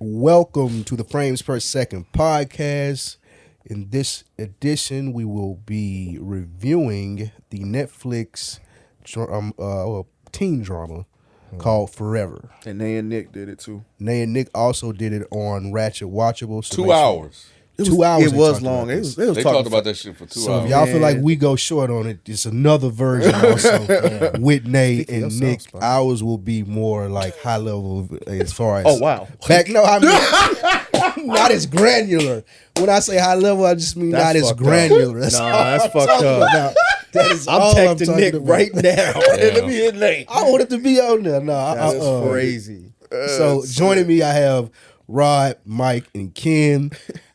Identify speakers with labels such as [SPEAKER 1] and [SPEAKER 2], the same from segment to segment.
[SPEAKER 1] Welcome to the Frames Per Second podcast. In this edition, we will be reviewing the Netflix teen drama called Forever.
[SPEAKER 2] And Nay and Nick did it too.
[SPEAKER 1] Nay and Nick also did it on Ratchet Watchable. So
[SPEAKER 3] 2 hours.
[SPEAKER 1] 2 hours.
[SPEAKER 2] It was long. They
[SPEAKER 3] talked about that shit for 2
[SPEAKER 1] So
[SPEAKER 3] hours.
[SPEAKER 1] if y'all feel like we go short on it, it's another version also with Nay and Nick. Ours will be more like high level as far as not as granular. When I say high level, I just mean not as granular.
[SPEAKER 4] That's fucked up. I'm texting Nick right now.
[SPEAKER 2] Let me hit Nate.
[SPEAKER 1] I want it to be on there. No,
[SPEAKER 4] That's crazy.
[SPEAKER 1] So joining me, I have Rod, Mike, and Ken.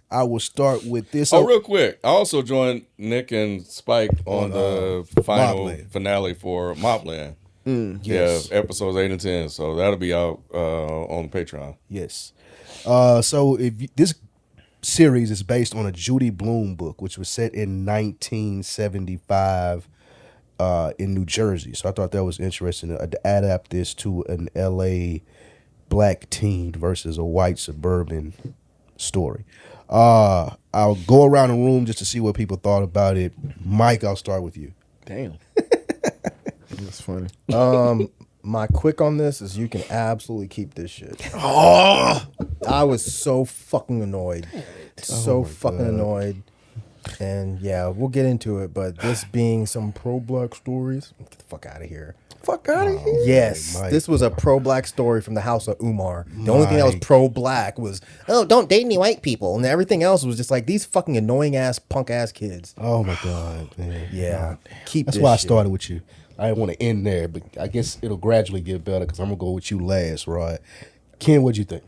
[SPEAKER 1] I will start with this.
[SPEAKER 3] Oh, real quick. I also joined Nick and Spike on the final finale for Mopland.
[SPEAKER 1] Yes.
[SPEAKER 3] Yeah, episodes 8 and 10. So that'll be out on Patreon.
[SPEAKER 1] Yes. So this series is based on a Judy Blume book, which was set in 1975 in New Jersey. So I thought that was interesting to adapt this to an LA black teen versus a white suburban story. I'll go around the room just to see what people thought about it. Mike, I'll start with you.
[SPEAKER 2] Damn. That's funny.
[SPEAKER 4] My quick on this is you can absolutely keep this shit. I was so fucking annoyed. Annoyed. And yeah, we'll get into it, but this being some pro-black stories, get the fuck out of here.
[SPEAKER 2] Fuck out of here.
[SPEAKER 4] Yes,
[SPEAKER 1] Mike.
[SPEAKER 4] this was a pro-black story from the house of Umar. The only thing that was pro-black was, don't date any white people. And everything else was just like, these fucking annoying-ass, punk-ass kids.
[SPEAKER 1] Oh, my God, man.
[SPEAKER 4] Yeah, keep
[SPEAKER 1] That's
[SPEAKER 4] this
[SPEAKER 1] why I
[SPEAKER 4] shit.
[SPEAKER 1] started with you. I didn't want to end there, but I guess it'll gradually get better because I'm going to go with you last, Rod. Ken, what'd you think?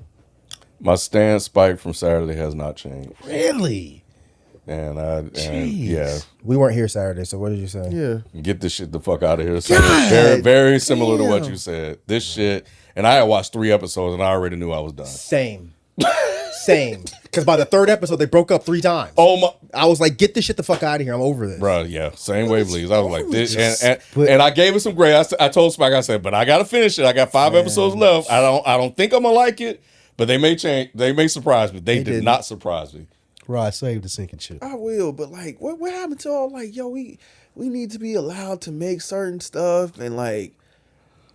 [SPEAKER 3] My stance, Spike, from Saturday has not changed.
[SPEAKER 1] Really?
[SPEAKER 3] And yeah,
[SPEAKER 4] We weren't here Saturday, so what did you say?
[SPEAKER 2] Yeah.
[SPEAKER 3] get this shit the fuck out of here. So very, very similar to what you said. This shit, and I had watched 3 episodes and I already knew I was done.
[SPEAKER 4] Same. Because by the 3rd episode, they broke up 3 times.
[SPEAKER 3] Oh my.
[SPEAKER 4] I was like, get this shit the fuck out of here. I'm over this.
[SPEAKER 3] Bro, yeah, same way, please. I was like this, and I gave it some grace. I told Spike, I said, but I gotta finish it. I got 5 episodes left. I don't think I'm gonna like it, but they may change. They may surprise me. They did not surprise me.
[SPEAKER 1] Rod, save the sinking ship.
[SPEAKER 2] I will, but like, what happened to all like, yo, we need to be allowed to make certain stuff and like,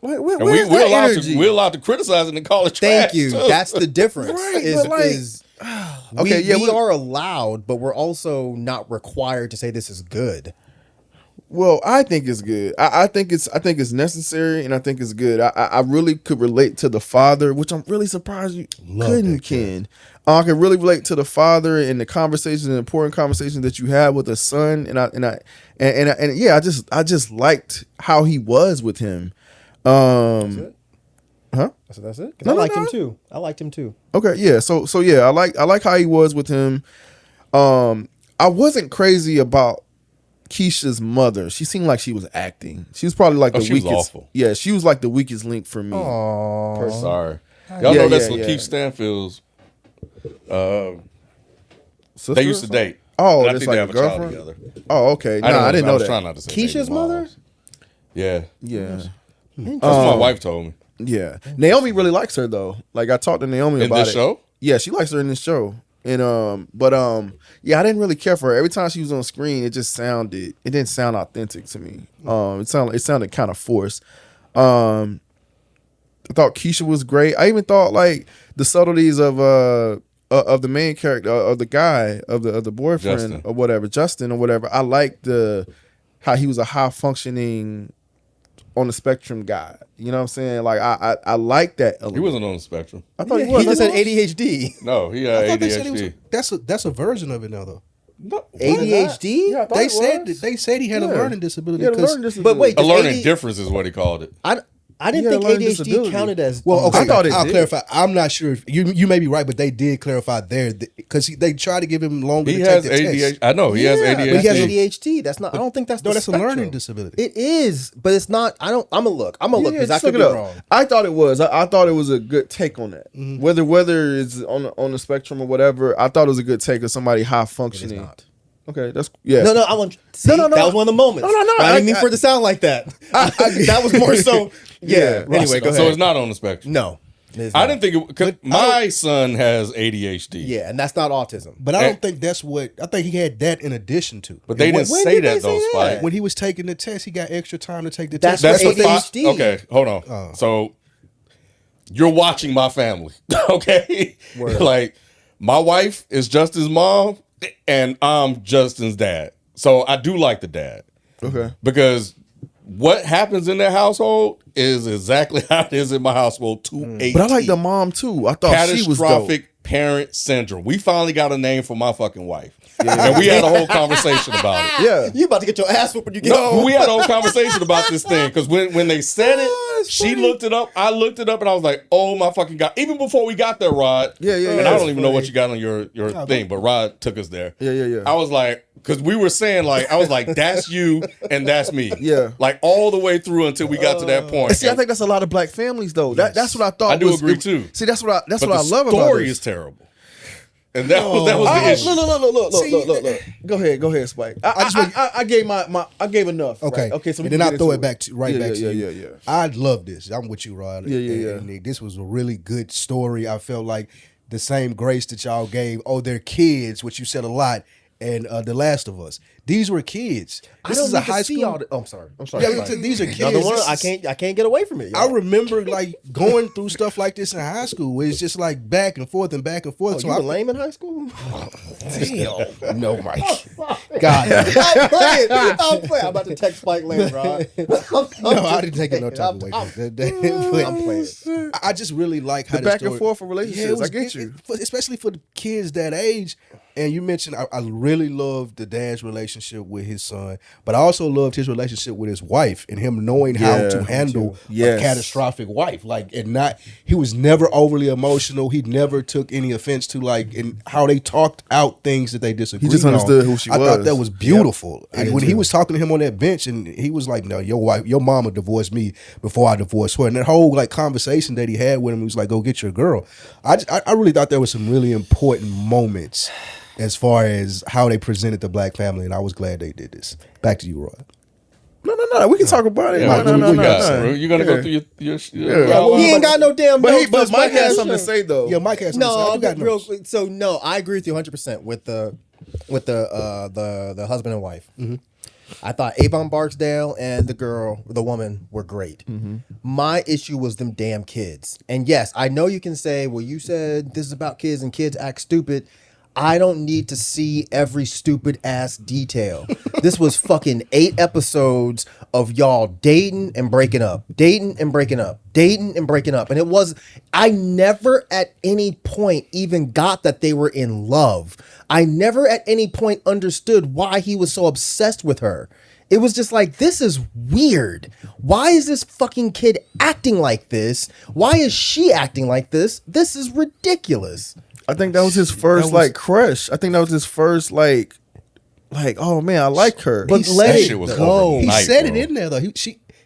[SPEAKER 3] And we're allowed to criticize it and call it trash.
[SPEAKER 4] Thank you.
[SPEAKER 3] too.
[SPEAKER 4] That's the difference.
[SPEAKER 2] Right,
[SPEAKER 4] we are allowed, but we're also not required to say this is good.
[SPEAKER 2] Well, I think it's good. I think it's necessary, and I think it's good. I really could relate to the father, which I'm really surprised you couldn't, Ken. I can really relate to the father and the conversations, and important conversations that you had with the son, and yeah, I just liked how he was with him.
[SPEAKER 4] That's it?
[SPEAKER 2] Huh?
[SPEAKER 4] That's it? Because I liked him too. I liked him too.
[SPEAKER 2] Okay, yeah. So yeah, I like how he was with him. I wasn't crazy about Keisha's mother. She seemed like she was acting. She was probably like the weakest.
[SPEAKER 3] Was awful.
[SPEAKER 2] Yeah, she was like the weakest link for me.
[SPEAKER 4] Aww.
[SPEAKER 3] Sorry. Y'all know that's Lakeith Stanfield's. They used to date.
[SPEAKER 2] Oh,
[SPEAKER 3] and I
[SPEAKER 2] that's
[SPEAKER 3] think they
[SPEAKER 2] like
[SPEAKER 3] have
[SPEAKER 2] a
[SPEAKER 3] a child
[SPEAKER 2] girlfriend?
[SPEAKER 3] together.
[SPEAKER 2] Oh, okay. I didn't know
[SPEAKER 3] I was
[SPEAKER 2] that.
[SPEAKER 3] trying not to say
[SPEAKER 4] Keisha's
[SPEAKER 3] baby moms.
[SPEAKER 4] mother?
[SPEAKER 3] Yeah.
[SPEAKER 2] Yeah.
[SPEAKER 3] That's what my wife told me.
[SPEAKER 2] Yeah. Naomi really likes her though. Like I talked to Naomi
[SPEAKER 3] In
[SPEAKER 2] about
[SPEAKER 3] this
[SPEAKER 2] it.
[SPEAKER 3] show?
[SPEAKER 2] Yeah, she likes her in this show. And yeah, I didn't really care for her. Every time she was on screen, it didn't sound authentic to me. It sounded kind of forced. I thought Keisha was great. I even thought like the subtleties of the main character, of the guy, of the boyfriend
[SPEAKER 3] Justin.
[SPEAKER 2] or whatever, Justin or whatever. I liked how he was a high functioning on the spectrum guy. You know what I'm saying? Like I like that element.
[SPEAKER 3] He wasn't on the spectrum.
[SPEAKER 2] I thought he was.
[SPEAKER 4] He just had ADHD.
[SPEAKER 3] No, he had
[SPEAKER 1] I thought they said
[SPEAKER 3] ADHD.
[SPEAKER 1] that's a version of it now, though.
[SPEAKER 3] No,
[SPEAKER 4] ADHD?
[SPEAKER 2] Yeah, I thought
[SPEAKER 1] They said he had a learning disability.
[SPEAKER 2] He had a
[SPEAKER 1] 'cause-
[SPEAKER 2] learning disability.
[SPEAKER 4] But wait,
[SPEAKER 3] a
[SPEAKER 4] does
[SPEAKER 3] learning
[SPEAKER 4] AD
[SPEAKER 3] difference is what he called it.
[SPEAKER 4] I didn't
[SPEAKER 2] He had
[SPEAKER 4] think
[SPEAKER 2] a learning
[SPEAKER 4] ADHD
[SPEAKER 2] disability.
[SPEAKER 4] counted as.
[SPEAKER 1] Well, okay,
[SPEAKER 2] I thought
[SPEAKER 1] I'll
[SPEAKER 2] did.
[SPEAKER 1] clarify. I'm not sure if you may be right, but they did clarify there because they tried to give him longer
[SPEAKER 3] He
[SPEAKER 1] to
[SPEAKER 3] has
[SPEAKER 1] take the
[SPEAKER 3] ADHD.
[SPEAKER 1] test.
[SPEAKER 3] I know he has ADHD.
[SPEAKER 4] But he has ADHD. That's not. I don't think that's
[SPEAKER 1] No,
[SPEAKER 4] the
[SPEAKER 1] that's a
[SPEAKER 4] spectrum.
[SPEAKER 1] learning disability.
[SPEAKER 4] It is, but it's not. I'm gonna look. I'm gonna look because I
[SPEAKER 2] just
[SPEAKER 4] could
[SPEAKER 2] look
[SPEAKER 4] be
[SPEAKER 2] it up.
[SPEAKER 4] wrong.
[SPEAKER 2] I thought it was. I thought it was a good take on that. Whether it's on the spectrum or whatever, I thought it was a good take of somebody high
[SPEAKER 4] It is
[SPEAKER 2] functioning.
[SPEAKER 4] not.
[SPEAKER 2] Okay, that's yeah.
[SPEAKER 4] No, I want. See,
[SPEAKER 2] No.
[SPEAKER 4] That was one of the moments.
[SPEAKER 2] No.
[SPEAKER 4] But I didn't mean for it to sound like that. That was more so. Yeah.
[SPEAKER 2] Yeah.
[SPEAKER 4] Anyway, go ahead.
[SPEAKER 3] So it's not on the spectrum.
[SPEAKER 4] No.
[SPEAKER 3] I didn't think it because my son has ADHD.
[SPEAKER 4] Yeah, and that's not autism.
[SPEAKER 1] But I don't think that's what I think he had that in addition to.
[SPEAKER 3] But they didn't say that though, Spike.
[SPEAKER 1] When he was taking the test, he got extra time to take the
[SPEAKER 4] That's
[SPEAKER 1] test.
[SPEAKER 3] That's what
[SPEAKER 4] ADHD.
[SPEAKER 3] okay, hold on. So you're watching my family, okay? Like my wife is Justin's mom, and I'm Justin's dad. So I do like the dad,
[SPEAKER 2] Okay.
[SPEAKER 3] because what happens in their household is exactly how it is in my household to a
[SPEAKER 2] But I like
[SPEAKER 3] T.
[SPEAKER 2] the mom too. I thought she was dope.
[SPEAKER 3] Catastrophic parent syndrome. We finally got a name for my fucking wife. And we had a whole conversation about it.
[SPEAKER 2] Yeah.
[SPEAKER 4] You about to get your ass whooped when you get
[SPEAKER 3] No,
[SPEAKER 4] home.
[SPEAKER 3] we had a whole conversation about this thing because when they said it, she looked it up. I looked it up, and I was like, "Oh my fucking god!" Even before we got there, Rod.
[SPEAKER 2] Yeah.
[SPEAKER 3] And I don't even know what you got on your thing, but Rod took us there.
[SPEAKER 2] Yeah.
[SPEAKER 3] I was like, because we were saying I was like, "That's you and that's me."
[SPEAKER 2] Yeah.
[SPEAKER 3] Like all the way through until we got to that point.
[SPEAKER 2] See, I think that's a lot of black families though. That's what I thought.
[SPEAKER 3] I do agree too.
[SPEAKER 2] See, that's what I
[SPEAKER 3] but
[SPEAKER 2] love
[SPEAKER 3] the
[SPEAKER 2] about
[SPEAKER 3] story
[SPEAKER 2] it.
[SPEAKER 3] is terrible, and that was the issue.
[SPEAKER 2] Look. Go ahead, Spike. I gave enough.
[SPEAKER 1] Okay.
[SPEAKER 2] Right? Okay. So
[SPEAKER 1] and
[SPEAKER 2] we
[SPEAKER 1] then
[SPEAKER 2] can
[SPEAKER 1] I throw
[SPEAKER 2] get
[SPEAKER 1] it back to back to you.
[SPEAKER 2] Yeah.
[SPEAKER 1] I love this. I'm with you, Rod.
[SPEAKER 2] Yeah.
[SPEAKER 1] And Nick, this was a really good story. I felt like the same grace that y'all gave. Oh, they're kids, which you said a lot. And The Last of Us. These were kids. This is a high school.
[SPEAKER 4] I'm sorry.
[SPEAKER 1] Yeah, these are kids.
[SPEAKER 4] Another one,
[SPEAKER 1] This is-
[SPEAKER 4] I can't get away from it.
[SPEAKER 1] I remember going through stuff like this in high school where it's just like back and forth and back and forth.
[SPEAKER 4] You were lame in high school?
[SPEAKER 1] Damn. No, Mike. God.
[SPEAKER 4] I'm playing. I'm about to text Spike later, Rod.
[SPEAKER 1] No, I didn't take it no type of way.
[SPEAKER 4] I'm playing.
[SPEAKER 1] I just really like how
[SPEAKER 2] The
[SPEAKER 1] this
[SPEAKER 2] back and
[SPEAKER 1] story-
[SPEAKER 2] forth of relationships.
[SPEAKER 1] it was-
[SPEAKER 2] I get you.
[SPEAKER 1] especially for the kids that age. And you mentioned I really loved the dad's relationship with his son, but I also loved his relationship with his wife and him knowing how
[SPEAKER 2] Yeah,
[SPEAKER 1] to handle
[SPEAKER 2] yes.
[SPEAKER 1] a catastrophic wife. He was never overly emotional. He never took any offense to and how they talked out things that they disagreed on.
[SPEAKER 2] just understood who she
[SPEAKER 1] I thought
[SPEAKER 2] was.
[SPEAKER 1] that was beautiful.
[SPEAKER 2] Yep.
[SPEAKER 1] And when he was talking to him on that bench, and he was like, "No, your mama divorced me before I divorced her." And that whole conversation that he had with him, he was like, "Go get your girl." I really thought there was some really important moments as far as how they presented the black family, and I was glad they did this. Back to you, Rod.
[SPEAKER 2] No. We can talk about it.
[SPEAKER 3] Yeah,
[SPEAKER 2] No.
[SPEAKER 3] You're gonna go through your
[SPEAKER 4] He ain't got no damn notes.
[SPEAKER 2] But Mike
[SPEAKER 4] has
[SPEAKER 2] has something to say though.
[SPEAKER 1] Yeah, Mike has something to say. I
[SPEAKER 4] No,
[SPEAKER 1] do got
[SPEAKER 4] real
[SPEAKER 1] notes.
[SPEAKER 4] quick. So no, I agree with you 100% with the husband and wife.
[SPEAKER 1] Mm-hmm.
[SPEAKER 4] I thought Avon Barksdale and the woman were great.
[SPEAKER 1] Mm-hmm.
[SPEAKER 4] My issue was them damn kids. And yes, I know you can say, well, you said this is about kids and kids act stupid. I don't need to see every stupid ass detail. This was fucking 8 episodes of y'all dating and breaking up, dating and breaking up, dating and breaking up. And I never at any point even got that they were in love. I never at any point understood why he was so obsessed with her. It was just like, this is weird. Why is this fucking kid acting like this? Why is she acting like this? This is ridiculous.
[SPEAKER 2] I think that was his first crush. I think that was his first oh man, I like her.
[SPEAKER 4] But let
[SPEAKER 3] that
[SPEAKER 4] it
[SPEAKER 3] shit was
[SPEAKER 4] go.
[SPEAKER 1] He
[SPEAKER 3] overnight,
[SPEAKER 1] said
[SPEAKER 3] bro.
[SPEAKER 1] it in there though.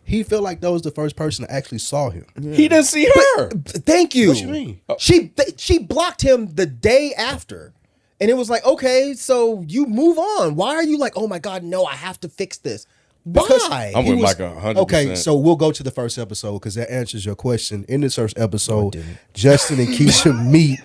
[SPEAKER 1] He felt like that was the first person that actually saw him.
[SPEAKER 3] He didn't see her.
[SPEAKER 4] Thank you.
[SPEAKER 1] What you mean?
[SPEAKER 4] She blocked him the day after. And it was like, okay, so you move on. Why are you like, oh my God, no, I have to fix this? Why?
[SPEAKER 3] I'm
[SPEAKER 1] He
[SPEAKER 3] with
[SPEAKER 1] was-
[SPEAKER 3] Mike 100%.
[SPEAKER 1] Okay, so we'll go to the first episode because that answers your question. In this first episode, Justin and Keisha meet.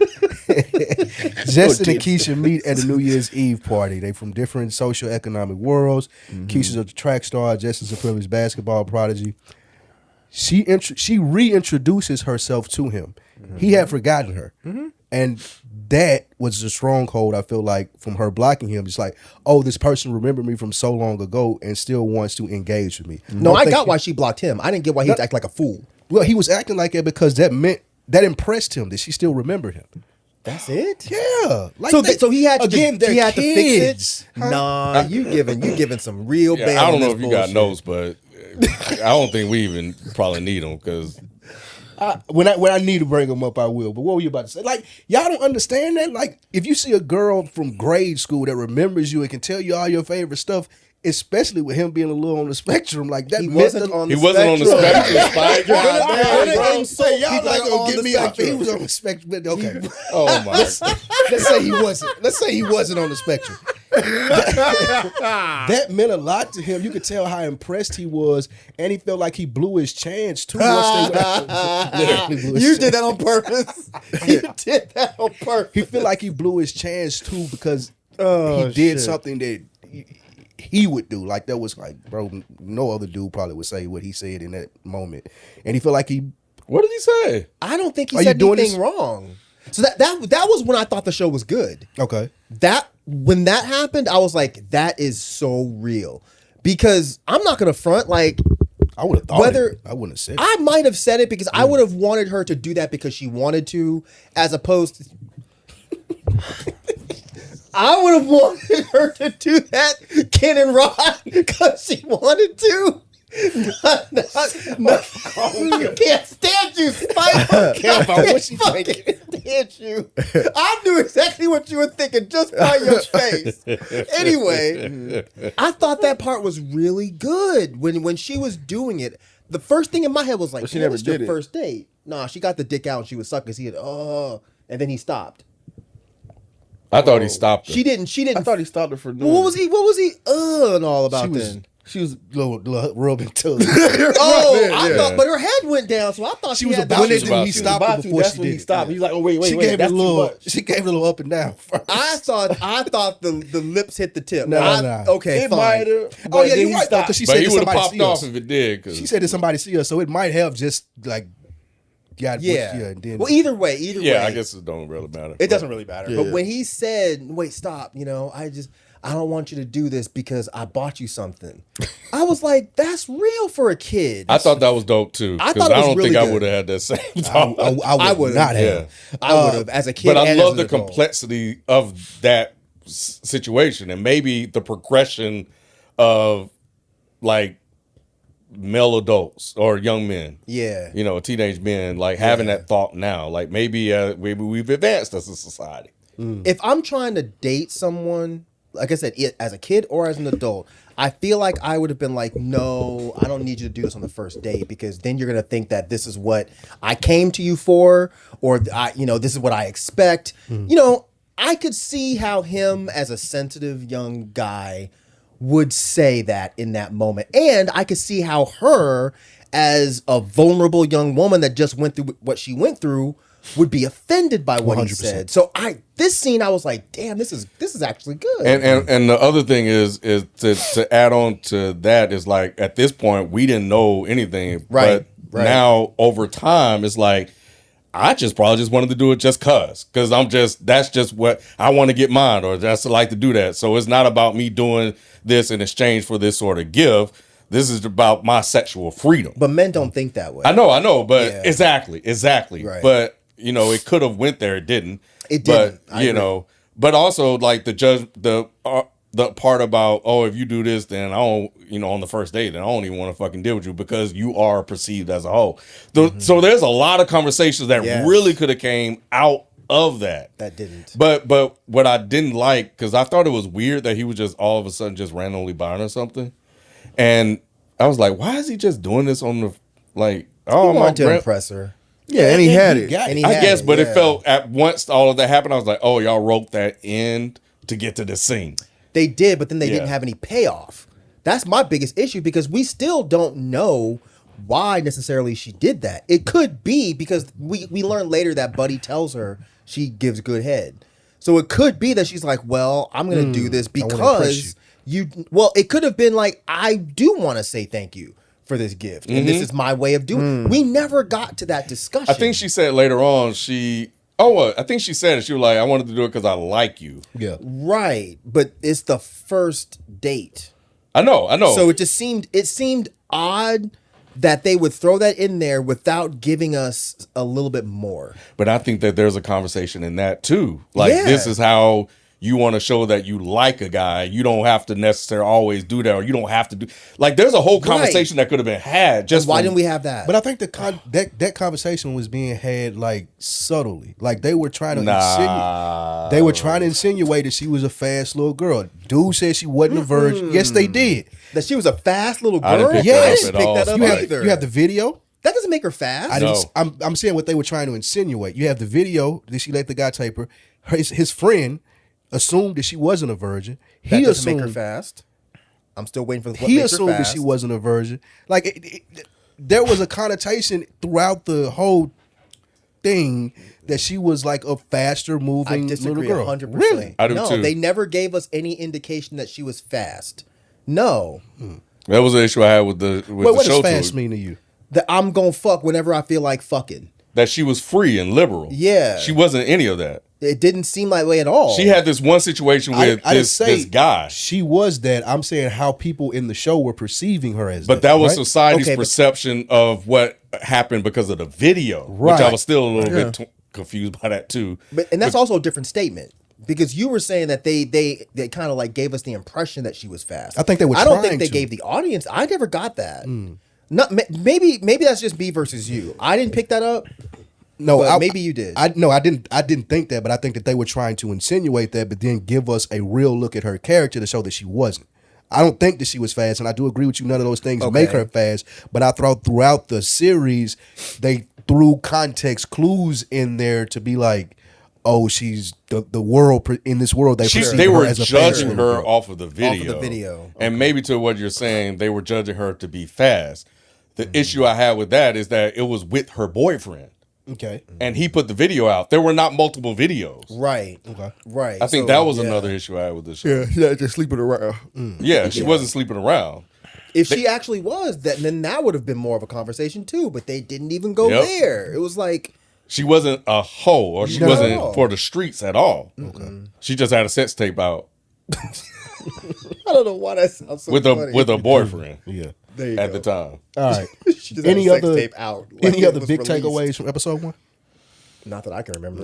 [SPEAKER 1] Justin and Keisha meet at a New Year's Eve party. They from different socioeconomic worlds. Keisha's a track star. Justin's a privileged basketball prodigy. She reintroduces herself to him. He had forgotten her. And that was the stronghold, I feel like, from her blocking him. It's like, oh, this person remembered me from so long ago and still wants to engage with me.
[SPEAKER 4] No, I got why she blocked him. I didn't get why he acted like a fool.
[SPEAKER 1] Well, he was acting like that because that impressed him that she still remembered him.
[SPEAKER 4] That's it?
[SPEAKER 1] Yeah.
[SPEAKER 4] So he had to
[SPEAKER 1] again,
[SPEAKER 4] he had to fix
[SPEAKER 1] kids.
[SPEAKER 4] it. Nah, you giving some real bad.
[SPEAKER 3] I don't
[SPEAKER 4] on
[SPEAKER 3] know
[SPEAKER 4] this
[SPEAKER 3] if you got
[SPEAKER 4] bullshit.
[SPEAKER 3] notes, but I don't think we even probably need them because
[SPEAKER 1] When I need to bring them up, I will. But what were you about to say? Y'all don't understand that? If you see a girl from grade school that remembers you and can tell you all your favorite stuff, especially with him being a little on the spectrum, that
[SPEAKER 4] He
[SPEAKER 1] meant
[SPEAKER 4] wasn't on the
[SPEAKER 3] he wasn't on the spectrum. Spike.
[SPEAKER 1] Y'all
[SPEAKER 4] He
[SPEAKER 1] not
[SPEAKER 4] wasn't
[SPEAKER 1] gonna
[SPEAKER 4] on
[SPEAKER 1] get
[SPEAKER 4] the
[SPEAKER 1] me out. He
[SPEAKER 4] spectrum.
[SPEAKER 1] was on the spectrum. Okay.
[SPEAKER 3] Oh my!
[SPEAKER 1] Let's say he wasn't. Let's say he wasn't on the spectrum. that meant a lot to him. You could tell how impressed he was, and he felt like he blew his chance too. Literally blew his
[SPEAKER 4] You
[SPEAKER 1] chance.
[SPEAKER 4] did that on purpose. You did that on purpose.
[SPEAKER 1] He felt like he blew his chance too because
[SPEAKER 2] Oh,
[SPEAKER 1] he did
[SPEAKER 2] shit.
[SPEAKER 1] something that he would do. Like that was like, bro, no other dude probably would say what he said in that moment, and he felt like he.
[SPEAKER 3] What did he say?
[SPEAKER 4] I don't think he
[SPEAKER 1] Are you
[SPEAKER 4] said
[SPEAKER 1] doing
[SPEAKER 4] anything
[SPEAKER 1] this?
[SPEAKER 4] wrong. So that was when I thought the show was good.
[SPEAKER 1] Okay.
[SPEAKER 4] When that happened, I was like, that is so real. Because I'm not gonna front, like,
[SPEAKER 1] I would have thought it. I wouldn't have said it.
[SPEAKER 4] I might have said it because I would have wanted her to do that because she wanted to, as opposed to I would have wanted her to do that, Ken and Rod, because she wanted to. Not, I can't stand you, Spike. I can't fucking stand you. I knew exactly what you were thinking just by your face. Anyway, I thought that part was really good when she was doing it. The first thing in my head was like,
[SPEAKER 2] she never did it.
[SPEAKER 4] first date. Nah, she got the dick out and she was sucking. He had, and then he stopped.
[SPEAKER 3] I thought he stopped her.
[SPEAKER 4] She didn't.
[SPEAKER 2] I thought he stopped her for doing.
[SPEAKER 4] Well, what was he and all about then?
[SPEAKER 1] She was little rubbing too.
[SPEAKER 4] I thought, but her head went down, so I thought
[SPEAKER 1] She was
[SPEAKER 4] had
[SPEAKER 1] about
[SPEAKER 4] the-
[SPEAKER 1] to. He stopped her before
[SPEAKER 2] That's
[SPEAKER 1] she
[SPEAKER 2] when he
[SPEAKER 1] did.
[SPEAKER 2] stopped. He's like, oh wait,
[SPEAKER 1] She gave it a
[SPEAKER 2] that's too
[SPEAKER 1] little.
[SPEAKER 2] much.
[SPEAKER 1] She gave it a little up and down first.
[SPEAKER 4] I thought the lips hit the tip.
[SPEAKER 1] No.
[SPEAKER 4] Okay,
[SPEAKER 2] It
[SPEAKER 4] fine.
[SPEAKER 2] might have.
[SPEAKER 1] Oh yeah, you're right though, because she
[SPEAKER 3] But
[SPEAKER 1] said
[SPEAKER 3] he
[SPEAKER 1] that
[SPEAKER 3] would have
[SPEAKER 1] somebody
[SPEAKER 3] popped
[SPEAKER 1] see
[SPEAKER 3] off
[SPEAKER 1] us.
[SPEAKER 3] if it did. 'Cause
[SPEAKER 1] She said that somebody see us, so it might have just like.
[SPEAKER 4] Yeah.
[SPEAKER 1] And then,
[SPEAKER 4] Well, either way.
[SPEAKER 3] I guess it don't really matter.
[SPEAKER 4] It doesn't really matter.
[SPEAKER 2] Yeah.
[SPEAKER 4] But when he said, "Wait, stop," I don't want you to do this because I bought you something. I was like, that's real for a kid.
[SPEAKER 3] I thought that was dope too.
[SPEAKER 4] I
[SPEAKER 3] 'cause
[SPEAKER 4] thought it was
[SPEAKER 3] don't
[SPEAKER 4] really
[SPEAKER 3] think I
[SPEAKER 4] good.
[SPEAKER 3] would have had that same thought.
[SPEAKER 1] I would not have.
[SPEAKER 4] I would have as a kid.
[SPEAKER 3] But I
[SPEAKER 4] and
[SPEAKER 3] love
[SPEAKER 4] as
[SPEAKER 3] the
[SPEAKER 4] an adult.
[SPEAKER 3] complexity of that situation and maybe the progression of like male adults or young men.
[SPEAKER 4] Yeah.
[SPEAKER 3] Teenage men like having that thought now. Like maybe we've advanced as a society.
[SPEAKER 4] If I'm trying to date someone, like I said, as a kid or as an adult, I feel like I would have been like, no, I don't need you to do this on the first date because then you're gonna think that this is what I came to you for, or this is what I expect. I could see how him as a sensitive young guy would say that in that moment, and I could see how her as a vulnerable young woman that just went through what she went through would be offended by what he
[SPEAKER 1] 100%.
[SPEAKER 4] said. So this scene, I was like, damn, this is actually good.
[SPEAKER 3] And the other thing is to add on to that is like at this point we didn't know anything.
[SPEAKER 4] Right.
[SPEAKER 3] But now over time it's like I probably just wanted to do it just cause that's just what I want to get mine or just like to do that. So it's not about me doing this in exchange for this sort of gift. This is about my sexual freedom.
[SPEAKER 4] But men don't think that way.
[SPEAKER 3] I know, but
[SPEAKER 4] Yeah.
[SPEAKER 3] exactly.
[SPEAKER 4] Right.
[SPEAKER 3] But it could have went there. It didn't.
[SPEAKER 4] It didn't.
[SPEAKER 3] But
[SPEAKER 4] I agree.
[SPEAKER 3] but also like the part about if you do this, then I don't on the first date, then I don't even want to fucking deal with you because you are perceived as a hoe. So there's a lot of conversations that
[SPEAKER 4] Yes.
[SPEAKER 3] really could have came out of that.
[SPEAKER 4] That didn't.
[SPEAKER 3] But what I didn't like because I thought it was weird that he was just all of a sudden just randomly buying her something, and I was like, why is he just doing this on the like?
[SPEAKER 4] He
[SPEAKER 3] Oh, my
[SPEAKER 4] wanted to
[SPEAKER 3] grand-
[SPEAKER 4] impress her.
[SPEAKER 2] Yeah, and he had it.
[SPEAKER 1] got
[SPEAKER 4] And
[SPEAKER 1] it.
[SPEAKER 4] he
[SPEAKER 3] I
[SPEAKER 4] had
[SPEAKER 3] guess,
[SPEAKER 4] it,
[SPEAKER 3] but it
[SPEAKER 4] yeah.
[SPEAKER 3] felt at once all of that happened. I was like, oh, y'all wrote that in to get to this scene.
[SPEAKER 4] They did, but then they
[SPEAKER 3] Yeah.
[SPEAKER 4] didn't have any payoff. That's my biggest issue because we still don't know why necessarily she did that. It could be because we learn later that Buddy tells her she gives good head. So it could be that she's like, well, I'm going to do this
[SPEAKER 1] wanna
[SPEAKER 4] because
[SPEAKER 1] impress
[SPEAKER 4] well, it could have been like, I do want to say thank you for this gift. And this is my way of doing it. We never got to that discussion.
[SPEAKER 3] I think she said later on, I think she said it. She was like, I wanted to do it because I like you.
[SPEAKER 1] Yeah.
[SPEAKER 4] Right. But it's the first date.
[SPEAKER 3] I know.
[SPEAKER 4] So it just seemed odd that they would throw that in there without giving us a little bit more.
[SPEAKER 3] But I think that there's a conversation in that too. Like
[SPEAKER 4] Yeah.
[SPEAKER 3] this is how you want to show that you like a guy. You don't have to necessarily always do that, or you don't have to do like. There's a whole conversation that could have been had. Just
[SPEAKER 4] Why
[SPEAKER 3] from-
[SPEAKER 4] didn't we have that?
[SPEAKER 1] But I think that conversation was being had like subtly, like they were trying to insinuate. They were trying to insinuate that she was a fast little girl. Dude said she wasn't a virgin. Yes, they did.
[SPEAKER 4] that she was a fast little girl?
[SPEAKER 3] I didn't pick
[SPEAKER 1] that
[SPEAKER 4] I
[SPEAKER 1] up
[SPEAKER 4] didn't
[SPEAKER 3] at
[SPEAKER 4] pick
[SPEAKER 3] all,
[SPEAKER 4] that up
[SPEAKER 3] Spike.
[SPEAKER 4] either.
[SPEAKER 1] You have the video.
[SPEAKER 4] That doesn't make her fast.
[SPEAKER 1] I
[SPEAKER 3] No.
[SPEAKER 1] didn't, I'm saying what they were trying to insinuate. You have the video that she let the guy tape her. His friend assumed that she wasn't a virgin.
[SPEAKER 4] That
[SPEAKER 1] He
[SPEAKER 4] doesn't make her
[SPEAKER 1] assumed
[SPEAKER 4] fast. I'm still waiting for what
[SPEAKER 1] he
[SPEAKER 4] makes her
[SPEAKER 1] assumed that
[SPEAKER 4] fast.
[SPEAKER 1] she wasn't a virgin. Like there was a connotation throughout the whole thing that she was like a faster
[SPEAKER 4] I
[SPEAKER 1] moving little
[SPEAKER 4] disagree
[SPEAKER 1] girl.
[SPEAKER 4] 100%.
[SPEAKER 1] Really?
[SPEAKER 3] I do
[SPEAKER 4] no,
[SPEAKER 3] too.
[SPEAKER 4] they never gave us any indication that she was fast. No.
[SPEAKER 3] That was the issue I had with the
[SPEAKER 1] What
[SPEAKER 3] show
[SPEAKER 1] does fast
[SPEAKER 3] too,
[SPEAKER 1] mean to you?
[SPEAKER 4] That I'm going to fuck whenever I feel like fucking.
[SPEAKER 3] that she was free and liberal.
[SPEAKER 4] Yeah.
[SPEAKER 3] She wasn't any of that.
[SPEAKER 4] It didn't seem that way at all.
[SPEAKER 3] She had this one situation with
[SPEAKER 1] I didn't
[SPEAKER 3] this guy.
[SPEAKER 1] she was that. I'm saying how people in the show were perceiving her as
[SPEAKER 3] But that was
[SPEAKER 1] right?
[SPEAKER 3] society's
[SPEAKER 4] Okay, but-
[SPEAKER 3] perception of what happened because of the video,
[SPEAKER 1] Right.
[SPEAKER 3] which I was still a little bit confused by that too.
[SPEAKER 4] and that's also a different statement. Because you were saying that they kind of like gave us the impression that she was fast.
[SPEAKER 1] I think they were
[SPEAKER 4] I don't
[SPEAKER 1] trying
[SPEAKER 4] think they
[SPEAKER 1] to.
[SPEAKER 4] gave the audience. I never got that. Not maybe that's just me versus you. I didn't pick that up.
[SPEAKER 1] No,
[SPEAKER 4] But maybe you did.
[SPEAKER 1] I didn't think that, but I think that they were trying to insinuate that, but then give us a real look at her character to show that she wasn't. I don't think that she was fast, and I do agree with you. None of those things make her fast, but I thought throughout the series they threw context clues in there to be like, oh, she's the world in this world.
[SPEAKER 3] They were
[SPEAKER 1] as a
[SPEAKER 3] judging
[SPEAKER 1] fast
[SPEAKER 3] her
[SPEAKER 1] girl.
[SPEAKER 3] off of the video.
[SPEAKER 4] Off of the video.
[SPEAKER 3] And maybe to what you're saying, they were judging her to be fast. The issue I had with that is that it was with her boyfriend.
[SPEAKER 1] Okay,
[SPEAKER 3] And he put the video out. There were not multiple videos.
[SPEAKER 4] Right.
[SPEAKER 1] okay.
[SPEAKER 4] Right.
[SPEAKER 3] I think
[SPEAKER 4] So,
[SPEAKER 3] that was
[SPEAKER 4] yeah.
[SPEAKER 3] another issue I had with this show.
[SPEAKER 2] Yeah, yeah, just sleeping around.
[SPEAKER 3] Yeah, she wasn't sleeping around.
[SPEAKER 4] If she actually was, then that would have been more of a conversation too. But they didn't even go
[SPEAKER 3] Yep.
[SPEAKER 4] there. It was like,
[SPEAKER 3] She wasn't a hoe, or she
[SPEAKER 4] No.
[SPEAKER 3] wasn't for the streets at all. Okay. She just had a sex tape out
[SPEAKER 4] I don't know why that sounds so
[SPEAKER 3] with
[SPEAKER 4] funny.
[SPEAKER 3] a boyfriend
[SPEAKER 1] Yeah.
[SPEAKER 4] There you
[SPEAKER 3] at
[SPEAKER 4] go.
[SPEAKER 3] the time.
[SPEAKER 1] All right.
[SPEAKER 4] She just
[SPEAKER 1] Any
[SPEAKER 4] had a sex
[SPEAKER 1] other
[SPEAKER 4] tape out. Like
[SPEAKER 1] any
[SPEAKER 4] it
[SPEAKER 1] other
[SPEAKER 4] was
[SPEAKER 1] big
[SPEAKER 4] released.
[SPEAKER 1] takeaways from episode 1?
[SPEAKER 4] Not that I can remember.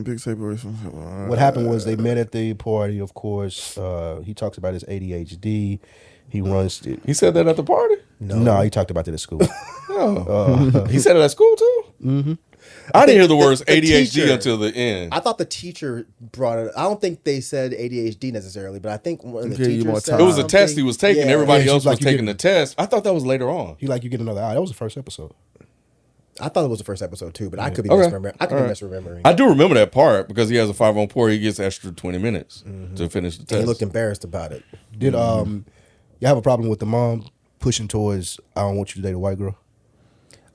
[SPEAKER 2] Big takeaways.
[SPEAKER 1] What happened was they met at the party. Of course, he talks about his ADHD. He runs.
[SPEAKER 3] He said that at the party?
[SPEAKER 1] No, he talked about it at school.
[SPEAKER 3] He said it at school too? Mm-hmm. I didn't hear the words
[SPEAKER 4] the
[SPEAKER 3] ADHD
[SPEAKER 4] teacher-
[SPEAKER 3] until the end.
[SPEAKER 4] I thought the teacher brought it. I don't think they said ADHD necessarily, but I think when the
[SPEAKER 2] Give you
[SPEAKER 4] teacher
[SPEAKER 2] more
[SPEAKER 4] said
[SPEAKER 2] time.
[SPEAKER 3] It was a
[SPEAKER 4] something-
[SPEAKER 3] test he was taking.
[SPEAKER 4] Yeah.
[SPEAKER 3] Everybody
[SPEAKER 1] Yeah,
[SPEAKER 3] else
[SPEAKER 1] she's like,
[SPEAKER 3] was
[SPEAKER 1] you
[SPEAKER 3] taking the
[SPEAKER 1] didn't-
[SPEAKER 3] test. I thought that was later on.
[SPEAKER 1] He like you get another eye. That was the first episode.
[SPEAKER 4] I thought it was the first episode too, but I could be
[SPEAKER 3] Okay.
[SPEAKER 4] misremembering. I could be misremembering.
[SPEAKER 3] I do remember that part because he has a 5-on-4. He gets extra 20 minutes to finish the
[SPEAKER 4] He
[SPEAKER 3] test.
[SPEAKER 4] looked embarrassed about it.
[SPEAKER 1] Did you have a problem with the mom pushing towards I don't want you to date a white girl?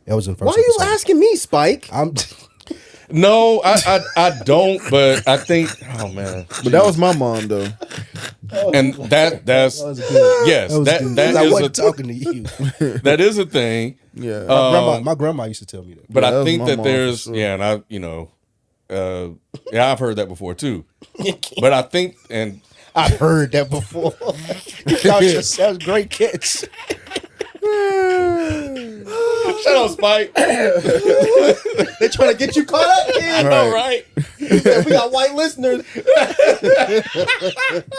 [SPEAKER 1] That was in the first
[SPEAKER 4] Why are you
[SPEAKER 1] episode.
[SPEAKER 4] asking me, Spike?
[SPEAKER 1] I'm
[SPEAKER 3] No, I don't, but I think, oh man.
[SPEAKER 2] But that was my mom though.
[SPEAKER 3] And that's,
[SPEAKER 1] was good.
[SPEAKER 3] yes,
[SPEAKER 1] That was good.
[SPEAKER 3] that
[SPEAKER 1] I
[SPEAKER 3] is
[SPEAKER 1] wasn't
[SPEAKER 3] a,
[SPEAKER 1] talking to you.
[SPEAKER 3] that is a thing.
[SPEAKER 2] Yeah.
[SPEAKER 1] My grandma used to tell me that.
[SPEAKER 3] But
[SPEAKER 2] Yeah, that
[SPEAKER 3] I
[SPEAKER 2] was
[SPEAKER 3] think
[SPEAKER 2] my
[SPEAKER 3] that
[SPEAKER 2] mom for
[SPEAKER 3] there's,
[SPEAKER 2] sure.
[SPEAKER 3] yeah, and I, yeah, I've heard that before too. But I think, and
[SPEAKER 1] I've heard that before. Y'all just sounds great kids.
[SPEAKER 3] shut up, Spike.
[SPEAKER 4] They're trying to get you caught up,
[SPEAKER 3] I
[SPEAKER 4] kid.
[SPEAKER 3] know, right?
[SPEAKER 4] We got white listeners.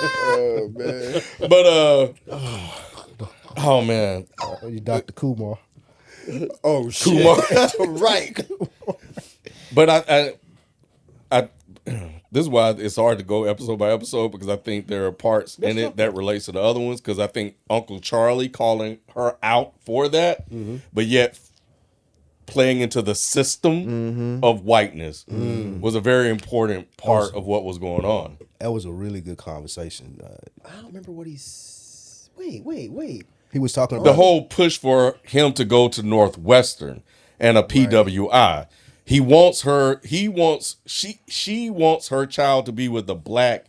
[SPEAKER 2] Oh man.
[SPEAKER 3] But oh man,
[SPEAKER 1] You Dr. Kumar.
[SPEAKER 4] Oh shit!
[SPEAKER 3] Kumar.
[SPEAKER 4] Right.
[SPEAKER 3] But I this is why it's hard to go episode by episode because I think there are parts in it that relates to the other ones because I think Uncle Charlie calling her out for that, but yet playing into the system of whiteness was a very important part of what was going on.
[SPEAKER 1] That was a really good conversation.
[SPEAKER 4] I don't remember what he's. Wait.
[SPEAKER 1] He was talking
[SPEAKER 3] The
[SPEAKER 1] about
[SPEAKER 3] whole push for him to go to Northwestern and a PWI. He wants her. She wants her child to be with a black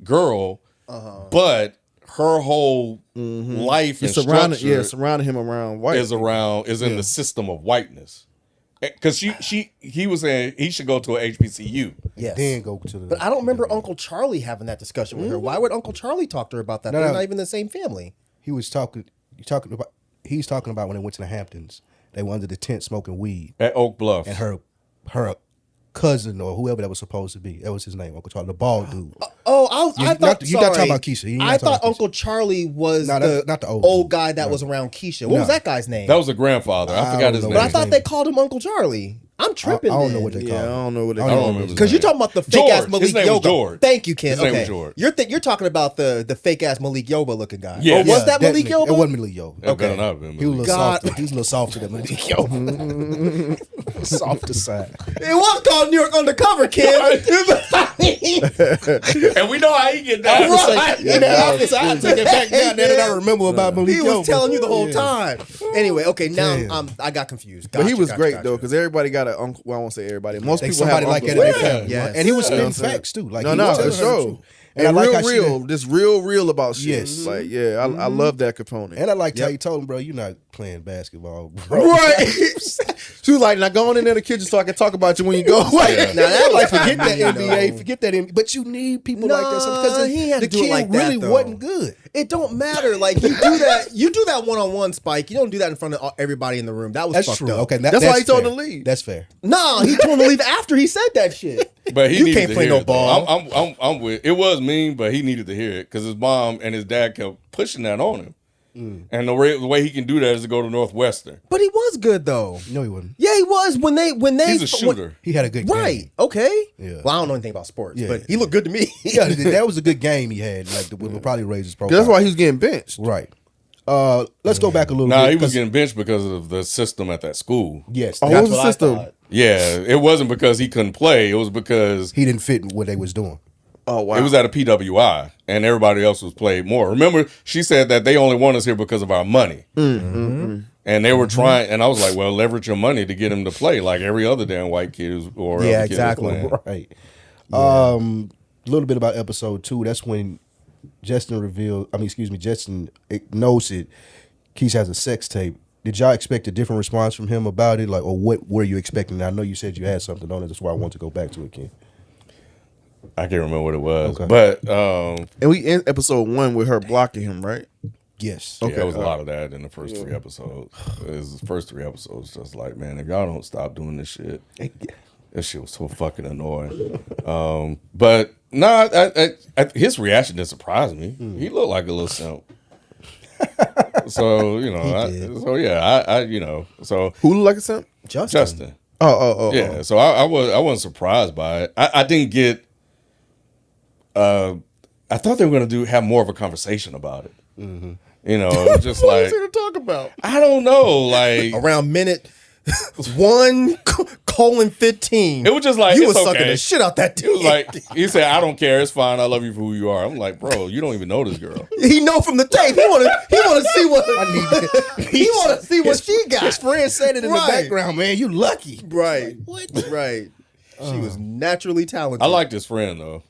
[SPEAKER 3] girl, but her whole life and structure
[SPEAKER 2] surrounding him around white.
[SPEAKER 3] is in the system of whiteness. Because he was saying he should go to a HBCU.
[SPEAKER 4] Yes.
[SPEAKER 1] then go to the.
[SPEAKER 4] But I don't remember Uncle Charlie having that discussion with her. Why would Uncle Charlie talk to her about that?
[SPEAKER 1] No,
[SPEAKER 4] They're
[SPEAKER 1] no.
[SPEAKER 4] not even the same family.
[SPEAKER 1] He was talking about. He's talking about when they went to the Hamptons. They were under the tent smoking weed,
[SPEAKER 3] At Oak Bluff.
[SPEAKER 1] and her cousin or whoever that was supposed to be. That was his name, Uncle Charlie, the bald dude.
[SPEAKER 4] Oh, I
[SPEAKER 1] You're
[SPEAKER 4] thought.
[SPEAKER 1] not- you're not talking
[SPEAKER 4] sorry.
[SPEAKER 1] about Keisha. You're not
[SPEAKER 4] I
[SPEAKER 1] talking
[SPEAKER 4] thought
[SPEAKER 1] about Keisha.
[SPEAKER 4] Uncle Charlie was
[SPEAKER 1] No,
[SPEAKER 4] the,
[SPEAKER 1] not the old
[SPEAKER 4] old
[SPEAKER 1] dude.
[SPEAKER 4] guy that
[SPEAKER 1] No.
[SPEAKER 4] was around Keisha. What was
[SPEAKER 1] No.
[SPEAKER 4] that guy's name?
[SPEAKER 3] That was a grandfather. I forgot his
[SPEAKER 1] don't
[SPEAKER 3] name.
[SPEAKER 1] know.
[SPEAKER 4] but I thought they called him Uncle Charlie. I'm tripping.
[SPEAKER 1] I don't know what they call
[SPEAKER 2] Yeah, I
[SPEAKER 1] it.
[SPEAKER 2] don't know what they
[SPEAKER 1] I
[SPEAKER 2] call
[SPEAKER 1] don't
[SPEAKER 2] it.
[SPEAKER 1] remember.
[SPEAKER 4] Because you're talking about the fake ass
[SPEAKER 3] George.
[SPEAKER 4] Malik
[SPEAKER 3] His name was
[SPEAKER 4] Yoba.
[SPEAKER 3] George.
[SPEAKER 4] Thank you, Ken.
[SPEAKER 3] His name
[SPEAKER 4] Okay,
[SPEAKER 3] was George.
[SPEAKER 4] you're talking about the fake ass Malik Yoba looking guy.
[SPEAKER 3] Yeah.
[SPEAKER 4] Or was that Malik
[SPEAKER 1] nigga.
[SPEAKER 4] Yoba?
[SPEAKER 1] It wasn't Malik Yoba.
[SPEAKER 3] That better not have been
[SPEAKER 1] He was a
[SPEAKER 3] Malik.
[SPEAKER 1] little
[SPEAKER 4] God.
[SPEAKER 1] softer. He was a little softer than Malik Yoba. Softer side.
[SPEAKER 4] It was called New York Undercover, Ken.
[SPEAKER 3] And we know how he get down.
[SPEAKER 4] Right.
[SPEAKER 1] I take it back now that I remember about Malik
[SPEAKER 4] He was
[SPEAKER 1] Yoba.
[SPEAKER 4] telling you the whole
[SPEAKER 1] Yeah.
[SPEAKER 4] time. Anyway, okay, now
[SPEAKER 1] Damn.
[SPEAKER 4] I got confused.
[SPEAKER 2] But he
[SPEAKER 4] Gotcha,
[SPEAKER 2] was
[SPEAKER 4] gotcha,
[SPEAKER 2] great
[SPEAKER 4] gotcha.
[SPEAKER 2] though, because everybody got an uncle. Well, I won't say everybody. Most
[SPEAKER 1] Like
[SPEAKER 2] people
[SPEAKER 1] somebody
[SPEAKER 2] have
[SPEAKER 1] like
[SPEAKER 2] uncles
[SPEAKER 1] that in
[SPEAKER 2] like
[SPEAKER 1] their
[SPEAKER 2] that.
[SPEAKER 1] family.
[SPEAKER 4] Yes.
[SPEAKER 1] And he was
[SPEAKER 2] You know
[SPEAKER 1] spitting
[SPEAKER 2] what I'm saying?
[SPEAKER 1] facts too. Like
[SPEAKER 2] No,
[SPEAKER 1] he
[SPEAKER 2] no,
[SPEAKER 1] was
[SPEAKER 2] for
[SPEAKER 1] telling her the
[SPEAKER 2] sure.
[SPEAKER 1] truth.
[SPEAKER 2] And
[SPEAKER 1] I like how she
[SPEAKER 2] real, just real about shit.
[SPEAKER 1] Yes.
[SPEAKER 2] Like, yeah, I love that component.
[SPEAKER 1] And I liked how
[SPEAKER 4] Yep.
[SPEAKER 1] you told him, bro, you're not playing basketball, bro.
[SPEAKER 2] Right. She was like, now go on in there the kitchen so I can talk about you when you go away.
[SPEAKER 1] Now that like forget that
[SPEAKER 4] You know.
[SPEAKER 1] NBA, forget that NBA, but you need people like that because
[SPEAKER 4] he had
[SPEAKER 1] the
[SPEAKER 4] to do it
[SPEAKER 1] kid
[SPEAKER 4] like that,
[SPEAKER 1] really
[SPEAKER 4] though.
[SPEAKER 1] wasn't good.
[SPEAKER 4] It don't matter. Like you do that one-on-one, Spike. You don't do that in front of everybody in the room. That was
[SPEAKER 1] That's
[SPEAKER 4] fucked
[SPEAKER 1] true.
[SPEAKER 4] up.
[SPEAKER 1] Okay,
[SPEAKER 2] That's why he told
[SPEAKER 1] fair.
[SPEAKER 2] him to leave.
[SPEAKER 1] That's fair.
[SPEAKER 4] No, he told him to leave after he said that shit.
[SPEAKER 3] But he
[SPEAKER 4] You
[SPEAKER 3] needed
[SPEAKER 4] can't
[SPEAKER 3] to
[SPEAKER 4] play
[SPEAKER 3] hear
[SPEAKER 4] no
[SPEAKER 3] it, though.
[SPEAKER 4] ball.
[SPEAKER 3] I'm with. It was mean, but he needed to hear it because his mom and his dad kept pushing that on him. And the way he can do that is to go to Northwestern.
[SPEAKER 4] But he was good though.
[SPEAKER 1] No, he wasn't.
[SPEAKER 4] Yeah, he was when they
[SPEAKER 3] He's a shooter.
[SPEAKER 1] He had a good
[SPEAKER 4] Right.
[SPEAKER 1] game.
[SPEAKER 4] Okay.
[SPEAKER 1] Yeah.
[SPEAKER 4] Well, I don't know anything about sports,
[SPEAKER 1] Yeah.
[SPEAKER 4] but he looked good to me.
[SPEAKER 1] Yeah, that was a good game he had. Like, would probably raise his profile.
[SPEAKER 2] That's why he was getting benched.
[SPEAKER 1] Right. Let's go back a little
[SPEAKER 3] Nah,
[SPEAKER 1] bit.
[SPEAKER 3] he was
[SPEAKER 1] 'cause-
[SPEAKER 3] getting benched because of the system at that school.
[SPEAKER 1] Yes.
[SPEAKER 2] Oh,
[SPEAKER 1] that's
[SPEAKER 2] what was the
[SPEAKER 4] I
[SPEAKER 2] system?
[SPEAKER 4] thought.
[SPEAKER 3] Yeah, it wasn't because he couldn't play. It was because
[SPEAKER 1] he didn't fit in what they was doing.
[SPEAKER 2] Oh, wow.
[SPEAKER 3] it was at a PWI and everybody else was played more. Remember, she said that they only want us here because of our money. And they were trying, and I was like, well, leverage your money to get him to play like every other damn white kid or
[SPEAKER 4] Yeah,
[SPEAKER 3] other kid was
[SPEAKER 4] exactly.
[SPEAKER 3] playing.
[SPEAKER 1] Right. A little bit about episode 2. That's when Justin knows it. Keisha has a sex tape. Did y'all expect a different response from him about it? Like, or what were you expecting? I know you said you had something on it. That's why I want to go back to it, Ken.
[SPEAKER 3] I can't remember what it was.
[SPEAKER 1] Okay.
[SPEAKER 3] But
[SPEAKER 2] And we end episode 1 with her blocking him, right?
[SPEAKER 1] Yes.
[SPEAKER 3] yeah, it was a lot of that in the first 3 episodes. It was the first 3 episodes just like, man, if y'all don't stop doing this shit, this shit was so fucking annoying. But no, his reaction didn't surprise me. He looked like a little simp. So so
[SPEAKER 2] Who looked like a simp?
[SPEAKER 3] Justin.
[SPEAKER 2] Oh.
[SPEAKER 3] Yeah, so I wasn't surprised by it. I didn't get. I thought they were gonna have more of a conversation about it. You know, just
[SPEAKER 2] What
[SPEAKER 3] like
[SPEAKER 2] was he to talk about?
[SPEAKER 3] I don't know, like
[SPEAKER 4] Around minute 1:15.
[SPEAKER 3] it was just like
[SPEAKER 4] you
[SPEAKER 3] it's
[SPEAKER 4] was sucking
[SPEAKER 3] okay.
[SPEAKER 4] the shit out that
[SPEAKER 3] It
[SPEAKER 4] dude.
[SPEAKER 3] was like he said, "I don't care, it's fine. I love you for who you are." I'm like, bro, you don't even know this girl.
[SPEAKER 4] He know from the tape. He wanna see what he wanna see what she got.
[SPEAKER 1] His friend said it in
[SPEAKER 4] Right.
[SPEAKER 1] the background, man. You lucky.
[SPEAKER 4] Right.
[SPEAKER 1] What?
[SPEAKER 4] Right. She was naturally talented.
[SPEAKER 3] I liked his friend though.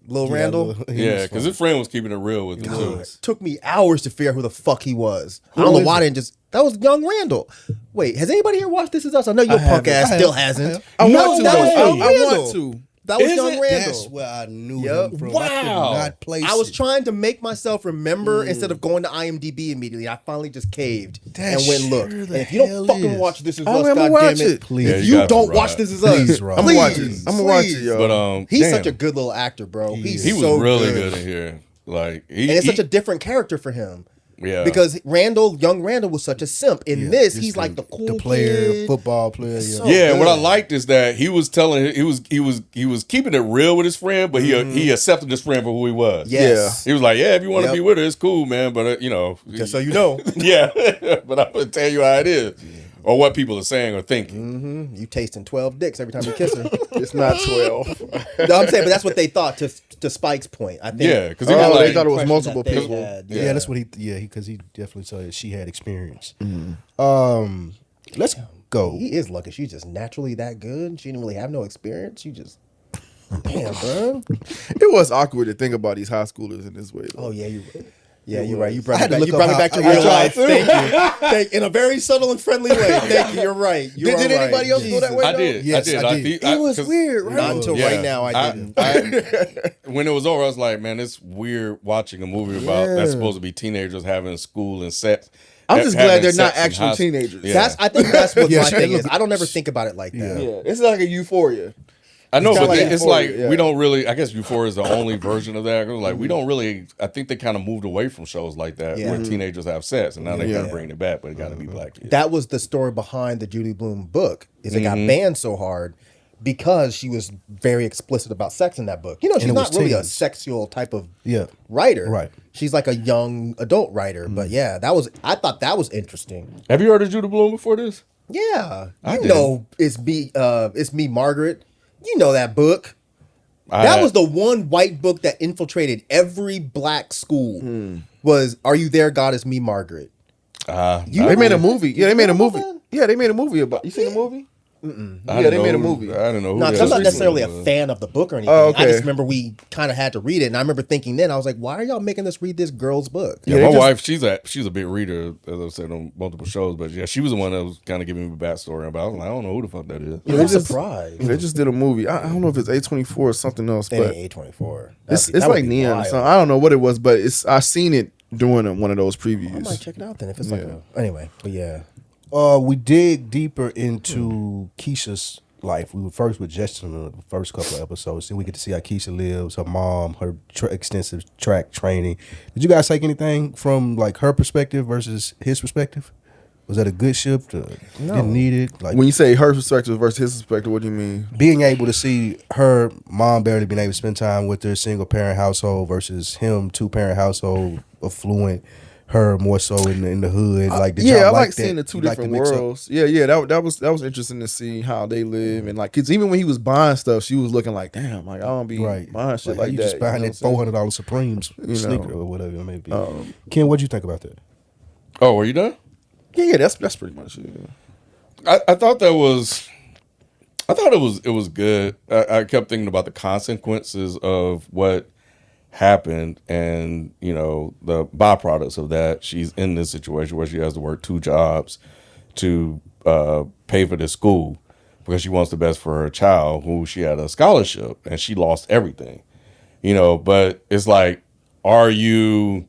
[SPEAKER 4] Lil Randall.
[SPEAKER 3] Yeah, because his friend was keeping it real with him too.
[SPEAKER 4] Took me hours to figure out who the fuck he was. I don't know why I didn't just. That was young Randall. Wait, has anybody here watched This Is Us? I know your punk
[SPEAKER 1] haven't.
[SPEAKER 4] ass
[SPEAKER 1] I
[SPEAKER 4] still
[SPEAKER 1] have.
[SPEAKER 4] hasn't.
[SPEAKER 2] I
[SPEAKER 4] No,
[SPEAKER 2] want to,
[SPEAKER 4] that
[SPEAKER 2] though.
[SPEAKER 4] was young
[SPEAKER 2] I
[SPEAKER 4] Randall.
[SPEAKER 2] want to.
[SPEAKER 4] That was
[SPEAKER 3] Is
[SPEAKER 4] young
[SPEAKER 3] it?
[SPEAKER 4] Randall.
[SPEAKER 1] That's where I knew
[SPEAKER 4] Yep.
[SPEAKER 1] him from.
[SPEAKER 3] Wow.
[SPEAKER 1] I could not place
[SPEAKER 4] I was
[SPEAKER 1] it.
[SPEAKER 4] trying to make myself remember instead of going to IMDb immediately. I finally just caved
[SPEAKER 1] That
[SPEAKER 4] and went and looked.
[SPEAKER 1] sure
[SPEAKER 4] And
[SPEAKER 1] the
[SPEAKER 4] if you don't
[SPEAKER 1] hell
[SPEAKER 4] fucking
[SPEAKER 1] is.
[SPEAKER 4] watch This Is
[SPEAKER 2] I'm
[SPEAKER 4] Us,
[SPEAKER 2] gonna
[SPEAKER 4] goddamn
[SPEAKER 2] watch
[SPEAKER 4] it,
[SPEAKER 2] it.
[SPEAKER 1] Please.
[SPEAKER 3] Yeah,
[SPEAKER 4] if
[SPEAKER 3] you
[SPEAKER 4] you
[SPEAKER 3] got to
[SPEAKER 4] don't
[SPEAKER 3] ride.
[SPEAKER 4] watch This Is Us,
[SPEAKER 1] Please, Rob.
[SPEAKER 2] I'm gonna watch it.
[SPEAKER 4] please,
[SPEAKER 2] I'm gonna watch it,
[SPEAKER 4] please.
[SPEAKER 2] yo.
[SPEAKER 3] But
[SPEAKER 4] He's
[SPEAKER 3] damn,
[SPEAKER 4] such a good little actor, bro. He's
[SPEAKER 3] he was
[SPEAKER 4] so
[SPEAKER 3] really good in here. Like
[SPEAKER 4] and it's such a different character for him.
[SPEAKER 3] yeah.
[SPEAKER 4] Because young Randall was such a simp. In
[SPEAKER 1] Yeah,
[SPEAKER 4] this,
[SPEAKER 1] just
[SPEAKER 4] he's like the cool
[SPEAKER 1] player,
[SPEAKER 4] kid.
[SPEAKER 1] football player. Yeah.
[SPEAKER 4] So
[SPEAKER 3] yeah, what I
[SPEAKER 4] good.
[SPEAKER 3] liked is that he was telling he was keeping it real with his friend, but he accepted his friend for who he was.
[SPEAKER 4] Yes.
[SPEAKER 3] He was like, yeah, if you want to
[SPEAKER 4] Yep.
[SPEAKER 3] be with her, it's cool, man. But
[SPEAKER 4] Just so you know.
[SPEAKER 3] yeah. But I'm gonna tell you how it is, or what people are saying or thinking.
[SPEAKER 4] You tasting 12 dicks every time you kiss her.
[SPEAKER 2] It's not 12.
[SPEAKER 4] No, I'm saying, but that's what they thought to Spike's point. I think.
[SPEAKER 3] Yeah, because he
[SPEAKER 2] Oh,
[SPEAKER 3] was
[SPEAKER 2] they
[SPEAKER 3] like,
[SPEAKER 2] thought it was
[SPEAKER 4] Impression
[SPEAKER 2] multiple
[SPEAKER 4] that they
[SPEAKER 2] people.
[SPEAKER 4] had,
[SPEAKER 1] Yeah, that's what because he definitely said that she had experience. Let's go.
[SPEAKER 4] He is lucky. She's just naturally that good. She didn't really have no experience. You just, damn, bro.
[SPEAKER 2] It was awkward to think about these high schoolers in this way. Though.
[SPEAKER 4] Oh yeah, you're right. You brought
[SPEAKER 1] I had to
[SPEAKER 4] me
[SPEAKER 1] look
[SPEAKER 4] back. You brought
[SPEAKER 1] up
[SPEAKER 4] me
[SPEAKER 1] how-
[SPEAKER 4] back to
[SPEAKER 1] I
[SPEAKER 4] real
[SPEAKER 1] tried
[SPEAKER 4] life.
[SPEAKER 1] to.
[SPEAKER 4] Thank you. In a very subtle and friendly way. Thank you. You're right. You
[SPEAKER 1] Did
[SPEAKER 4] are
[SPEAKER 1] anybody
[SPEAKER 4] right.
[SPEAKER 1] else feel that way?
[SPEAKER 3] I did.
[SPEAKER 1] Yes,
[SPEAKER 3] I
[SPEAKER 1] I
[SPEAKER 3] did.
[SPEAKER 1] did.
[SPEAKER 4] It was
[SPEAKER 3] 'cause-
[SPEAKER 4] weird, right? Not until right now. I didn't.
[SPEAKER 3] When it was over, I was like, man, it's weird watching a movie about that's supposed to be teenagers having school and sex.
[SPEAKER 2] I'm just glad
[SPEAKER 3] having
[SPEAKER 2] they're not
[SPEAKER 3] sex in
[SPEAKER 2] actual
[SPEAKER 3] high-
[SPEAKER 2] teenagers.
[SPEAKER 3] Yeah.
[SPEAKER 4] I think that's what
[SPEAKER 1] Yeah,
[SPEAKER 4] my thing
[SPEAKER 1] look-
[SPEAKER 4] is. I don't ever think about it like that.
[SPEAKER 2] Yeah, it's like a euphoria.
[SPEAKER 3] I know, but
[SPEAKER 2] like
[SPEAKER 3] it's
[SPEAKER 2] Euphoria,
[SPEAKER 3] like
[SPEAKER 2] yeah.
[SPEAKER 3] we don't really. I guess Euphoria is the only version of that. Like we don't really. I think they kind of moved away from shows like that
[SPEAKER 4] Yeah.
[SPEAKER 3] where teenagers have sex, and now they kind
[SPEAKER 2] Yeah.
[SPEAKER 3] of bringing it back, but it got to be black kids.
[SPEAKER 4] That was the story behind the Judy Blume book. Is it got
[SPEAKER 3] Mm-hmm.
[SPEAKER 4] banned so hard because she was very explicit about sex in that book. You know, she's
[SPEAKER 1] it was
[SPEAKER 4] not really a
[SPEAKER 1] teens.
[SPEAKER 4] sexual type of
[SPEAKER 1] Yeah.
[SPEAKER 4] writer.
[SPEAKER 1] Right.
[SPEAKER 4] She's like a young adult writer. But yeah, I thought that was interesting.
[SPEAKER 3] Have you heard of Judah Bloom before this?
[SPEAKER 4] Yeah.
[SPEAKER 3] I
[SPEAKER 4] You
[SPEAKER 3] did.
[SPEAKER 4] know it's me, Margaret. You know that book. That was the one white book that infiltrated every black school. Was Are You There, God? Is Me, Margaret.
[SPEAKER 2] They made a movie. Yeah, they made a
[SPEAKER 4] You know
[SPEAKER 2] movie.
[SPEAKER 4] that?
[SPEAKER 2] Yeah, they made a movie about. You seen the movie?
[SPEAKER 3] I
[SPEAKER 2] Yeah,
[SPEAKER 3] didn't
[SPEAKER 2] they
[SPEAKER 3] know
[SPEAKER 2] made a
[SPEAKER 3] who-
[SPEAKER 2] movie.
[SPEAKER 3] I didn't know. Who
[SPEAKER 4] No,
[SPEAKER 3] the
[SPEAKER 4] because I'm
[SPEAKER 3] hell
[SPEAKER 4] not
[SPEAKER 3] this
[SPEAKER 4] necessarily a
[SPEAKER 3] was.
[SPEAKER 4] fan of the book or anything.
[SPEAKER 2] Oh, okay.
[SPEAKER 4] I just remember we kind of had to read it, and I remember thinking then I was like, "Why are y'all making us read this girl's book?"
[SPEAKER 3] Yeah,
[SPEAKER 2] Yeah,
[SPEAKER 3] my
[SPEAKER 2] they
[SPEAKER 3] wife, she's a big reader, as I've said on multiple shows. But yeah, she was the one that was kind of giving me a backstory about. I was like, I don't know who the fuck that is.
[SPEAKER 4] I'm surprised.
[SPEAKER 2] They just did a movie. I don't know if it's A24 or something else,
[SPEAKER 4] They
[SPEAKER 2] but
[SPEAKER 4] ain't A24.
[SPEAKER 2] it's like Neon or something. I don't know what it was, but I seen it during one of those
[SPEAKER 4] I might
[SPEAKER 2] previews.
[SPEAKER 4] check it out then if it's like anyway. But yeah,
[SPEAKER 1] We dig deeper into Keisha's life. We were first with Justin in the first couple of episodes. Then we get to see how Keisha lives, her mom, her extensive track training. Did you guys take anything from like her perspective versus his perspective? Was that a good shift? Didn't need it. Like
[SPEAKER 2] When you say her perspective versus his perspective, what do you mean?
[SPEAKER 1] being able to see her mom barely being able to spend time with her single parent household versus him 2-parent household, affluent. Her more so in the hood. Like did
[SPEAKER 2] Yeah,
[SPEAKER 1] y'all
[SPEAKER 2] I like
[SPEAKER 1] that?
[SPEAKER 2] seeing the two
[SPEAKER 1] You like
[SPEAKER 2] different
[SPEAKER 1] mix up?
[SPEAKER 2] worlds. Yeah, that was interesting to see how they live and like, cause even when he was buying stuff, she was looking like, damn, like I don't be
[SPEAKER 1] Right.
[SPEAKER 2] buying shit
[SPEAKER 1] how
[SPEAKER 2] like
[SPEAKER 1] you
[SPEAKER 2] that.
[SPEAKER 1] just buying
[SPEAKER 2] you know
[SPEAKER 1] that
[SPEAKER 2] what I'm saying?
[SPEAKER 1] $400 Supremes
[SPEAKER 2] know.
[SPEAKER 1] sneaker or whatever it may be. Ken, what'd you think about that?
[SPEAKER 3] Oh, were you done?
[SPEAKER 2] Yeah, that's pretty much it.
[SPEAKER 3] I thought that was. I thought it was good. I kept thinking about the consequences of what happened, and you know the byproducts of that. She's in this situation where she has to work 2 jobs to pay for this school because she wants the best for her child, who she had a scholarship, and she lost everything. You know, but it's like, are you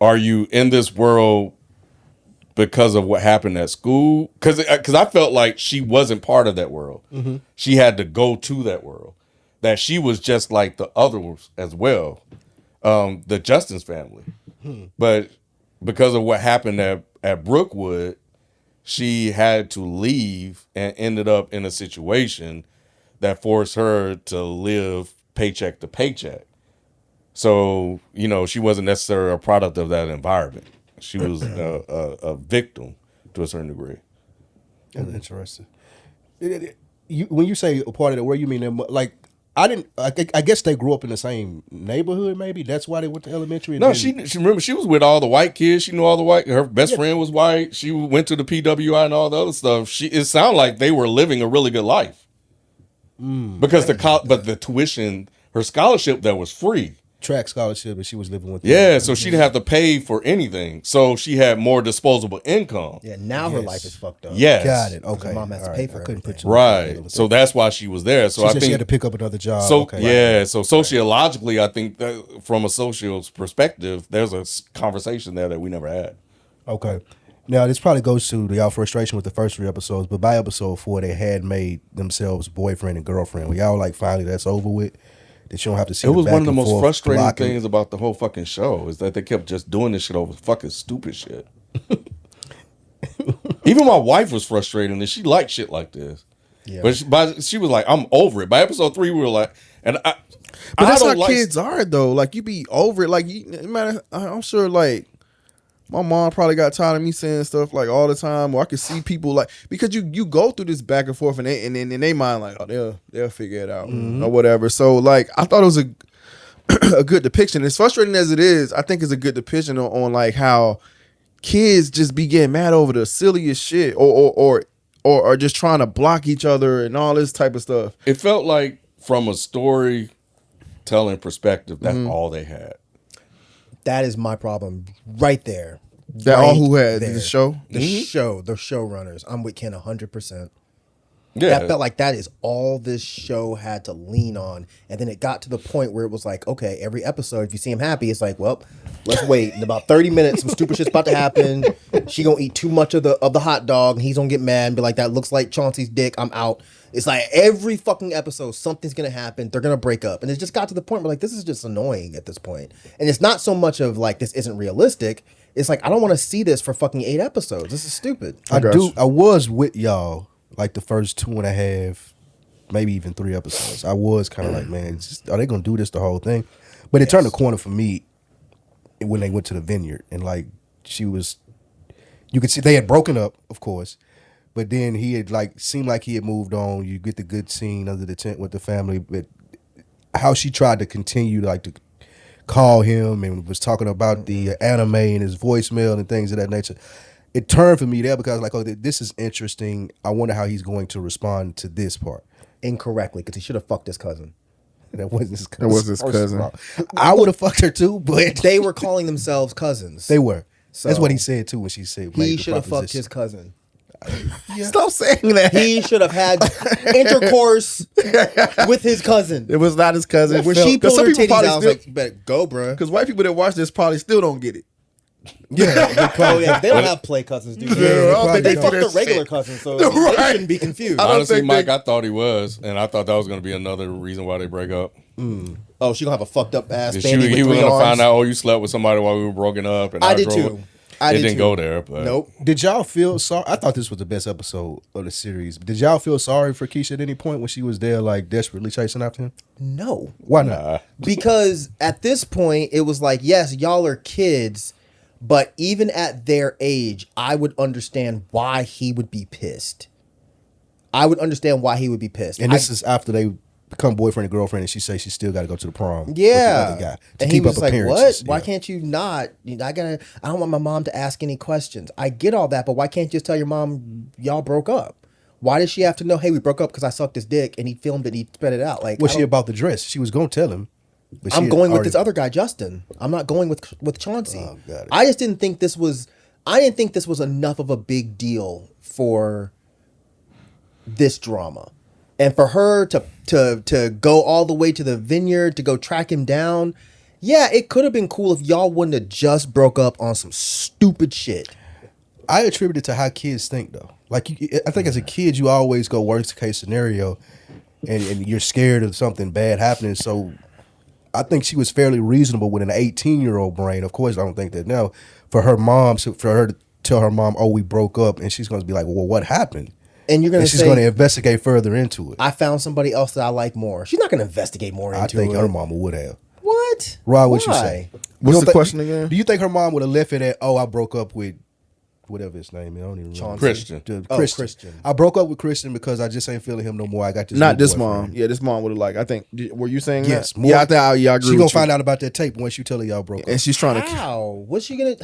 [SPEAKER 3] in this world because of what happened at school? Because I felt like she wasn't part of that world. Mm-hmm. She had to go to that world. That she was just like the others as well, the Justin's family. But because of what happened at Brookwood, she had to leave and ended up in a situation that forced her to live paycheck to paycheck. So, you know, she wasn't necessarily a product of that environment. She was a victim to a certain degree.
[SPEAKER 1] That's interesting. When you say a part of the where you mean them, like I guess they grew up in the same neighborhood. Maybe that's why they went to elementary.
[SPEAKER 3] No, she remember she was with all the white kids. She knew all the white. Her best friend was white. She went to the PWI and all the other stuff. It sounded like they were living a really good life because the tuition, her scholarship that was free.
[SPEAKER 1] track scholarship and she was living with.
[SPEAKER 3] Yeah, so she didn't have to pay for anything. So she had more disposable income.
[SPEAKER 4] yeah. Now her life is fucked up.
[SPEAKER 3] Yes.
[SPEAKER 1] Got it. Okay.
[SPEAKER 4] Her mom has to
[SPEAKER 1] All
[SPEAKER 4] pay
[SPEAKER 1] right.
[SPEAKER 4] for
[SPEAKER 1] I couldn't
[SPEAKER 4] everything.
[SPEAKER 1] put you
[SPEAKER 3] Right. So that's why she was there. So
[SPEAKER 1] She
[SPEAKER 3] I
[SPEAKER 1] said
[SPEAKER 3] think
[SPEAKER 1] she had to pick up another job.
[SPEAKER 3] So
[SPEAKER 1] okay.
[SPEAKER 3] yeah, so sociologically, I think that from a social perspective, there's a conversation there that we never had.
[SPEAKER 1] Okay. Now this probably goes to y'all frustration with the first 3 episodes, but by episode 4 they had made themselves boyfriend and girlfriend. Were y'all like finally that's over with? That you don't have to see.
[SPEAKER 3] It was
[SPEAKER 1] back
[SPEAKER 3] one of the
[SPEAKER 1] and
[SPEAKER 3] most
[SPEAKER 1] forth
[SPEAKER 3] frustrating
[SPEAKER 1] blocking?
[SPEAKER 3] things about the whole fucking show is that they kept just doing this shit over fucking stupid shit. Even my wife was frustrated and she liked shit like this.
[SPEAKER 4] Yeah.
[SPEAKER 3] But she was like, I'm over it. By episode 3, we were like, and
[SPEAKER 2] But
[SPEAKER 3] I
[SPEAKER 2] that's
[SPEAKER 3] don't
[SPEAKER 2] how
[SPEAKER 3] like
[SPEAKER 2] kids are though. Like you be over it. Like I'm sure like my mom probably got tired of me saying stuff like all the time, or I could see people like because you go through this back and forth and then in their mind like they'll figure it out or whatever. So like I thought it was a good depiction. As frustrating as it is, I think it's a good depiction on like how kids just be getting mad over the silliest shit or just trying to block each other and all this type of stuff.
[SPEAKER 3] It felt like from a storytelling perspective, that's all they had.
[SPEAKER 4] That is my problem right there.
[SPEAKER 2] That all who had the show?
[SPEAKER 4] The show, the showrunners. I'm with Ken 100%.
[SPEAKER 3] Yeah.
[SPEAKER 4] That felt like that is all this show had to lean on. And then it got to the point where it was like, okay, every episode, if you see him happy, it's like, well, let's wait. In about 30 minutes, some stupid shit's about to happen. She gonna eat too much of the hot dog, and he's gonna get mad and be like, that looks like Chauncey's dick, I'm out. It's like every fucking episode, something's gonna happen. They're gonna break up. And it just got to the point where like, this is just annoying at this point. And it's not so much of like, this isn't realistic. It's like, I don't want to see this for fucking 8 episodes. This is stupid.
[SPEAKER 1] I was with y'all like the first 2.5, maybe even 3 episodes. I was kind of like, man, are they gonna do this the whole thing? But it turned the corner for me when they went to the vineyard, and like you could see they had broken up, of course, but then he had like seemed like he had moved on. You get the good scene under the tent with the family, but how she tried to continue like to call him and was talking about the anime and his voicemail and things of that nature. It turned for me there because like, oh, this is interesting. I wonder how he's going to respond to this part.
[SPEAKER 4] Incorrectly, because he should have fucked his cousin.
[SPEAKER 1] That wasn't his cousin.
[SPEAKER 2] That was his cousin.
[SPEAKER 1] I would have fucked her too, but
[SPEAKER 4] They were calling themselves cousins.
[SPEAKER 1] they were.
[SPEAKER 4] So
[SPEAKER 1] That's what he said too when she said
[SPEAKER 4] He should have fucked his cousin.
[SPEAKER 2] Stop saying that.
[SPEAKER 4] He should have had intercourse with his cousin.
[SPEAKER 2] It was not his cousin.
[SPEAKER 4] When she pulled
[SPEAKER 2] some
[SPEAKER 4] her
[SPEAKER 2] people
[SPEAKER 4] titties
[SPEAKER 2] probably
[SPEAKER 4] out, I was
[SPEAKER 2] still,
[SPEAKER 4] like, you better go, bruh.
[SPEAKER 2] because white people that watch this probably still don't get it.
[SPEAKER 4] Oh, yeah, they don't have play cousins, do
[SPEAKER 2] Yeah, I
[SPEAKER 4] they?
[SPEAKER 2] don't think
[SPEAKER 4] They
[SPEAKER 2] they
[SPEAKER 4] fuck
[SPEAKER 2] do
[SPEAKER 4] their
[SPEAKER 2] that
[SPEAKER 4] regular
[SPEAKER 2] shit.
[SPEAKER 4] cousins, so
[SPEAKER 2] Right.
[SPEAKER 4] they shouldn't be confused.
[SPEAKER 2] I don't
[SPEAKER 3] Honestly,
[SPEAKER 2] think
[SPEAKER 3] Mike,
[SPEAKER 2] they-
[SPEAKER 3] I thought he was, and I thought that was going to be another reason why they break up.
[SPEAKER 4] Oh, she gonna have a fucked up ass
[SPEAKER 3] He
[SPEAKER 4] baby with
[SPEAKER 3] was
[SPEAKER 4] 3
[SPEAKER 3] going to
[SPEAKER 4] arms?
[SPEAKER 3] find out, oh, you slept with somebody while we were broken up. And
[SPEAKER 4] I did
[SPEAKER 3] drove
[SPEAKER 4] too.
[SPEAKER 3] it.
[SPEAKER 4] I
[SPEAKER 3] It
[SPEAKER 4] did
[SPEAKER 3] didn't
[SPEAKER 4] too.
[SPEAKER 3] go there, but
[SPEAKER 4] Nope.
[SPEAKER 1] Did y'all feel sorry? I thought this was the best episode of the series. Did y'all feel sorry for Keisha at any point when she was there, like desperately chasing after him?
[SPEAKER 4] No.
[SPEAKER 1] Why not?
[SPEAKER 4] Because at this point, it was like, yes, y'all are kids, but even at their age, I would understand why he would be pissed. I would understand why he would be pissed.
[SPEAKER 1] And this is after they become boyfriend and girlfriend, and she says she still got to go to the prom. With the
[SPEAKER 4] Yeah,
[SPEAKER 1] other guy to
[SPEAKER 4] and
[SPEAKER 1] keep
[SPEAKER 4] he was
[SPEAKER 1] up
[SPEAKER 4] like,
[SPEAKER 1] appearances.
[SPEAKER 4] "What? Why
[SPEAKER 1] Yeah.
[SPEAKER 4] can't you not? I don't want my mom to ask any questions. I get all that, but why can't you just tell your mom y'all broke up? Why does she have to know? Hey, we broke up because I sucked his dick, and he filmed it. And he spread it out. Like,
[SPEAKER 1] Was she about the dress? She was going to tell him. But
[SPEAKER 4] I'm
[SPEAKER 1] she
[SPEAKER 4] going with
[SPEAKER 1] already-
[SPEAKER 4] this other guy, Justin. I'm not going with Chauncey.
[SPEAKER 1] Oh, got it.
[SPEAKER 4] I just didn't think this was. I didn't think this was enough of a big deal for this drama. And for her to go all the way to the vineyard to go track him down, yeah, it could have been cool if y'all wouldn't have just broke up on some stupid shit.
[SPEAKER 1] I attribute it to how kids think, though. Like, I think as a kid, you always go worst case scenario, and you're scared of something bad happening. So I think she was fairly reasonable with an 18-year-old brain. Of course, I don't think that now. For her to tell her mom, oh, we broke up, and she's going to be like, well, what happened?
[SPEAKER 4] And you're gonna
[SPEAKER 1] And she's
[SPEAKER 4] say,
[SPEAKER 1] going to investigate further into it.
[SPEAKER 4] I found somebody else that I like more. She's not gonna investigate more into
[SPEAKER 1] I think
[SPEAKER 4] it.
[SPEAKER 1] her mama would have.
[SPEAKER 4] What?
[SPEAKER 1] Rod, what you
[SPEAKER 4] Why?
[SPEAKER 1] say?
[SPEAKER 2] What's
[SPEAKER 1] You
[SPEAKER 2] the
[SPEAKER 1] don't
[SPEAKER 2] question again?
[SPEAKER 1] Do you think her mom would have left it at, oh, I broke up with whatever his name is? I don't even remember.
[SPEAKER 4] Chauncey.
[SPEAKER 3] Christian.
[SPEAKER 4] Christian.
[SPEAKER 1] I broke up with Christian because I just ain't feeling him no more. I got this.
[SPEAKER 2] Not
[SPEAKER 1] new
[SPEAKER 2] this
[SPEAKER 1] boyfriend.
[SPEAKER 2] mom. Yeah, this mom would have like. I think. Were you saying
[SPEAKER 1] Yes.
[SPEAKER 2] that? Yeah, I think I agree.
[SPEAKER 1] She gonna
[SPEAKER 2] with you.
[SPEAKER 1] find out about that tape once you tell her y'all broke up.
[SPEAKER 2] and she's trying to.
[SPEAKER 4] How? What is she gonna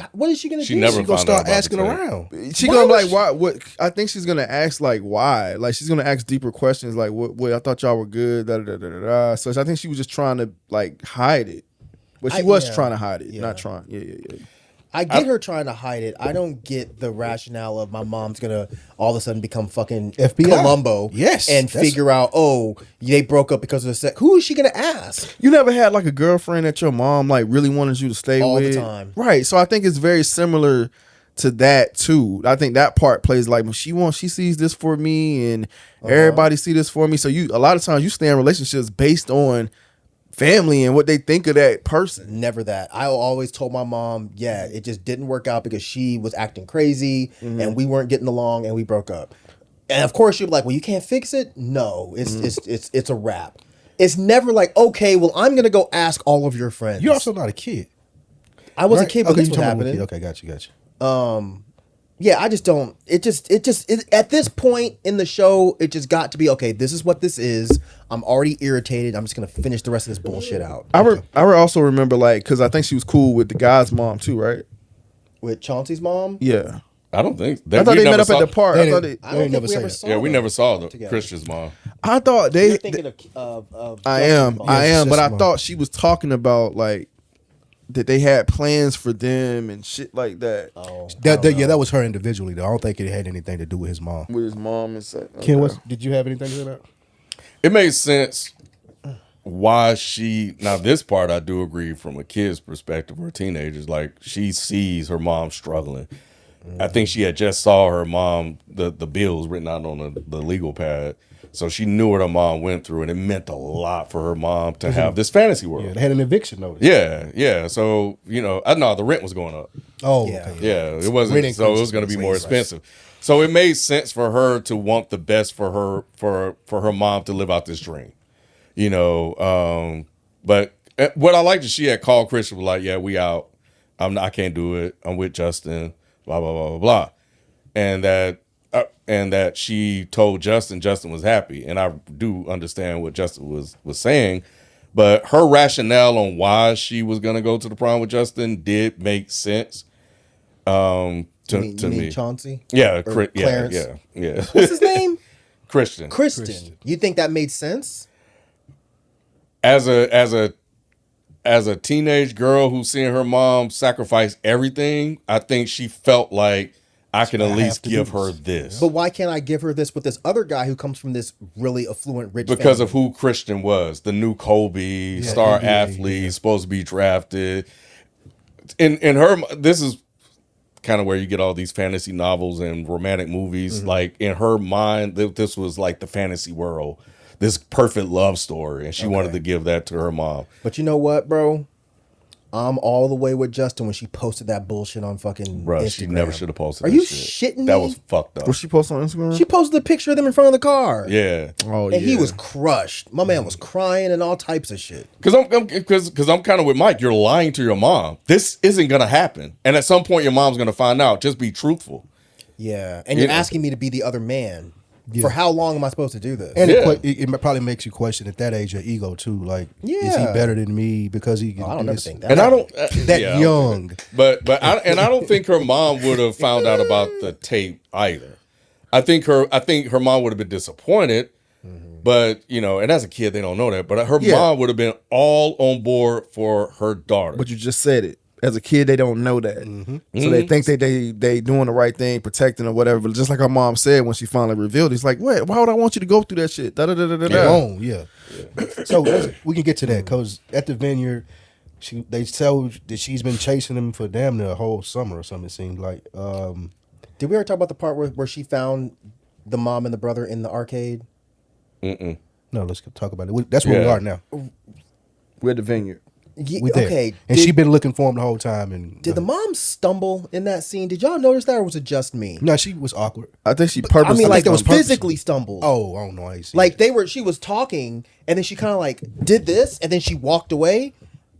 [SPEAKER 3] She
[SPEAKER 4] do?
[SPEAKER 3] never
[SPEAKER 1] She gonna
[SPEAKER 3] found out
[SPEAKER 1] start
[SPEAKER 3] about the
[SPEAKER 1] asking
[SPEAKER 3] tape.
[SPEAKER 1] around.
[SPEAKER 2] She
[SPEAKER 4] Why
[SPEAKER 2] gonna be
[SPEAKER 4] would
[SPEAKER 2] like, why? What? I think she's gonna ask like, why? Like she's gonna ask deeper questions, like, what? I thought y'all were good. Da, da, da, da, da. So I think she was just trying to like hide it, but she was
[SPEAKER 4] yeah.
[SPEAKER 2] trying to hide it,
[SPEAKER 4] Yeah.
[SPEAKER 2] not trying. Yeah.
[SPEAKER 4] I get her trying to hide it. I don't get the rationale of my mom's gonna all of a sudden become fucking
[SPEAKER 1] FBI.
[SPEAKER 4] Columbo,
[SPEAKER 1] Yes,
[SPEAKER 4] and
[SPEAKER 1] that's-
[SPEAKER 4] figure out, oh, they broke up because of the sex. Who is she gonna ask?
[SPEAKER 2] You never had like a girlfriend that your mom like really wanted you to stay
[SPEAKER 4] All the
[SPEAKER 2] with
[SPEAKER 4] time.
[SPEAKER 2] right? So I think it's very similar to that too. I think that part plays like when she sees this for me, and everybody see this for me. So a lot of times you stay in relationships based on family and what they think of that person.
[SPEAKER 4] Never that. I always told my mom, yeah, it just didn't work out because she was acting crazy and we weren't getting along and we broke up. And of course she'd be like, well, you can't fix it. No, it's a wrap. It's never like, okay, well, I'm gonna go ask all of your friends.
[SPEAKER 1] You're also not a kid.
[SPEAKER 4] I was a
[SPEAKER 1] right?
[SPEAKER 4] kid when
[SPEAKER 1] Okay,
[SPEAKER 4] this
[SPEAKER 1] you
[SPEAKER 4] was
[SPEAKER 1] talking about a
[SPEAKER 4] happening.
[SPEAKER 1] kid. Okay, got you.
[SPEAKER 4] Yeah, I just don't. It at this point in the show, it just got to be okay. This is what this is. I'm already irritated. I'm just gonna finish the rest of this bullshit out.
[SPEAKER 2] I also remember like because I think she was cool with the guy's mom too, right?
[SPEAKER 4] With Chauncey's mom,
[SPEAKER 2] Yeah,
[SPEAKER 3] I don't think.
[SPEAKER 2] I thought
[SPEAKER 3] we
[SPEAKER 2] they met
[SPEAKER 3] never
[SPEAKER 2] up at
[SPEAKER 3] saw-
[SPEAKER 2] the park.
[SPEAKER 1] They
[SPEAKER 2] I thought
[SPEAKER 1] didn't-
[SPEAKER 2] they,
[SPEAKER 4] I don't
[SPEAKER 1] ain't
[SPEAKER 4] think
[SPEAKER 1] never
[SPEAKER 4] we
[SPEAKER 1] say
[SPEAKER 4] ever
[SPEAKER 1] that.
[SPEAKER 4] saw
[SPEAKER 3] Yeah, we
[SPEAKER 4] them
[SPEAKER 3] never saw the
[SPEAKER 4] together.
[SPEAKER 3] Christian's mom.
[SPEAKER 2] I thought
[SPEAKER 4] You're thinking of
[SPEAKER 2] I
[SPEAKER 4] Justin's
[SPEAKER 2] am,
[SPEAKER 4] mom.
[SPEAKER 2] but I
[SPEAKER 1] just
[SPEAKER 2] thought she was talking about like that they had plans for them and shit like that.
[SPEAKER 4] Oh,
[SPEAKER 1] that was her individually though. I don't think it had anything to do with his mom.
[SPEAKER 2] With his mom and stuff.
[SPEAKER 1] Ken, did you have anything to say about?
[SPEAKER 3] It made sense why now this part I do agree from a kid's perspective or teenagers, like she sees her mom struggling. I think she had just saw her mom, the bills written out on the legal pad. So she knew what her mom went through, and it meant a lot for her mom to have this fantasy world.
[SPEAKER 1] Yeah, they had an eviction notice.
[SPEAKER 3] Yeah. So, I know the rent was going up.
[SPEAKER 1] Oh,
[SPEAKER 4] Yeah.
[SPEAKER 1] okay.
[SPEAKER 3] Yeah, it wasn't, so it was going to be more expensive. So it made sense for her to want the best for her mom to live out this dream. But what I liked is she had called Christian, was like, yeah, we out. I can't do it. I'm with Justin, blah, blah, blah, blah, blah. And that she told Justin was happy. And I do understand what Justin was saying. But her rationale on why she was going to go to the prom with Justin did make sense to me.
[SPEAKER 4] Chauncey?
[SPEAKER 3] Yeah,
[SPEAKER 4] Clarence?
[SPEAKER 3] yeah.
[SPEAKER 4] What's his name?
[SPEAKER 3] Christian.
[SPEAKER 4] You think that made sense?
[SPEAKER 3] As a teenage girl who's seeing her mom sacrifice everything, I think she felt like I can at least give her this.
[SPEAKER 4] But why can't I give her this with this other guy who comes from this really affluent, rich
[SPEAKER 3] Because
[SPEAKER 4] family?
[SPEAKER 3] of who Christian was, the new Kobe, star athlete, supposed to be drafted. In her, this is kind of where you get all these fantasy novels and romantic movies. Like in her mind, this was like the fantasy world, this perfect love story, and she wanted to give that to her mom.
[SPEAKER 4] But you know what, bro? I'm all the way with Justin when she posted that bullshit on fucking
[SPEAKER 3] Bruh,
[SPEAKER 4] Instagram.
[SPEAKER 3] she never should have posted
[SPEAKER 4] Are
[SPEAKER 3] that
[SPEAKER 4] you
[SPEAKER 3] shit.
[SPEAKER 4] shitting me?
[SPEAKER 3] That was fucked up.
[SPEAKER 2] What she posted on Instagram?
[SPEAKER 4] She posted a picture of them in front of the car.
[SPEAKER 3] Yeah.
[SPEAKER 2] Oh,
[SPEAKER 4] And he was crushed. My man was crying and all types of shit.
[SPEAKER 3] Because I'm kind of with Mike. You're lying to your mom. This isn't gonna happen, and at some point your mom's gonna find out. Just be truthful.
[SPEAKER 4] Yeah. And you're
[SPEAKER 3] Yeah.
[SPEAKER 4] asking me to be the other man.
[SPEAKER 1] Yeah.
[SPEAKER 4] For how long am I supposed to do this?
[SPEAKER 1] And
[SPEAKER 3] Yeah.
[SPEAKER 1] it probably makes you question at that age your ego too. Like, is he
[SPEAKER 4] Yeah.
[SPEAKER 1] better than me because he?
[SPEAKER 4] I don't ever
[SPEAKER 1] is
[SPEAKER 4] think that.
[SPEAKER 3] And I don't
[SPEAKER 1] that
[SPEAKER 3] yeah,
[SPEAKER 1] young.
[SPEAKER 3] But I don't think her mom would have found out about the tape either. I think her mom would have been disappointed. But and as a kid they don't know that. But her mom would have been all on board for her daughter.
[SPEAKER 2] But you just said it. As a kid, they don't know that, so they think they doing the right thing, protecting or whatever. But just like her mom said when she finally revealed, it's like, wait, why would I want you to go through that shit? Da da da da da.
[SPEAKER 1] Yeah. So we can get to that because at the vineyard, they tell that she's been chasing him for damn near a whole summer or something. It seemed like.
[SPEAKER 4] Did we ever talk about the part where she found the mom and the brother in the arcade?
[SPEAKER 1] No, let's talk about it. That's where we are now.
[SPEAKER 2] We're at the vineyard.
[SPEAKER 1] We there.
[SPEAKER 4] Okay.
[SPEAKER 1] And she been looking for him the whole time. And
[SPEAKER 4] Did the mom stumble in that scene? Did y'all notice that, or was it just me?
[SPEAKER 1] No, she was awkward.
[SPEAKER 2] I think she
[SPEAKER 4] I
[SPEAKER 2] purposely.
[SPEAKER 4] mean, like,
[SPEAKER 1] that was
[SPEAKER 4] physically stumbled.
[SPEAKER 1] Oh, I don't know. I ain't seen
[SPEAKER 4] Like
[SPEAKER 1] it.
[SPEAKER 4] she was talking, and then she kind of like did this, and then she walked away,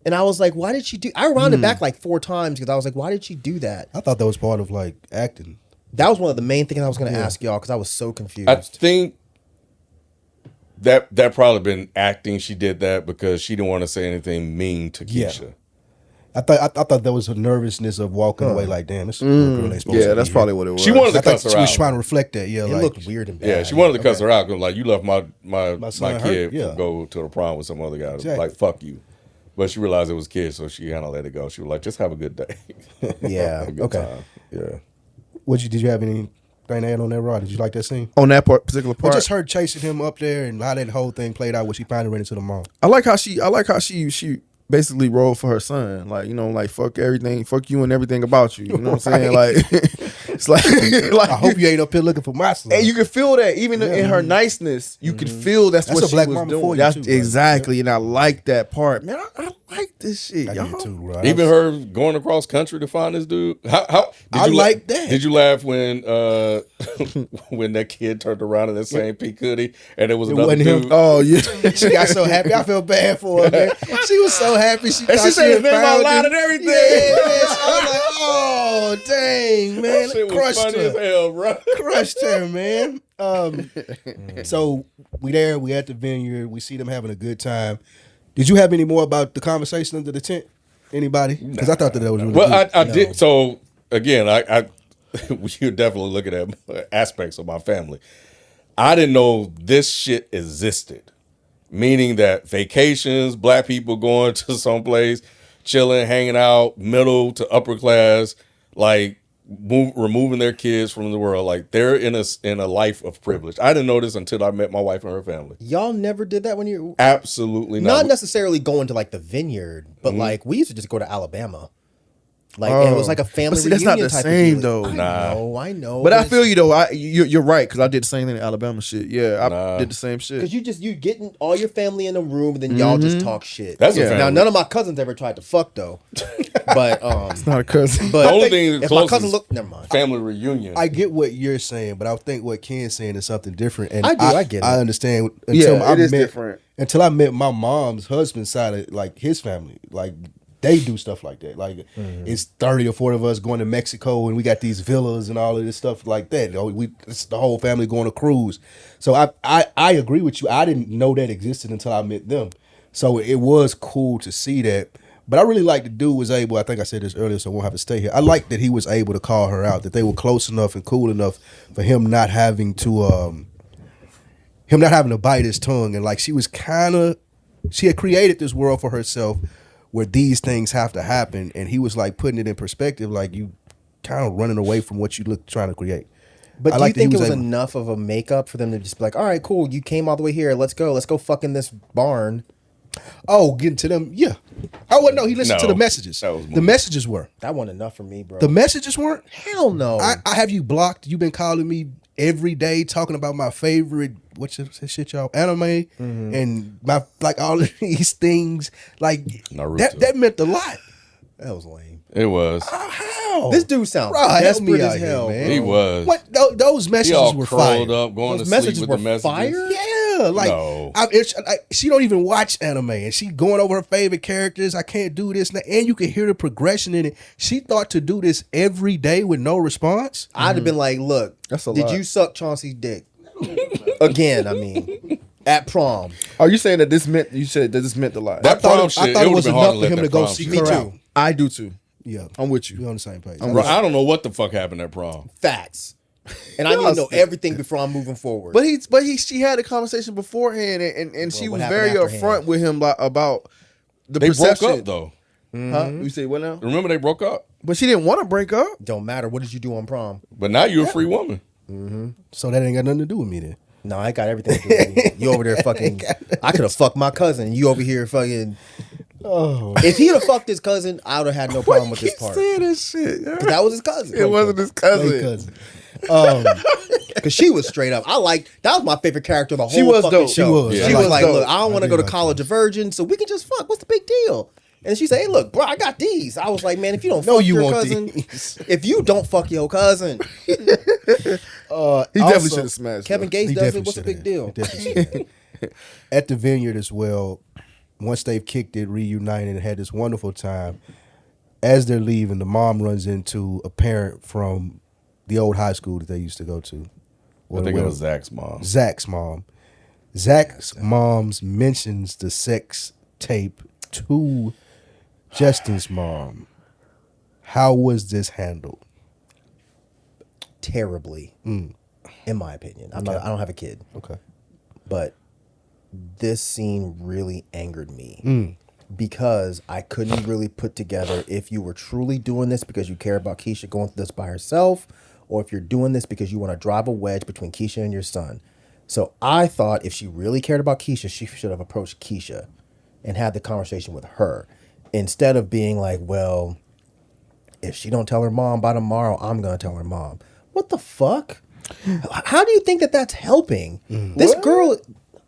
[SPEAKER 4] and I was like, why did she do? I rounded back like 4 times because I was like, why did she do that?
[SPEAKER 1] I thought that was part of like acting.
[SPEAKER 4] That was one of the main things I was going to ask y'all because I was so confused.
[SPEAKER 3] I think that probably been acting. She did that because she didn't want to say anything mean to Keisha.
[SPEAKER 1] Yeah. I thought there was a nervousness of walking away like, damn, this girl ain't supposed to
[SPEAKER 2] Yeah,
[SPEAKER 1] be
[SPEAKER 2] that's
[SPEAKER 1] here.
[SPEAKER 2] probably what it was.
[SPEAKER 3] She wanted to
[SPEAKER 1] I thought
[SPEAKER 3] cuss her
[SPEAKER 1] she was
[SPEAKER 3] out.
[SPEAKER 1] trying to reflect that. Yeah,
[SPEAKER 4] It
[SPEAKER 1] like
[SPEAKER 4] looked weird and bad.
[SPEAKER 3] Yeah, she wanted to cuss her out because like you left my
[SPEAKER 1] son
[SPEAKER 3] kid
[SPEAKER 1] hurt, yeah.
[SPEAKER 3] go to the prom with some other guy.
[SPEAKER 1] Exactly.
[SPEAKER 3] Like fuck you. But she realized it was kids, so she kind of let it go. She was like, just have a good day.
[SPEAKER 4] Yeah.
[SPEAKER 3] Have a good
[SPEAKER 4] Okay.
[SPEAKER 3] time. Yeah.
[SPEAKER 1] Did you have anything to add on that, Rod? Did you like that scene?
[SPEAKER 2] on that particular
[SPEAKER 1] I
[SPEAKER 2] part.
[SPEAKER 1] just heard chasing him up there and how that whole thing played out when she finally ran into the mall.
[SPEAKER 2] I like how she basically rolled for her son. Like, like fuck everything, fuck you and everything about you. You know what I'm saying? Like it's like
[SPEAKER 1] I hope you ain't up here looking for my son.
[SPEAKER 2] and you can feel that even in her niceness, you can feel that's what
[SPEAKER 1] a
[SPEAKER 2] she
[SPEAKER 1] black
[SPEAKER 2] was
[SPEAKER 1] mama
[SPEAKER 2] doing.
[SPEAKER 1] for you
[SPEAKER 2] That's
[SPEAKER 1] too, bro.
[SPEAKER 2] exactly, and I like that part. Man, I like this shit,
[SPEAKER 1] I
[SPEAKER 2] y'all.
[SPEAKER 1] did too, Rod.
[SPEAKER 3] Even her going across country to find this dude. How
[SPEAKER 1] I like that.
[SPEAKER 3] Did you laugh when when that kid turned around in that same pink hoodie and it was another
[SPEAKER 1] wasn't him.
[SPEAKER 3] dude?
[SPEAKER 2] Oh yeah.
[SPEAKER 1] She got so happy. I felt bad for her, man. She was so happy. She
[SPEAKER 2] And
[SPEAKER 1] thought
[SPEAKER 2] she said his
[SPEAKER 1] had
[SPEAKER 2] name out
[SPEAKER 1] found
[SPEAKER 2] loud
[SPEAKER 1] him.
[SPEAKER 2] and everything.
[SPEAKER 1] Yeah, man. So I was like, oh, dang, man.
[SPEAKER 3] That shit was
[SPEAKER 1] Crushed
[SPEAKER 3] funny as
[SPEAKER 1] her.
[SPEAKER 3] hell, bro.
[SPEAKER 1] Crushed her, man. So we at the vineyard. We see them having a good time. Did you have any more about the conversation under the tent? Anybody? Because I thought that was really
[SPEAKER 3] Well,
[SPEAKER 1] good.
[SPEAKER 3] I did. So again, I you're definitely looking at aspects of my family. I didn't know this shit existed, meaning that vacations, black people going to someplace, chilling, hanging out, middle to upper class, like removing their kids from the world. Like they're in a life of privilege. I didn't know this until I met my wife and her family.
[SPEAKER 4] Y'all never did that when you
[SPEAKER 3] Absolutely
[SPEAKER 4] not necessarily going to like the vineyard, but like we used to just go to Alabama. Like and it was like a family
[SPEAKER 2] But see,
[SPEAKER 4] reunion.
[SPEAKER 2] that's not the
[SPEAKER 4] type
[SPEAKER 2] same,
[SPEAKER 4] of deal.
[SPEAKER 2] though.
[SPEAKER 4] I know.
[SPEAKER 2] But I feel you though. You're right because I did the same thing in Alabama shit. Yeah, I did the same shit.
[SPEAKER 4] Because you getting all your family in a room and then y'all just talk shit.
[SPEAKER 3] That's a
[SPEAKER 4] Now
[SPEAKER 3] family.
[SPEAKER 4] none of my cousins ever tried to fuck though. But
[SPEAKER 2] It's not a cousin.
[SPEAKER 4] but
[SPEAKER 3] The only thing
[SPEAKER 4] if
[SPEAKER 3] close
[SPEAKER 4] my cousin
[SPEAKER 3] is
[SPEAKER 4] look, never mind.
[SPEAKER 3] family reunion.
[SPEAKER 1] I get what you're saying, but I think what Ken's saying is something different. And
[SPEAKER 4] I get it.
[SPEAKER 1] I understand.
[SPEAKER 2] Yeah, it is different.
[SPEAKER 1] Until I met my mom's husband's side of like his family, like they do stuff like that. Like it's 30 or 40 of us going to Mexico, and we got these villas and all of this stuff like that. It's the whole family going to cruise. So I agree with you. I didn't know that existed until I met them. So it was cool to see that. But I really like the dude was able, I think I said this earlier, so I won't have to stay here. I like that he was able to call her out, that they were close enough and cool enough for him not having to bite his tongue. And like she had created this world for herself where these things have to happen. And he was like putting it in perspective, like you kind of running away from what you look trying to create.
[SPEAKER 4] But
[SPEAKER 1] I
[SPEAKER 4] do
[SPEAKER 1] like
[SPEAKER 4] you
[SPEAKER 1] that he
[SPEAKER 4] think it
[SPEAKER 1] was
[SPEAKER 4] was
[SPEAKER 1] able-
[SPEAKER 4] enough of a makeup for them to just be like, all right, cool, you came all the way here, let's go fuck in this barn?
[SPEAKER 1] Oh, getting to them, yeah. Oh, well, no, he listened to
[SPEAKER 3] No,
[SPEAKER 1] the messages.
[SPEAKER 3] that was
[SPEAKER 1] The
[SPEAKER 3] more.
[SPEAKER 1] messages were.
[SPEAKER 4] That wasn't enough for me, bro.
[SPEAKER 1] The messages weren't?
[SPEAKER 4] Hell no.
[SPEAKER 1] I have you blocked. You've been calling me every day talking about my favorite, what's this shit, y'all? Anime and my like all of these things. Like
[SPEAKER 3] Naruto.
[SPEAKER 1] that meant a lot.
[SPEAKER 4] That was lame.
[SPEAKER 3] It was.
[SPEAKER 1] How?
[SPEAKER 4] This dude sounds
[SPEAKER 1] Bro, help
[SPEAKER 4] desperate
[SPEAKER 1] me
[SPEAKER 4] as
[SPEAKER 1] out here,
[SPEAKER 4] hell,
[SPEAKER 1] man.
[SPEAKER 4] bro.
[SPEAKER 3] He was.
[SPEAKER 1] What those
[SPEAKER 3] He
[SPEAKER 1] messages
[SPEAKER 3] all
[SPEAKER 1] were fire.
[SPEAKER 3] curled up, going
[SPEAKER 4] Those
[SPEAKER 3] to sleep
[SPEAKER 4] messages
[SPEAKER 3] with
[SPEAKER 4] were
[SPEAKER 3] the messages.
[SPEAKER 4] fire?
[SPEAKER 1] Yeah, like
[SPEAKER 3] No.
[SPEAKER 1] she don't even watch anime, and she going over her favorite characters. I can't do this, and you can hear the progression in it. She thought to do this every day with no response.
[SPEAKER 4] I'd have been like, look,
[SPEAKER 2] That's a
[SPEAKER 4] did
[SPEAKER 2] lot.
[SPEAKER 4] you suck Chauncey's dick? Again, I mean, at prom.
[SPEAKER 2] Are you saying that this meant a lot?
[SPEAKER 3] That prom shit,
[SPEAKER 1] I thought it was
[SPEAKER 3] would've been hard
[SPEAKER 1] enough
[SPEAKER 3] to
[SPEAKER 1] for him
[SPEAKER 3] let
[SPEAKER 1] to
[SPEAKER 3] that
[SPEAKER 1] go
[SPEAKER 3] prom
[SPEAKER 1] seek
[SPEAKER 3] shit.
[SPEAKER 1] her
[SPEAKER 4] Me
[SPEAKER 1] out.
[SPEAKER 4] too.
[SPEAKER 2] I do too.
[SPEAKER 1] Yeah,
[SPEAKER 2] I'm with
[SPEAKER 1] we
[SPEAKER 2] you.
[SPEAKER 1] on the same page.
[SPEAKER 3] Bro, I don't know what the fuck happened at prom.
[SPEAKER 4] Facts. And I need to know everything before I'm moving forward.
[SPEAKER 2] But she had a conversation beforehand, and she
[SPEAKER 4] what
[SPEAKER 2] was
[SPEAKER 4] happened
[SPEAKER 2] very
[SPEAKER 4] afterhand?
[SPEAKER 2] upfront with him about the
[SPEAKER 3] They
[SPEAKER 2] perception.
[SPEAKER 3] broke up though.
[SPEAKER 2] Huh? You say what now?
[SPEAKER 3] Remember they broke up?
[SPEAKER 2] But she didn't want to break up.
[SPEAKER 4] don't matter. What did you do on prom?
[SPEAKER 3] But now you're a free woman.
[SPEAKER 1] So that ain't got nothing to do with me then.
[SPEAKER 4] No, I got everything to do with you. You over there fucking. I could have fucked my cousin. You over here fucking.
[SPEAKER 1] Oh,
[SPEAKER 4] If he'd have fucked his cousin, I would have had no problem with this part.
[SPEAKER 2] saying this shit.
[SPEAKER 4] 'Cause that was his cousin.
[SPEAKER 2] It wasn't his cousin.
[SPEAKER 4] Because she was straight up. That was my favorite character of the whole
[SPEAKER 2] She was
[SPEAKER 4] fucking
[SPEAKER 2] dope.
[SPEAKER 4] show.
[SPEAKER 1] She was.
[SPEAKER 4] She
[SPEAKER 1] Yeah.
[SPEAKER 4] was
[SPEAKER 2] She was
[SPEAKER 4] like,
[SPEAKER 2] dope.
[SPEAKER 4] look, I don't want to
[SPEAKER 1] I
[SPEAKER 4] go
[SPEAKER 1] do
[SPEAKER 4] to
[SPEAKER 1] like
[SPEAKER 4] college a virgin, so we can just fuck. What's the big deal? And she said, hey, look, bro, I got these. I was like, man, if you don't
[SPEAKER 1] No,
[SPEAKER 4] fuck
[SPEAKER 1] you
[SPEAKER 4] your
[SPEAKER 1] want
[SPEAKER 4] cousin,
[SPEAKER 1] these.
[SPEAKER 4] if you don't fuck your cousin,
[SPEAKER 2] He definitely should have smashed.
[SPEAKER 4] Kevin
[SPEAKER 2] her.
[SPEAKER 4] Gates
[SPEAKER 1] He
[SPEAKER 4] does it.
[SPEAKER 1] definitely
[SPEAKER 4] What's the
[SPEAKER 1] shoulda
[SPEAKER 4] big deal?
[SPEAKER 1] He definitely shoulda. At the vineyard as well, once they've kicked it, reunited, and had this wonderful time, as they're leaving, the mom runs into a parent from the old high school that they used to go to.
[SPEAKER 3] I think it was Zach's mom.
[SPEAKER 1] Zach's mom. Zach's mom's mentions the sex tape to Justin's mom. How was this handled?
[SPEAKER 4] Terribly, in my opinion. I don't have a kid,
[SPEAKER 1] Okay.
[SPEAKER 4] but this scene really angered me because I couldn't really put together if you were truly doing this because you care about Keisha going through this by herself, or if you're doing this because you want to drive a wedge between Keisha and your son. So I thought if she really cared about Keisha, she should have approached Keisha and had the conversation with her instead of being like, well, if she don't tell her mom by tomorrow, I'm going to tell her mom. What the fuck? How do you think that that's helping? This girl...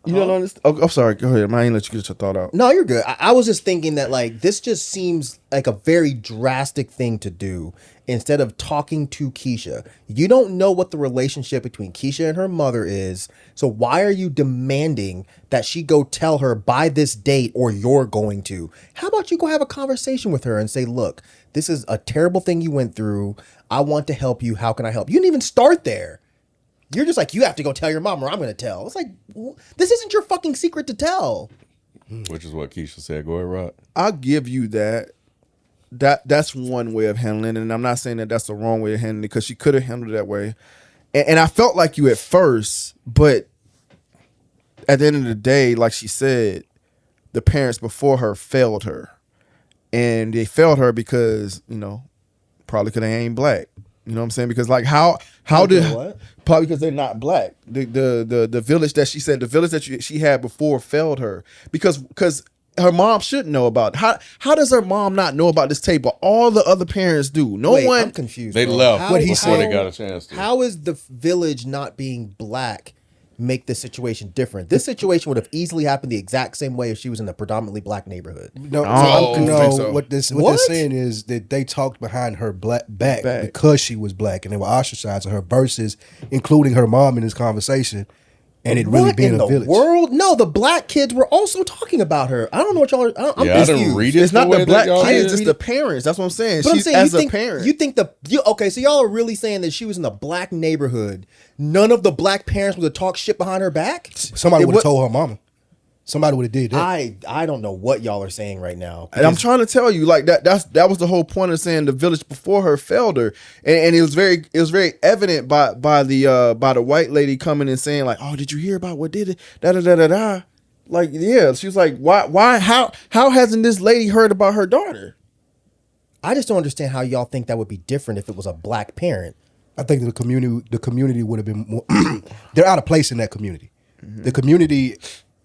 [SPEAKER 2] You don't understand? Oh, I'm sorry. Go ahead. I ain't let you get your thought out.
[SPEAKER 4] No, you're good. I was just thinking that like this just seems like a very drastic thing to do instead of talking to Keisha. You don't know what the relationship between Keisha and her mother is. So why are you demanding that she go tell her by this date or you're going to? How about you go have a conversation with her and say, look, this is a terrible thing you went through. I want to help you. How can I help? You didn't even start there. You're just like, you have to go tell your mom or I'm going to tell. It's like, this isn't your fucking secret to tell.
[SPEAKER 3] Which is what Keisha said. Go ahead, Rod.
[SPEAKER 2] I'll give you that. That's one way of handling it, and I'm not saying that that's the wrong way of handling it because she could have handled it that way. And I felt like you at first, but at the end of the day, like she said, the parents before her failed her. and they failed her because probably because they ain't black. You know what I'm saying? Because like how did
[SPEAKER 4] what?
[SPEAKER 2] Probably because they're not black. The village that she said she had before failed her because her mom should know about. How does her mom not know about this tape? But all the other parents do.
[SPEAKER 4] Wait,
[SPEAKER 2] one.
[SPEAKER 4] I'm confused.
[SPEAKER 3] They
[SPEAKER 4] bro.
[SPEAKER 3] left
[SPEAKER 1] What he
[SPEAKER 3] before
[SPEAKER 1] said.
[SPEAKER 3] they got a chance to.
[SPEAKER 4] How is the village not being black make this situation different? This situation would have easily happened the exact same way if she was in a predominantly black neighborhood.
[SPEAKER 1] No,
[SPEAKER 2] I don't think so.
[SPEAKER 1] what they're
[SPEAKER 4] What?
[SPEAKER 1] saying is that they talked behind her back because she was black, and they were ostracizing her versus including her mom in this conversation, and it really
[SPEAKER 4] What
[SPEAKER 1] being
[SPEAKER 4] in
[SPEAKER 1] a
[SPEAKER 4] the
[SPEAKER 1] village.
[SPEAKER 4] world? No, the black kids were also talking about her. I don't know what y'all are. I'm
[SPEAKER 3] Yeah, I
[SPEAKER 4] confused.
[SPEAKER 3] didn't read it.
[SPEAKER 2] It's not
[SPEAKER 3] way
[SPEAKER 2] the
[SPEAKER 3] that
[SPEAKER 2] black
[SPEAKER 3] y'all
[SPEAKER 2] kids,
[SPEAKER 3] did.
[SPEAKER 2] it's the parents. That's what I'm saying.
[SPEAKER 4] But
[SPEAKER 2] She's
[SPEAKER 4] I'm saying,
[SPEAKER 2] as
[SPEAKER 4] you
[SPEAKER 2] a
[SPEAKER 4] think,
[SPEAKER 2] parent.
[SPEAKER 4] you think okay, so y'all are really saying that she was in a black neighborhood. None of the black parents would have talked shit behind her back?
[SPEAKER 1] Somebody
[SPEAKER 2] It
[SPEAKER 1] would have
[SPEAKER 2] wa-
[SPEAKER 1] told her mama. Somebody would have did that.
[SPEAKER 4] I don't know what y'all are saying right now.
[SPEAKER 2] And I'm trying to tell you, like that was the whole point of saying the village before her failed her, and it was very evident by the white lady coming and saying like, oh, did you hear about what did it? Da da da da da. Like, yeah, she was like, why how hasn't this lady heard about her daughter?
[SPEAKER 4] I just don't understand how y'all think that would be different if it was a black parent.
[SPEAKER 1] I think the community would have been more. They're out of place in that community. The community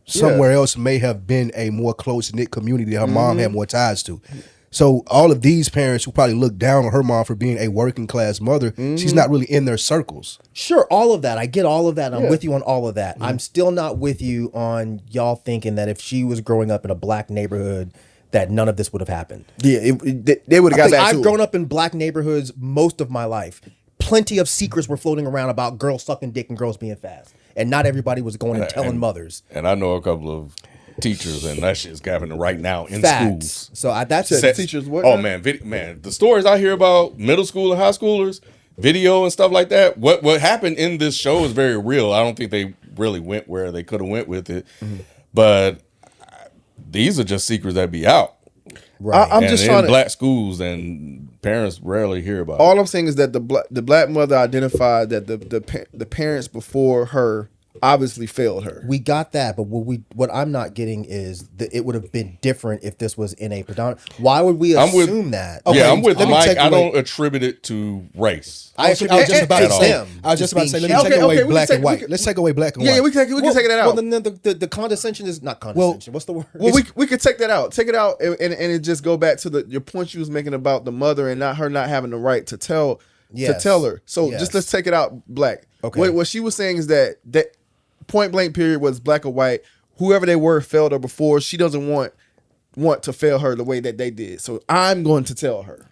[SPEAKER 1] somewhere else may have been a more close knit community that her mom had more ties to. So all of these parents who probably look down on her mom for being a working class mother, she's not really in their circles.
[SPEAKER 4] Sure, all of that. I get all of that. I'm
[SPEAKER 2] Yeah.
[SPEAKER 4] with you on all of that. I'm still not with you on y'all thinking that if she was growing up in a black neighborhood, that none of this would have happened.
[SPEAKER 2] Yeah, they would have got back to
[SPEAKER 4] I've grown up in black neighborhoods most of my life. Plenty of secrets were floating around about girls sucking dick and girls being fast. And not everybody was going and telling mothers.
[SPEAKER 3] And I know a couple of teachers, and that shit's happening right now in
[SPEAKER 4] Facts.
[SPEAKER 3] schools.
[SPEAKER 4] So that's
[SPEAKER 2] Said
[SPEAKER 4] it.
[SPEAKER 2] teachers what?
[SPEAKER 3] Oh
[SPEAKER 2] now?
[SPEAKER 3] man, the stories I hear about middle school and high schoolers, video and stuff like that. What happened in this show is very real. I don't think they really went where they could have went with it, but these are just secrets that be out.
[SPEAKER 4] Right.
[SPEAKER 2] I'm
[SPEAKER 3] And
[SPEAKER 2] just
[SPEAKER 3] in
[SPEAKER 2] trying to.
[SPEAKER 3] black schools, and parents rarely hear about it.
[SPEAKER 2] All I'm saying is that the black mother identified that the parents before her obviously failed her.
[SPEAKER 4] We got that, but what I'm not getting is that it would have been different if this was in a predominant. Why would we
[SPEAKER 3] I'm with-
[SPEAKER 4] assume that?
[SPEAKER 1] Okay,
[SPEAKER 3] Yeah, I'm with
[SPEAKER 1] let me
[SPEAKER 3] Mike.
[SPEAKER 1] take
[SPEAKER 3] I
[SPEAKER 1] away-
[SPEAKER 3] don't attribute it to race.
[SPEAKER 1] I was just about to
[SPEAKER 4] it's
[SPEAKER 1] say.
[SPEAKER 4] them.
[SPEAKER 1] I was just about to say. Let me
[SPEAKER 2] Okay,
[SPEAKER 1] take away
[SPEAKER 2] okay, we
[SPEAKER 1] black
[SPEAKER 2] can
[SPEAKER 1] and
[SPEAKER 2] take-
[SPEAKER 1] white.
[SPEAKER 2] we can-
[SPEAKER 1] Let's take away black and
[SPEAKER 2] Yeah,
[SPEAKER 1] white.
[SPEAKER 2] we can take it out.
[SPEAKER 4] Well, then the condescension is not condescension. What's the word?
[SPEAKER 2] Well, we could take that out. Take it out, and it just go back to your point you was making about the mother and not having the right to tell
[SPEAKER 4] Yes.
[SPEAKER 2] her. So
[SPEAKER 4] Yes.
[SPEAKER 2] just let's take it out. Black.
[SPEAKER 4] Okay.
[SPEAKER 2] What she was saying is that point blank period was black or white. Whoever they were failed her before. She doesn't want to fail her the way that they did. So I'm going to tell her.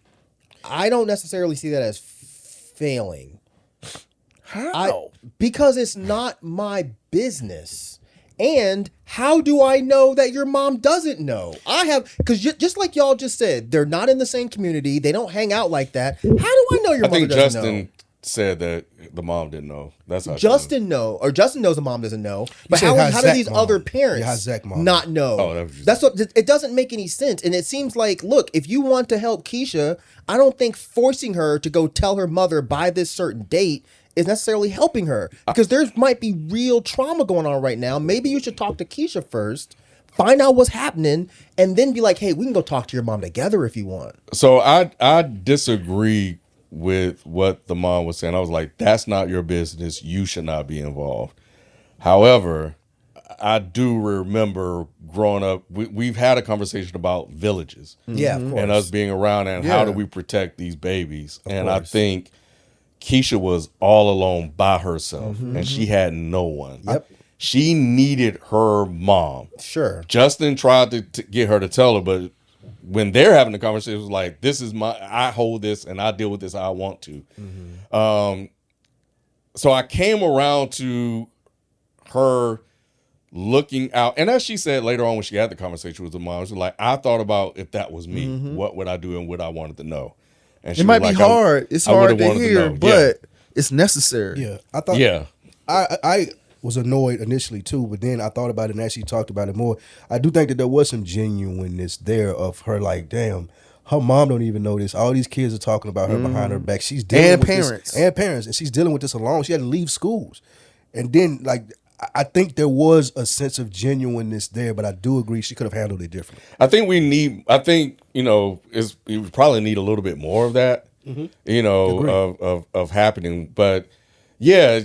[SPEAKER 4] I don't necessarily see that as failing.
[SPEAKER 2] How?
[SPEAKER 4] Because it's not my business. And how do I know that your mom doesn't know? Because just like y'all just said, they're not in the same community. They don't hang out like that. How do I know your
[SPEAKER 3] I
[SPEAKER 4] mother
[SPEAKER 3] think
[SPEAKER 4] doesn't know?
[SPEAKER 3] Justin said that the mom didn't know. That's how
[SPEAKER 4] Justin knows the mom doesn't know. But
[SPEAKER 1] said
[SPEAKER 4] how
[SPEAKER 1] how
[SPEAKER 4] do
[SPEAKER 1] Zach
[SPEAKER 4] these
[SPEAKER 1] mom.
[SPEAKER 4] other parents
[SPEAKER 1] Yeah, how Zach mom.
[SPEAKER 4] not know?
[SPEAKER 3] Oh, that was just-
[SPEAKER 4] That's what it doesn't make any sense. And it seems like, look, if you want to help Keisha, I don't think forcing her to go tell her mother by this certain date is necessarily helping her, because there might be real trauma going on right now. Maybe you should talk to Keisha first, find out what's happening, and then be like, hey, we can go talk to your mom together if you want.
[SPEAKER 3] So I disagree with what the mom was saying. I was like, that's not your business. You should not be involved. However, I do remember growing up, we've had a conversation about villages
[SPEAKER 4] Yeah, of course.
[SPEAKER 3] and us being around and how
[SPEAKER 2] Yeah.
[SPEAKER 3] do we protect these babies. And I
[SPEAKER 4] course.
[SPEAKER 3] think Keisha was all alone by herself and she had no one.
[SPEAKER 4] Yep.
[SPEAKER 3] She needed her mom.
[SPEAKER 4] Sure.
[SPEAKER 3] Justin tried to get her to tell her, but when they're having the conversation, it was like, this is I hold this and I deal with this how I want to. So I came around to her looking out. And as she said later on when she had the conversation with the mom, she was like, I thought about if that was me, what would I do and what I wanted to know. And she
[SPEAKER 2] It might
[SPEAKER 3] was
[SPEAKER 2] be
[SPEAKER 3] like,
[SPEAKER 2] hard. It's
[SPEAKER 3] I would've
[SPEAKER 2] hard to
[SPEAKER 3] wanted
[SPEAKER 2] hear,
[SPEAKER 3] know.
[SPEAKER 2] but it's necessary.
[SPEAKER 1] Yeah, I thought.
[SPEAKER 3] Yeah.
[SPEAKER 1] I was annoyed initially too, but then I thought about it and actually talked about it more. I do think that there was some genuineness there of her, like, damn, her mom don't even know this. All these kids are talking about her behind her back. She's dealing
[SPEAKER 2] And
[SPEAKER 1] with
[SPEAKER 2] parents.
[SPEAKER 1] this, and parents, and she's dealing with this alone. She had to leave schools, and then like I think there was a sense of genuineness there, but I do agree she could have handled it differently.
[SPEAKER 3] I think we probably need a little bit more of that, of happening. But yeah,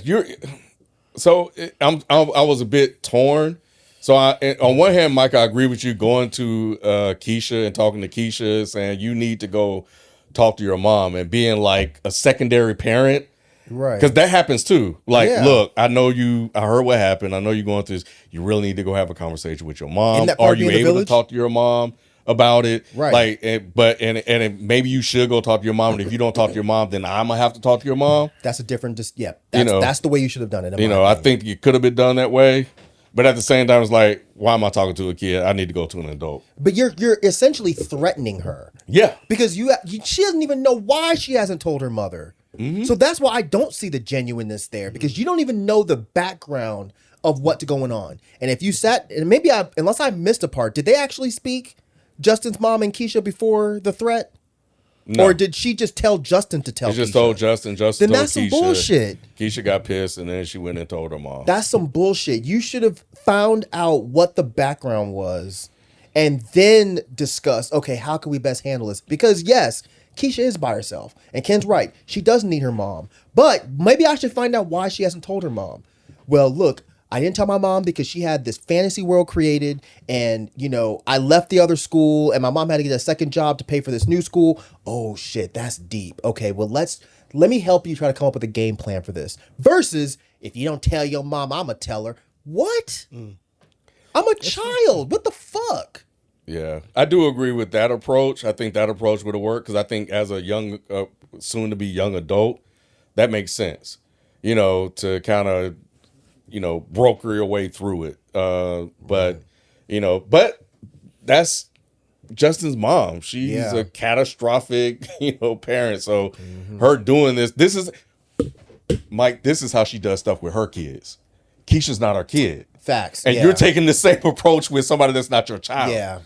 [SPEAKER 3] I was a bit torn. So on one hand, Mike, I agree with you going to Keisha and talking to Keisha, saying you need to go talk to your mom and being like a secondary parent.
[SPEAKER 4] Right.
[SPEAKER 3] Because that happens too. Like,
[SPEAKER 4] Yeah.
[SPEAKER 3] look, I heard what happened. I know you're going through this. You really need to go have a conversation with your mom.
[SPEAKER 4] Isn't that part
[SPEAKER 3] Are
[SPEAKER 4] of
[SPEAKER 3] you
[SPEAKER 4] being the
[SPEAKER 3] able to
[SPEAKER 4] village?
[SPEAKER 3] talk to your mom about it?
[SPEAKER 4] Right.
[SPEAKER 3] Like, maybe you should go talk to your mom. And if you don't talk to your mom, then I'm going to have to talk to your mom.
[SPEAKER 4] That's a different, that's the way you should have done it.
[SPEAKER 3] I think it could have been done that way. But at the same time, it's like, why am I talking to a kid? I need to go to an adult.
[SPEAKER 4] But you're essentially threatening her.
[SPEAKER 3] Yeah.
[SPEAKER 4] Because she doesn't even know why she hasn't told her mother. Mm-hmm. So that's why I don't see the genuineness there, because you don't even know the background of what's going on. And if you unless I missed a part, did they actually speak, Justin's mom and Keisha, before the threat? No. Or did she just tell Justin to tell Keisha?
[SPEAKER 3] She just told Justin. Justin
[SPEAKER 4] then
[SPEAKER 3] told
[SPEAKER 4] that's some
[SPEAKER 3] Keisha.
[SPEAKER 4] bullshit.
[SPEAKER 3] Keisha got pissed, and then she went and told her mom.
[SPEAKER 4] That's some bullshit. You should have found out what the background was and then discuss, okay, how can we best handle this? Because yes, Keisha is by herself. And Ken's right. She does need her mom. But maybe I should find out why she hasn't told her mom. Well, look, I didn't tell my mom because she had this fantasy world created, and, I left the other school, and my mom had to get a second job to pay for this new school. Oh, shit, that's deep. Okay, well, let me help you try to come up with a game plan for this. Versus, if you don't tell your mom, I'm going to tell her. What? I'm a child. What the fuck?
[SPEAKER 3] Yeah, I do agree with that approach. I think that approach would have worked, because I think as a young, soon-to-be young adult, that makes sense, to kind of, broker your way through it. But that's Justin's mom. She's a catastrophic, parent. So her doing this is, Mike, this is how she does stuff with her kids. Keisha's not our kid.
[SPEAKER 4] Facts.
[SPEAKER 3] And you're taking the same approach with somebody that's not your child.
[SPEAKER 4] Yeah.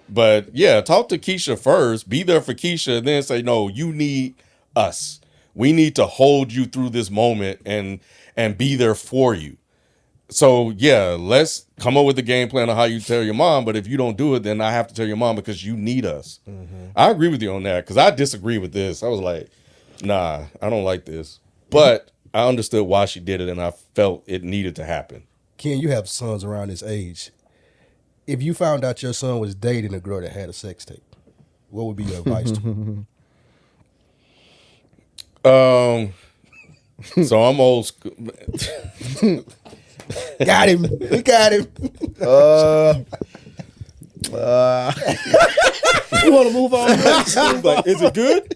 [SPEAKER 3] But yeah, talk to Keisha first, be there for Keisha, and then say, no, you need us. We need to hold you through this moment and be there for you. So yeah, let's come up with a game plan on how you tell your mom. But if you don't do it, then I have to tell your mom because you need us. Mm-hmm. I agree with you on that, because I disagree with this. I was like, nah, I don't like this. But I understood why she did it, and I felt it needed to happen.
[SPEAKER 1] Ken, you have sons around this age. If you found out your son was dating a girl that had a sex tape, what would be your advice to him?
[SPEAKER 3] So I'm old school.
[SPEAKER 1] Got him. We got him.
[SPEAKER 2] You want to move on?
[SPEAKER 3] Like, is it good?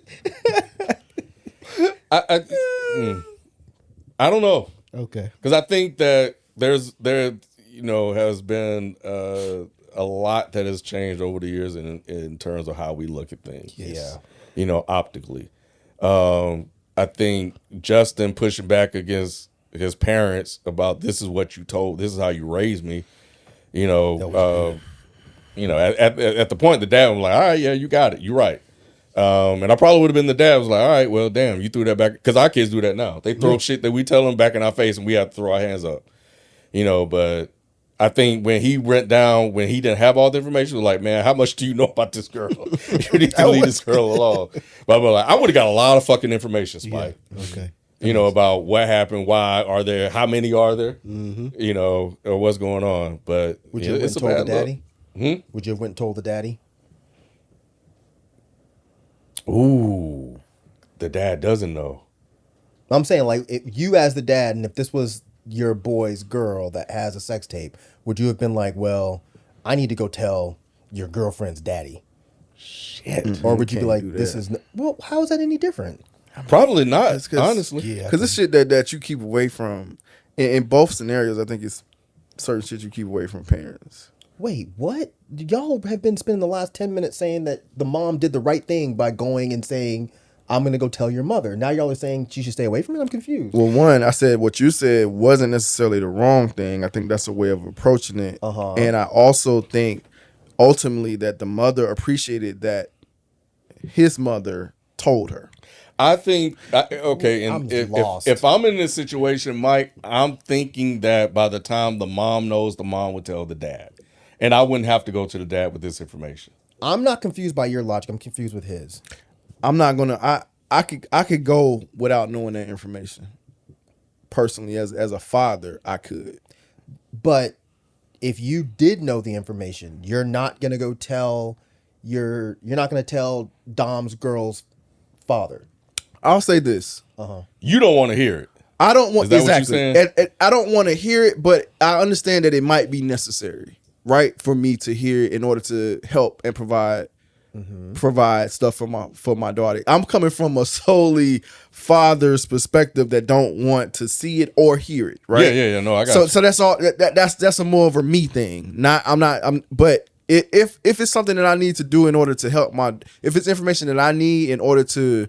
[SPEAKER 3] I don't know.
[SPEAKER 1] Okay.
[SPEAKER 3] Because I think that there has been a lot that has changed over the years in terms of how we look at things.
[SPEAKER 1] Yes.
[SPEAKER 3] Yeah. Optically. I think Justin pushing back against his parents about, this is what you told, this is how you raised me. At the point, the dad was like, all right, yeah, you got it. You're right. And I probably would have been the dad was like, all right, well, damn, you threw that back. Because our kids do that now. They throw shit that we tell them back in our face, and we have to throw our hands up. But I think when he went down, when he didn't have all the information, was like, man, how much do you know about this girl? You need to leave this girl alone. But I would have got a lot of fucking information, Spike.
[SPEAKER 1] Yeah. Okay.
[SPEAKER 3] About what happened, why are there, how many are there, or what's going on. But
[SPEAKER 4] would you have went and told the daddy? Would you have went and told the daddy?
[SPEAKER 3] Ooh, the dad doesn't know.
[SPEAKER 4] I'm saying, like, if you as the dad, and if this was your boy's girl that has a sex tape, would you have been like, well, I need to go tell your girlfriend's daddy? Shit. Or would you be like, this is... Well, how is that any different?
[SPEAKER 3] Probably not, honestly.
[SPEAKER 2] Yeah. Because it's shit that you keep away from. In both scenarios, I think it's certain shit you keep away from parents.
[SPEAKER 4] Wait, what? Y'all have been spending the last 10 minutes saying that the mom did the right thing by going and saying, I'm going to go tell your mother. Now y'all are saying she should stay away from it? I'm confused.
[SPEAKER 2] Well, one, I said what you said wasn't necessarily the wrong thing. I think that's a way of approaching it. Uh-huh. And I also think ultimately that the mother appreciated that his mother told her.
[SPEAKER 3] I think okay,
[SPEAKER 4] I'm
[SPEAKER 3] and if,
[SPEAKER 4] lost.
[SPEAKER 3] if I'm in this situation, Mike, I'm thinking that by the time the mom knows, the mom would tell the dad, and I wouldn't have to go to the dad with this information.
[SPEAKER 4] I'm not confused by your logic. I'm confused with his.
[SPEAKER 2] I'm not gonna. I could go without knowing that information. Personally, as a father, I could.
[SPEAKER 4] But if you did know the information, you're not gonna go tell you're not gonna tell Dom's girl's father.
[SPEAKER 2] I'll say this.
[SPEAKER 3] You don't want to hear it.
[SPEAKER 2] I don't want
[SPEAKER 3] Is that what you're
[SPEAKER 2] exactly.
[SPEAKER 3] saying?
[SPEAKER 2] I don't want to hear it, but I understand that it might be necessary, right, for me to hear it in order to help and provide stuff for my daughter. I'm coming from a solely father's perspective that don't want to see it or hear it, right?
[SPEAKER 3] Yeah. No, I got
[SPEAKER 2] So
[SPEAKER 3] you.
[SPEAKER 2] so that's all. That's a more of a me thing. But if it's something that I need to do in order to help if it's information that I need in order to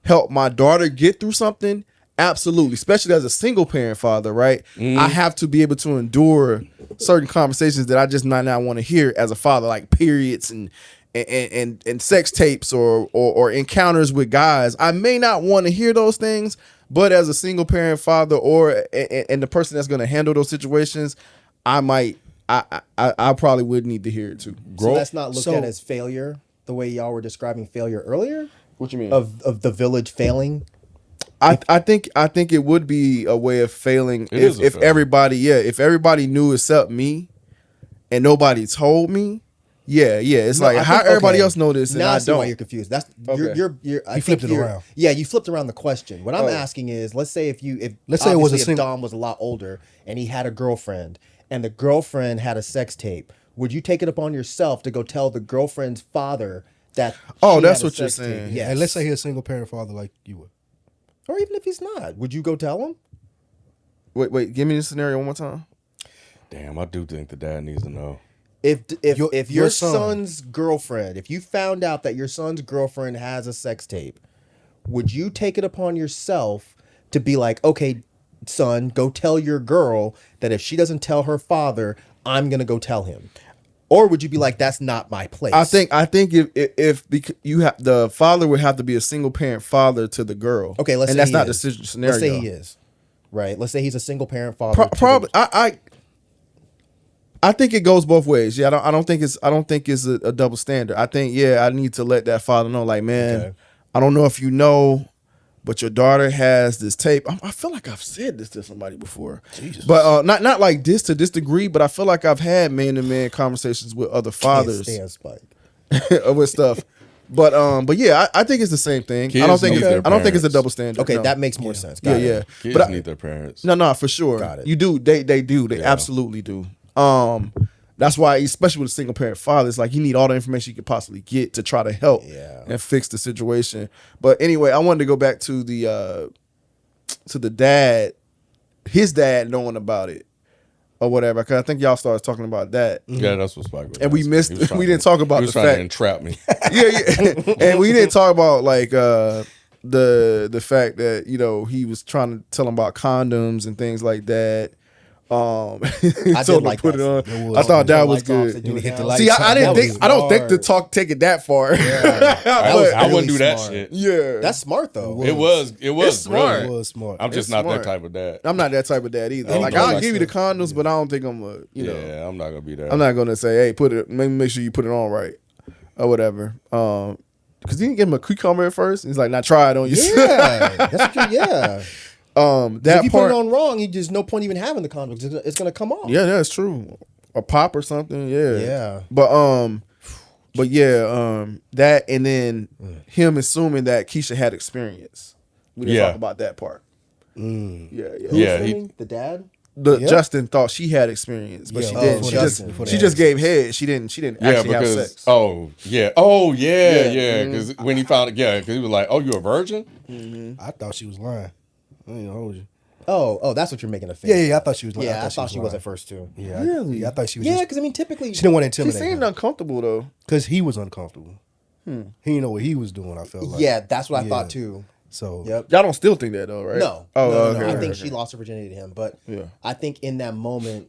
[SPEAKER 2] help my daughter get through something, absolutely. Especially as a single parent father, right? I have to be able to endure certain conversations that I just might not want to hear as a father, like periods and sex tapes or encounters with guys. I may not want to hear those things, but as a single parent father and the person that's going to handle those situations, I probably would need to hear it too.
[SPEAKER 4] So that's not looked at as failure, the way y'all were describing failure earlier?
[SPEAKER 2] What you mean?
[SPEAKER 4] Of the village failing?
[SPEAKER 2] I think it would be a way of failing if
[SPEAKER 3] failure.
[SPEAKER 2] everybody knew except me and nobody told me. Yeah. It's
[SPEAKER 4] No,
[SPEAKER 2] like
[SPEAKER 4] I
[SPEAKER 2] how
[SPEAKER 4] think-
[SPEAKER 2] everybody
[SPEAKER 4] okay.
[SPEAKER 2] else know this and
[SPEAKER 4] Now
[SPEAKER 2] I
[SPEAKER 4] see why
[SPEAKER 2] don't.
[SPEAKER 4] you're confused. That's
[SPEAKER 2] Okay.
[SPEAKER 4] you're I
[SPEAKER 1] You
[SPEAKER 4] think
[SPEAKER 1] flipped it
[SPEAKER 4] you're-
[SPEAKER 1] around.
[SPEAKER 4] Yeah, you flipped around the question. What I'm
[SPEAKER 2] Oh.
[SPEAKER 4] asking is, let's say if
[SPEAKER 1] Let's say it was a
[SPEAKER 4] obviously if
[SPEAKER 1] single-
[SPEAKER 4] Dom was a lot older and he had a girlfriend and the girlfriend had a sex tape, would you take it upon yourself to go tell the girlfriend's father that?
[SPEAKER 2] Oh,
[SPEAKER 4] she
[SPEAKER 2] that's
[SPEAKER 4] had a
[SPEAKER 2] what you're
[SPEAKER 4] sex tape?
[SPEAKER 2] saying.
[SPEAKER 4] Yes.
[SPEAKER 1] And let's say he's a single parent father like you would.
[SPEAKER 4] or even if he's not, would you go tell him?
[SPEAKER 2] Wait, give me the scenario one more time.
[SPEAKER 3] Damn, I do think the dad needs to know.
[SPEAKER 4] If
[SPEAKER 1] Your
[SPEAKER 4] your
[SPEAKER 1] son.
[SPEAKER 4] son's girlfriend, if you found out that your son's girlfriend has a sex tape, would you take it upon yourself to be like, okay, son, go tell your girl that if she doesn't tell her father, I'm gonna go tell him? Or would you be like, that's not my place?
[SPEAKER 2] I think if because you have the father would have to be a single parent father to the girl.
[SPEAKER 4] Okay, let's
[SPEAKER 2] and
[SPEAKER 4] say
[SPEAKER 2] that's
[SPEAKER 4] he
[SPEAKER 2] not
[SPEAKER 4] is.
[SPEAKER 2] the scenario.
[SPEAKER 4] Let's say he is. Right. Let's say he's a single parent father. to the-
[SPEAKER 2] Probably I think it goes both ways. Yeah, I don't think it's a double standard. I think I need to let that father know, like, man,
[SPEAKER 4] Okay.
[SPEAKER 2] I don't know if you know, but your daughter has this tape. I feel like I've said this to somebody before, but not like this to this degree. But I feel like I've had man-to-man conversations with other
[SPEAKER 4] Can't
[SPEAKER 2] fathers
[SPEAKER 4] stand Spike.
[SPEAKER 2] with stuff. But yeah, I think it's the same thing.
[SPEAKER 3] Kids
[SPEAKER 2] I don't think
[SPEAKER 3] need their
[SPEAKER 2] I don't think it's a
[SPEAKER 3] parents.
[SPEAKER 2] double standard.
[SPEAKER 4] Okay,
[SPEAKER 2] no.
[SPEAKER 4] that makes more sense.
[SPEAKER 2] yeah,
[SPEAKER 4] Got it.
[SPEAKER 2] yeah.
[SPEAKER 3] Kids
[SPEAKER 2] But
[SPEAKER 3] need their parents.
[SPEAKER 2] No, for sure.
[SPEAKER 4] Got it.
[SPEAKER 2] You do. They do. They absolutely do. That's why, especially with a single parent father, it's like you need all the information you could possibly get to try to help and fix the situation. But anyway, I wanted to go back to the dad, his dad knowing about it or whatever, because I think y'all started talking about that.
[SPEAKER 3] Yeah, that's what Spike was.
[SPEAKER 2] And we
[SPEAKER 3] asking.
[SPEAKER 2] missed.
[SPEAKER 3] He was trying
[SPEAKER 2] We
[SPEAKER 3] to-
[SPEAKER 2] didn't talk about
[SPEAKER 3] he was
[SPEAKER 2] the
[SPEAKER 3] trying
[SPEAKER 2] fact.
[SPEAKER 3] to entrap me.
[SPEAKER 2] Yeah. And we didn't talk about like the fact that he was trying to tell him about condoms and things like that.
[SPEAKER 4] I
[SPEAKER 2] told
[SPEAKER 4] did
[SPEAKER 2] him to
[SPEAKER 4] like
[SPEAKER 2] put
[SPEAKER 4] that.
[SPEAKER 2] it on.
[SPEAKER 1] It was-
[SPEAKER 2] I thought that
[SPEAKER 4] Turn
[SPEAKER 2] was
[SPEAKER 4] lights off,
[SPEAKER 2] good.
[SPEAKER 4] they do
[SPEAKER 1] When
[SPEAKER 4] it
[SPEAKER 1] he hit the
[SPEAKER 4] now.
[SPEAKER 1] lights
[SPEAKER 2] See, I
[SPEAKER 1] That
[SPEAKER 2] didn't
[SPEAKER 1] was
[SPEAKER 2] think. I don't think the
[SPEAKER 4] smart.
[SPEAKER 2] talk take it that far.
[SPEAKER 4] That was
[SPEAKER 3] I wouldn't
[SPEAKER 4] really
[SPEAKER 3] do that
[SPEAKER 4] smart.
[SPEAKER 3] shit.
[SPEAKER 2] Yeah,
[SPEAKER 4] That's smart though.
[SPEAKER 3] It was
[SPEAKER 2] It's smart.
[SPEAKER 1] It
[SPEAKER 3] brilliant.
[SPEAKER 1] was smart.
[SPEAKER 3] I'm just
[SPEAKER 2] It's
[SPEAKER 3] not
[SPEAKER 2] smart.
[SPEAKER 3] that type of dad.
[SPEAKER 2] I'm not that type of dad either.
[SPEAKER 3] Oh,
[SPEAKER 2] Like
[SPEAKER 3] no,
[SPEAKER 2] I'll
[SPEAKER 3] like
[SPEAKER 2] give you the condoms, but I don't think I'm a.
[SPEAKER 3] Yeah, I'm not gonna be there.
[SPEAKER 2] I'm not gonna say, hey, put it. Make sure you put it on right or whatever. Because he didn't give him a cucumber at first. He's like, "Now try it on you."
[SPEAKER 4] Yeah, that's what yeah.
[SPEAKER 2] That
[SPEAKER 4] If you
[SPEAKER 2] part.
[SPEAKER 4] put it on wrong, there's no point even having the condom. It's gonna come off.
[SPEAKER 2] Yeah, that's true. A pop or something. Yeah.
[SPEAKER 4] Yeah.
[SPEAKER 2] But yeah, that and then him assuming that Keisha had experience. We didn't
[SPEAKER 3] Yeah.
[SPEAKER 2] talk about that part. Yeah.
[SPEAKER 4] Who's
[SPEAKER 3] Yeah,
[SPEAKER 4] assuming? The dad.
[SPEAKER 2] The Justin thought she had experience, but
[SPEAKER 1] Yeah,
[SPEAKER 2] she
[SPEAKER 1] oh,
[SPEAKER 2] didn't.
[SPEAKER 1] before
[SPEAKER 2] She
[SPEAKER 1] that-
[SPEAKER 2] just
[SPEAKER 1] before
[SPEAKER 2] she
[SPEAKER 1] that.
[SPEAKER 2] just gave head. She didn't
[SPEAKER 3] Yeah,
[SPEAKER 2] actually have
[SPEAKER 3] because
[SPEAKER 2] sex.
[SPEAKER 3] yeah, because when he found it, because he was like, "Oh, you a virgin?"
[SPEAKER 1] I thought she was lying. I ain't gonna hold you.
[SPEAKER 4] Oh, that's what you're making a face.
[SPEAKER 1] Yeah, I thought she was lying.
[SPEAKER 4] Yeah, I thought she was
[SPEAKER 1] lying.
[SPEAKER 4] at first too.
[SPEAKER 1] Yeah,
[SPEAKER 2] Really?
[SPEAKER 1] I thought she was.
[SPEAKER 4] Yeah,
[SPEAKER 1] just
[SPEAKER 4] because I mean, typically,
[SPEAKER 1] she didn't want to
[SPEAKER 2] She
[SPEAKER 1] intimidate
[SPEAKER 2] seemed
[SPEAKER 1] him
[SPEAKER 2] uncomfortable though.
[SPEAKER 1] because he was uncomfortable. He didn't know what he was doing. I felt like.
[SPEAKER 4] yeah, that's what I
[SPEAKER 1] Yeah.
[SPEAKER 4] thought too.
[SPEAKER 1] So
[SPEAKER 4] Yep.
[SPEAKER 2] Y'all don't still think that though, right?
[SPEAKER 4] No,
[SPEAKER 2] Oh,
[SPEAKER 4] no.
[SPEAKER 2] okay,
[SPEAKER 4] I
[SPEAKER 2] okay,
[SPEAKER 4] think
[SPEAKER 2] okay.
[SPEAKER 4] she lost her virginity to him, but
[SPEAKER 2] Yeah.
[SPEAKER 4] I think in that moment,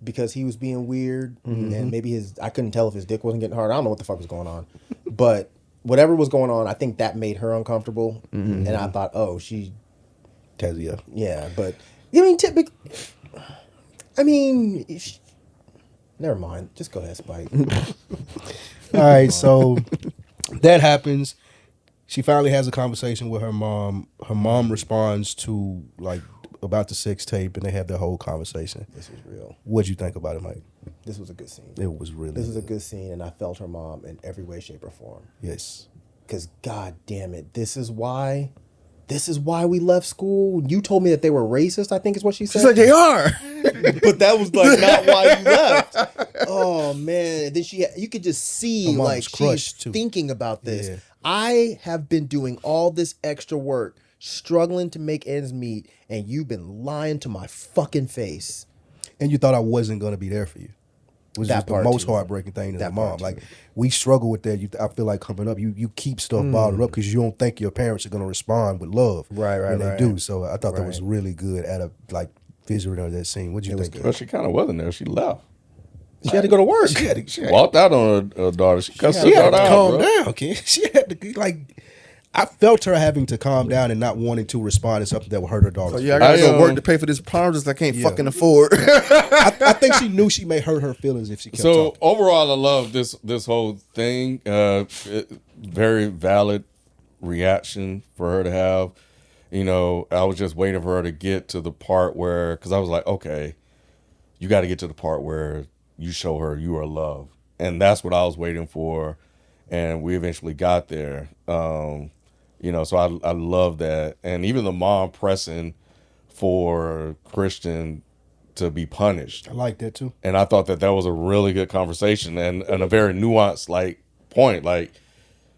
[SPEAKER 4] because he was being weird and maybe I couldn't tell if his dick wasn't getting hard. I don't know what the fuck was going on, but whatever was going on, I think that made her uncomfortable. And I thought, oh, she,
[SPEAKER 1] Tazia.
[SPEAKER 4] yeah, but I mean, typically, I mean, never mind. Just go ahead, Spike.
[SPEAKER 1] All right, so that happens. She finally has a conversation with her mom. Her mom responds to like about the sex tape, and they have their whole conversation.
[SPEAKER 4] This was real.
[SPEAKER 1] What'd you think about it, Mike?
[SPEAKER 4] This was a good scene.
[SPEAKER 1] It was really.
[SPEAKER 4] This was a good scene, and I felt her mom in every way, shape, or form.
[SPEAKER 1] Yes.
[SPEAKER 4] Because God damn it, this is why we left school. You told me that they were racist, I think is what she said.
[SPEAKER 2] She's like, they are.
[SPEAKER 4] But that was like not why you left. Oh man. Then you could just see
[SPEAKER 1] Her mom
[SPEAKER 4] like
[SPEAKER 1] was
[SPEAKER 4] she's
[SPEAKER 1] crushed, too.
[SPEAKER 4] thinking about this.
[SPEAKER 1] Yeah.
[SPEAKER 4] I have been doing all this extra work, struggling to make ends meet, and you've been lying to my fucking face.
[SPEAKER 1] And you thought I wasn't going to be there for you. Was
[SPEAKER 4] That
[SPEAKER 1] just the
[SPEAKER 4] part
[SPEAKER 1] most
[SPEAKER 4] too.
[SPEAKER 1] heartbreaking thing as
[SPEAKER 4] That
[SPEAKER 1] a mom.
[SPEAKER 4] part
[SPEAKER 1] Like
[SPEAKER 4] too.
[SPEAKER 1] we struggle with that. I feel like coming up, you keep stuff bottled up because you don't think your parents are going to respond with love.
[SPEAKER 4] Right,
[SPEAKER 1] when they
[SPEAKER 4] right.
[SPEAKER 1] do. So I thought that was
[SPEAKER 4] Right.
[SPEAKER 1] really good at a like visual of that scene. What'd you
[SPEAKER 4] It was
[SPEAKER 1] think?
[SPEAKER 3] Well, she kind of wasn't there. She left.
[SPEAKER 4] She had to go to work.
[SPEAKER 1] She had
[SPEAKER 3] Walked out on her daughter. She cussed her
[SPEAKER 1] she had
[SPEAKER 3] daughter
[SPEAKER 1] to
[SPEAKER 3] out,
[SPEAKER 1] calm
[SPEAKER 3] bro.
[SPEAKER 1] down, Ken. She had to like. I felt her having to calm down and not wanting to respond to something that would hurt her daughter.
[SPEAKER 2] So yeah, I gotta
[SPEAKER 3] I,
[SPEAKER 2] go work
[SPEAKER 3] um,
[SPEAKER 2] to pay for this prom just I can't
[SPEAKER 1] Yeah.
[SPEAKER 2] fucking afford.
[SPEAKER 1] I think she knew she may hurt her feelings if she kept
[SPEAKER 3] So
[SPEAKER 1] talking.
[SPEAKER 3] overall, I love this whole thing. Very valid reaction for her to have. You know, I was just waiting for her to get to the part where, because I was like, okay, you got to get to the part where you show her you are loved, and that's what I was waiting for, and we eventually got there. You know, so I love that, and even the mom pressing for Christian to be punished.
[SPEAKER 1] I like that too.
[SPEAKER 3] And I thought that was a really good conversation and a very nuanced like point. Like,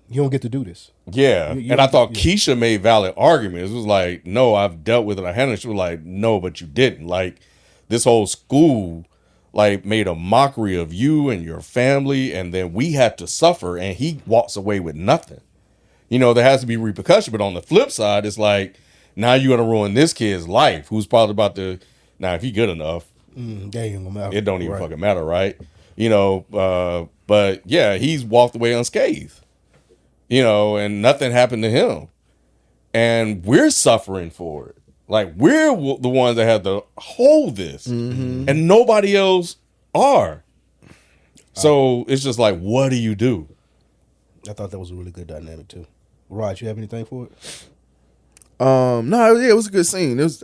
[SPEAKER 1] You don't get to do this.
[SPEAKER 3] yeah.
[SPEAKER 1] You
[SPEAKER 3] And I thought
[SPEAKER 1] yeah.
[SPEAKER 3] Keisha made valid arguments. It was like, no, I've dealt with it. I handled it. She was like, no, but you didn't. Like, this whole school like made a mockery of you and your family, and then we had to suffer, and he walks away with nothing. You know, there has to be repercussion. But on the flip side, it's like, now you're gonna ruin this kid's life, who's probably about to. Now, if he good enough,
[SPEAKER 1] They ain't gonna matter.
[SPEAKER 3] it don't even
[SPEAKER 1] Right.
[SPEAKER 3] fucking matter, right? You know, but yeah, he's walked away unscathed. You know, and nothing happened to him, and we're suffering for it. Like, we're the ones that have to hold this, and nobody else are. So it's just like, what do you do?
[SPEAKER 1] I thought that was a really good dynamic too. Rod, you have anything for it?
[SPEAKER 2] No, yeah, it was a good scene. It was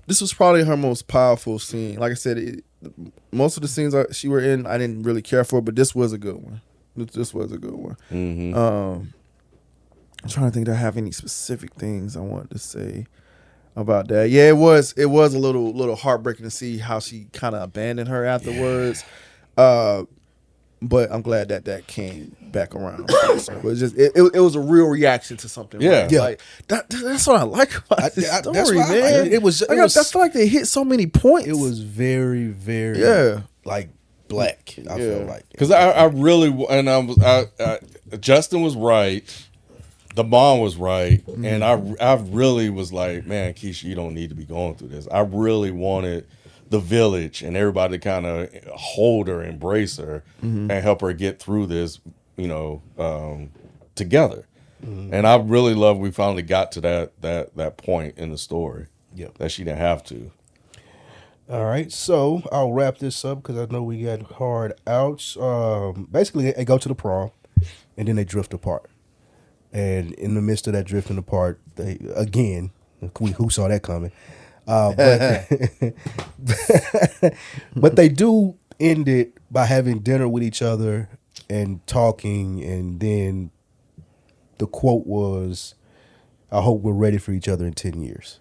[SPEAKER 2] this was probably her most powerful scene. Like I said, most of the scenes she were in, I didn't really care for, but this was a good one. This was a good one.
[SPEAKER 3] Mm-hmm.
[SPEAKER 2] I'm trying to think. Do I have any specific things I wanted to say about that? Yeah, it was a little heartbreaking to see how she kind of abandoned her afterwards. But I'm glad that came back around. So it was just it was a real reaction to something.
[SPEAKER 3] Yeah.
[SPEAKER 2] right?
[SPEAKER 1] Yeah.
[SPEAKER 2] Like that's what I like about this story,
[SPEAKER 1] that's why I
[SPEAKER 2] man.
[SPEAKER 1] like it. It was-
[SPEAKER 2] I feel like they hit so many points.
[SPEAKER 1] It was very, very like black. I felt like
[SPEAKER 3] Because I really, and Justin was right, the mom was right, and I really was like, man, Keisha, you don't need to be going through this. I really wanted the village and everybody to kind of hold her, embrace her, and help her get through this, you know, together. And I really love we finally got to that point in the story.
[SPEAKER 1] Yeah.
[SPEAKER 3] That she didn't have to.
[SPEAKER 1] All right, so I'll wrap this up because I know we got hard outs. Basically, they go to the prom, and then they drift apart. And in the midst of that drifting apart, they again, who saw that coming? But they do end it by having dinner with each other and talking, and then the quote was, "I hope we're ready for each other in 10 years."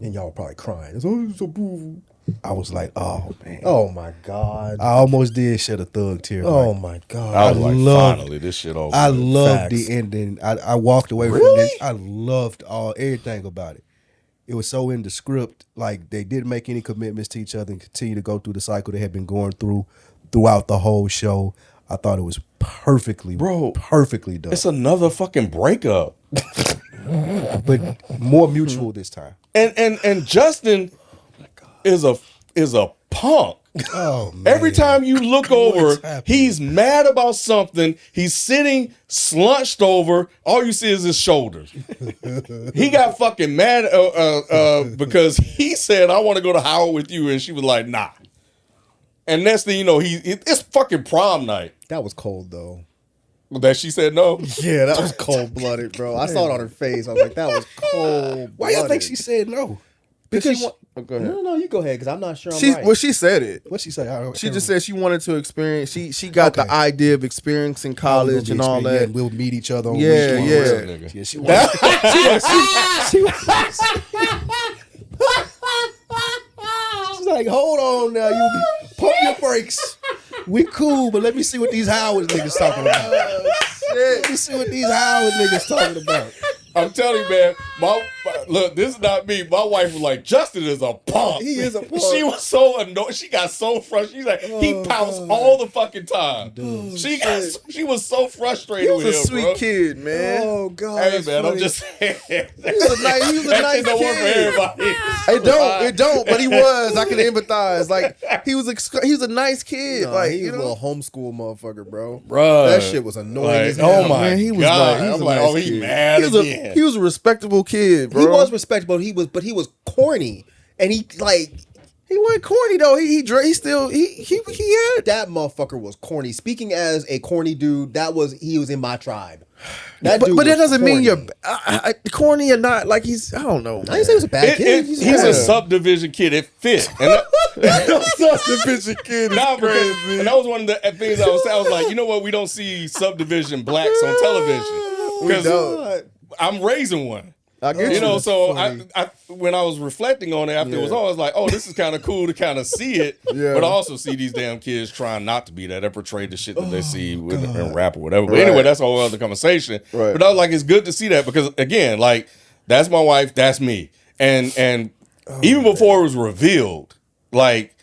[SPEAKER 4] And y'all were probably crying. It's, oh, it's so beautiful.
[SPEAKER 1] I was like, "Oh man!"
[SPEAKER 4] Oh my God.
[SPEAKER 1] I almost did shed a thug tear.
[SPEAKER 4] Oh
[SPEAKER 1] Like,
[SPEAKER 4] my God.
[SPEAKER 3] I was like,
[SPEAKER 1] loved-
[SPEAKER 3] finally, this shit over.
[SPEAKER 1] I
[SPEAKER 3] with.
[SPEAKER 1] loved
[SPEAKER 4] Facts.
[SPEAKER 1] the ending. I walked away from this. I loved everything about it. It was so in the script. Like, they didn't make any commitments to each other and continue to go through the cycle they had been going throughout the whole show. I thought it was perfectly done.
[SPEAKER 3] It's another fucking breakup.
[SPEAKER 1] But more mutual this time.
[SPEAKER 3] And Justin is a punk.
[SPEAKER 1] Oh man.
[SPEAKER 3] Every time you look over,
[SPEAKER 1] happening?
[SPEAKER 3] he's mad about something. He's sitting slunched over. All you see is his shoulders. He got fucking mad because he said, "I want to go to Howard with you," and she was like, "Nah." And next thing you know, it's fucking prom night.
[SPEAKER 4] That was cold though.
[SPEAKER 3] That she said no.
[SPEAKER 4] Yeah, that was cold blooded, bro. I saw it on her face. I was like, that was cold.
[SPEAKER 1] Why y'all think she said no?
[SPEAKER 4] Because
[SPEAKER 2] go ahead.
[SPEAKER 4] no, you go ahead because I'm not sure.
[SPEAKER 2] She said it.
[SPEAKER 1] What'd she say?
[SPEAKER 2] She just said she wanted to experience. She got the idea of experiencing college and all that.
[SPEAKER 1] And we'll meet each other. On
[SPEAKER 2] Yeah,
[SPEAKER 1] weekends.
[SPEAKER 2] yeah.
[SPEAKER 1] Yeah, she was. She's like, hold on now, you pump your brakes. We cool, but let me see what these Howard niggas talking about. Let me see what these Howard niggas talking about.
[SPEAKER 3] I'm telling you, man. Look, this is not me. My wife was like, Justin is a punk.
[SPEAKER 4] He is a punk.
[SPEAKER 3] She was so annoyed. She got so frustrated. She's like, he pouts all the fucking time. She was so frustrated with him,
[SPEAKER 2] He was a sweet
[SPEAKER 3] bro.
[SPEAKER 2] kid, man.
[SPEAKER 4] Oh god.
[SPEAKER 3] Hey,
[SPEAKER 4] that's
[SPEAKER 3] man,
[SPEAKER 4] funny.
[SPEAKER 3] I'm just saying.
[SPEAKER 2] He was a nice
[SPEAKER 3] That shit don't work for
[SPEAKER 2] kid.
[SPEAKER 3] everybody.
[SPEAKER 2] It don't, but he was. I can empathize. Like he was a nice kid.
[SPEAKER 4] Nah,
[SPEAKER 2] like
[SPEAKER 4] he
[SPEAKER 2] you
[SPEAKER 4] was a
[SPEAKER 2] know,
[SPEAKER 4] little homeschool motherfucker, bro.
[SPEAKER 3] Bruh.
[SPEAKER 4] That shit was annoying
[SPEAKER 3] Like,
[SPEAKER 4] as hell.
[SPEAKER 3] oh my
[SPEAKER 2] man, he was
[SPEAKER 3] God.
[SPEAKER 2] nice. He was
[SPEAKER 3] I'm
[SPEAKER 2] a
[SPEAKER 3] like,
[SPEAKER 2] nice
[SPEAKER 3] oh, he
[SPEAKER 2] kid.
[SPEAKER 3] mad again.
[SPEAKER 2] He was a respectable kid, bro.
[SPEAKER 4] He was respectable. He was corny, and he
[SPEAKER 2] wasn't corny though. He had.
[SPEAKER 4] that motherfucker was corny. Speaking as a corny dude, he was in my tribe. That
[SPEAKER 2] But
[SPEAKER 4] dude
[SPEAKER 2] that
[SPEAKER 4] was
[SPEAKER 2] doesn't mean
[SPEAKER 4] corny.
[SPEAKER 2] you're corny or not. Like he's, I don't know.
[SPEAKER 4] I didn't say he was a bad kid.
[SPEAKER 3] He's a subdivision kid. It fit. And
[SPEAKER 2] subdivision kid is crazy.
[SPEAKER 3] and that was one of the things I was saying. I was like, you know what? We don't see subdivision blacks on television.
[SPEAKER 2] We
[SPEAKER 3] Because
[SPEAKER 2] don't.
[SPEAKER 3] I'm raising one.
[SPEAKER 2] I get
[SPEAKER 3] You know,
[SPEAKER 2] you.
[SPEAKER 3] so I when I was reflecting on it after it was all, I was like, oh, this is kind of cool to kind of see it.
[SPEAKER 2] Yeah.
[SPEAKER 3] But I also see these damn kids trying not to be that. They portray the shit that they see in rap or whatever. But anyway, that's a whole other conversation.
[SPEAKER 2] Right.
[SPEAKER 3] But I was like, it's good to see that because, again, like, that's my wife, that's me. And even before it was revealed, like,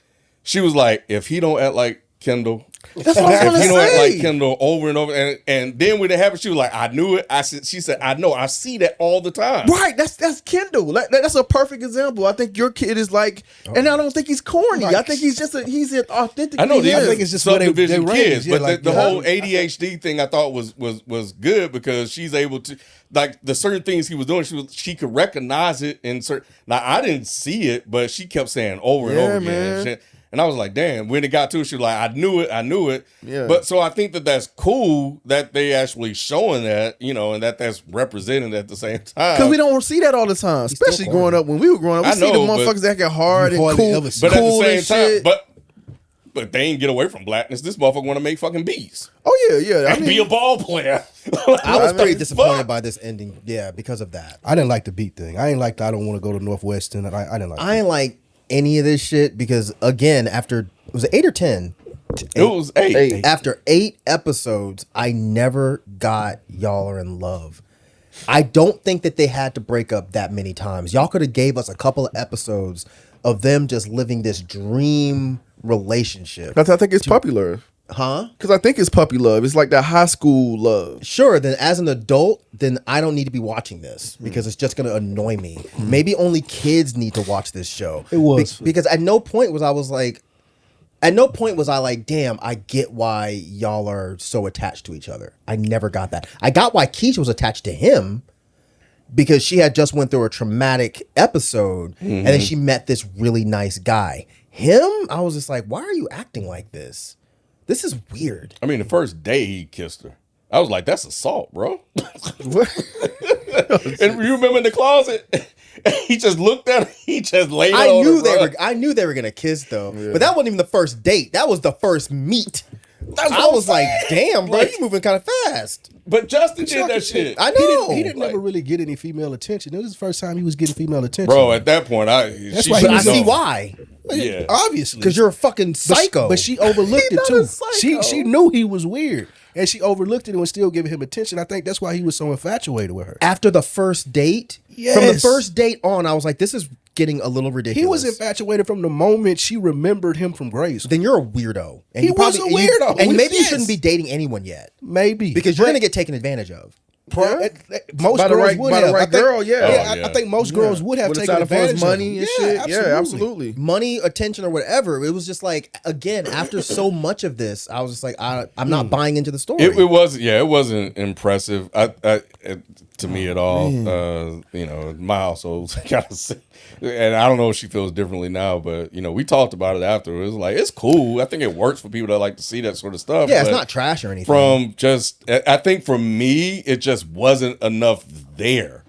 [SPEAKER 3] she was like, if he don't act like Kendall,
[SPEAKER 2] That's what I was
[SPEAKER 3] if
[SPEAKER 2] gonna
[SPEAKER 3] you don't act
[SPEAKER 2] say.
[SPEAKER 3] like Kendall over and over, and then when it happened, she was like, I knew it. She said, I know. I see that all the time.
[SPEAKER 2] Right, that's Kendall. That's a perfect example. I think your kid is like, and I don't think he's corny. I think he's an authentic.
[SPEAKER 3] I know these
[SPEAKER 1] I think it's just where they
[SPEAKER 3] subdivision
[SPEAKER 1] raised,
[SPEAKER 3] kids,
[SPEAKER 1] yeah,
[SPEAKER 3] but
[SPEAKER 1] like,
[SPEAKER 3] the
[SPEAKER 1] yeah.
[SPEAKER 3] whole ADHD thing I thought was good because she's able to, like, the certain things he was doing, she could recognize it in certain. Now I didn't see it, but she kept saying over and over again.
[SPEAKER 2] man.
[SPEAKER 3] And shit. And I was like, damn. When it got to it, she was like, I knew it.
[SPEAKER 2] Yeah.
[SPEAKER 3] But so I think that's cool that they actually showing that, you know, and that's represented at the same time.
[SPEAKER 2] Because we don't see that all the time, especially growing up. When we were growing up, we
[SPEAKER 3] I
[SPEAKER 2] see the
[SPEAKER 3] know, but-
[SPEAKER 2] motherfuckers acting hard
[SPEAKER 1] You
[SPEAKER 2] and
[SPEAKER 1] hardly
[SPEAKER 2] cool,
[SPEAKER 1] ever see
[SPEAKER 3] But at
[SPEAKER 2] cool
[SPEAKER 3] the
[SPEAKER 2] and
[SPEAKER 3] same time,
[SPEAKER 2] shit.
[SPEAKER 3] but they ain't get away from blackness. This motherfucker want to make fucking bees
[SPEAKER 2] Oh yeah. I
[SPEAKER 3] and be a
[SPEAKER 2] mean,
[SPEAKER 3] ball player.
[SPEAKER 4] I was pretty
[SPEAKER 3] Fuck.
[SPEAKER 4] disappointed by this ending. Yeah, because of that.
[SPEAKER 1] I didn't like the beat thing. I ain't like the I don't want to go to Northwestern. I didn't like
[SPEAKER 4] I ain't like any of this shit because again, after was it 8 or 10?
[SPEAKER 3] It was 8.
[SPEAKER 4] After 8 episodes, I never got Y'all Are in Love. I don't think that they had to break up that many times. Y'all could have gave us a couple of episodes of them just living this dream relationship.
[SPEAKER 2] I think it's puppy love.
[SPEAKER 4] Huh?
[SPEAKER 2] Because I think it's puppy love. It's like that high school love.
[SPEAKER 4] Sure, then as an adult, then I don't need to be watching this because it's just going to annoy me. Maybe only kids need to watch this show.
[SPEAKER 1] It was.
[SPEAKER 4] Because at no point was I like, damn, I get why y'all are so attached to each other. I never got that. I got why Keisha was attached to him because she had just went through a traumatic episode and then she met this really nice guy. Him, I was just like, why are you acting like this? This is weird.
[SPEAKER 3] I mean, the first day he kissed her, I was like, that's assault, bro. And you remember in the closet? He just looked at her. He just laid
[SPEAKER 4] I
[SPEAKER 3] on
[SPEAKER 4] knew
[SPEAKER 3] her,
[SPEAKER 4] they
[SPEAKER 3] bro.
[SPEAKER 4] were. I knew they were gonna kiss though, but that wasn't even the first date. That was the first meet.
[SPEAKER 3] That's what
[SPEAKER 4] I
[SPEAKER 3] I'm
[SPEAKER 4] was like,
[SPEAKER 3] saying.
[SPEAKER 4] "Damn, bro,
[SPEAKER 3] Like-
[SPEAKER 4] you moving kind of fast."
[SPEAKER 3] But Justin did that shit.
[SPEAKER 4] I
[SPEAKER 1] He
[SPEAKER 4] know.
[SPEAKER 1] didn't never really get any female attention. It was the first time he was getting female attention.
[SPEAKER 3] Bro, at that point,
[SPEAKER 1] why
[SPEAKER 3] she
[SPEAKER 1] he
[SPEAKER 4] but
[SPEAKER 3] should've
[SPEAKER 4] I
[SPEAKER 1] was
[SPEAKER 4] see
[SPEAKER 3] known.
[SPEAKER 4] why.
[SPEAKER 3] Yeah.
[SPEAKER 1] Obviously.
[SPEAKER 4] Because you're a fucking psycho.
[SPEAKER 1] But she overlooked it
[SPEAKER 2] not
[SPEAKER 1] too.
[SPEAKER 2] a psycho.
[SPEAKER 1] She knew he was weird. And she overlooked it and was still giving him attention. I think that's why he was so infatuated with her.
[SPEAKER 4] after the first date, from the
[SPEAKER 1] Yes.
[SPEAKER 4] first date on, I was like, "This is getting a little ridiculous."
[SPEAKER 1] He was infatuated from the moment she remembered him from Grace.
[SPEAKER 4] Then you're a weirdo. And
[SPEAKER 1] He
[SPEAKER 4] you
[SPEAKER 1] was a weirdo.
[SPEAKER 4] And maybe you
[SPEAKER 1] Yes.
[SPEAKER 4] shouldn't be dating anyone yet
[SPEAKER 1] Maybe.
[SPEAKER 4] because you're gonna get taken advantage of.
[SPEAKER 1] Most
[SPEAKER 2] By the
[SPEAKER 1] girls
[SPEAKER 2] right,
[SPEAKER 1] would
[SPEAKER 2] by
[SPEAKER 1] have.
[SPEAKER 2] the right girl, yeah.
[SPEAKER 1] I think most girls would have taken
[SPEAKER 2] signed up for his
[SPEAKER 1] advantage
[SPEAKER 2] money
[SPEAKER 1] of
[SPEAKER 2] and shit. Yeah, absolutely.
[SPEAKER 4] Money, attention, or whatever. It was just like, again, after so much of this, I was just like, I'm not buying into the story.
[SPEAKER 3] It wasn't impressive to me at all. My household kind of, and I don't know if she feels differently now, but we talked about it after. It was like, it's cool. I think it works for people that like to see that sort of stuff.
[SPEAKER 4] Yeah, it's not trash or anything.
[SPEAKER 3] I think for me, it just wasn't enough there.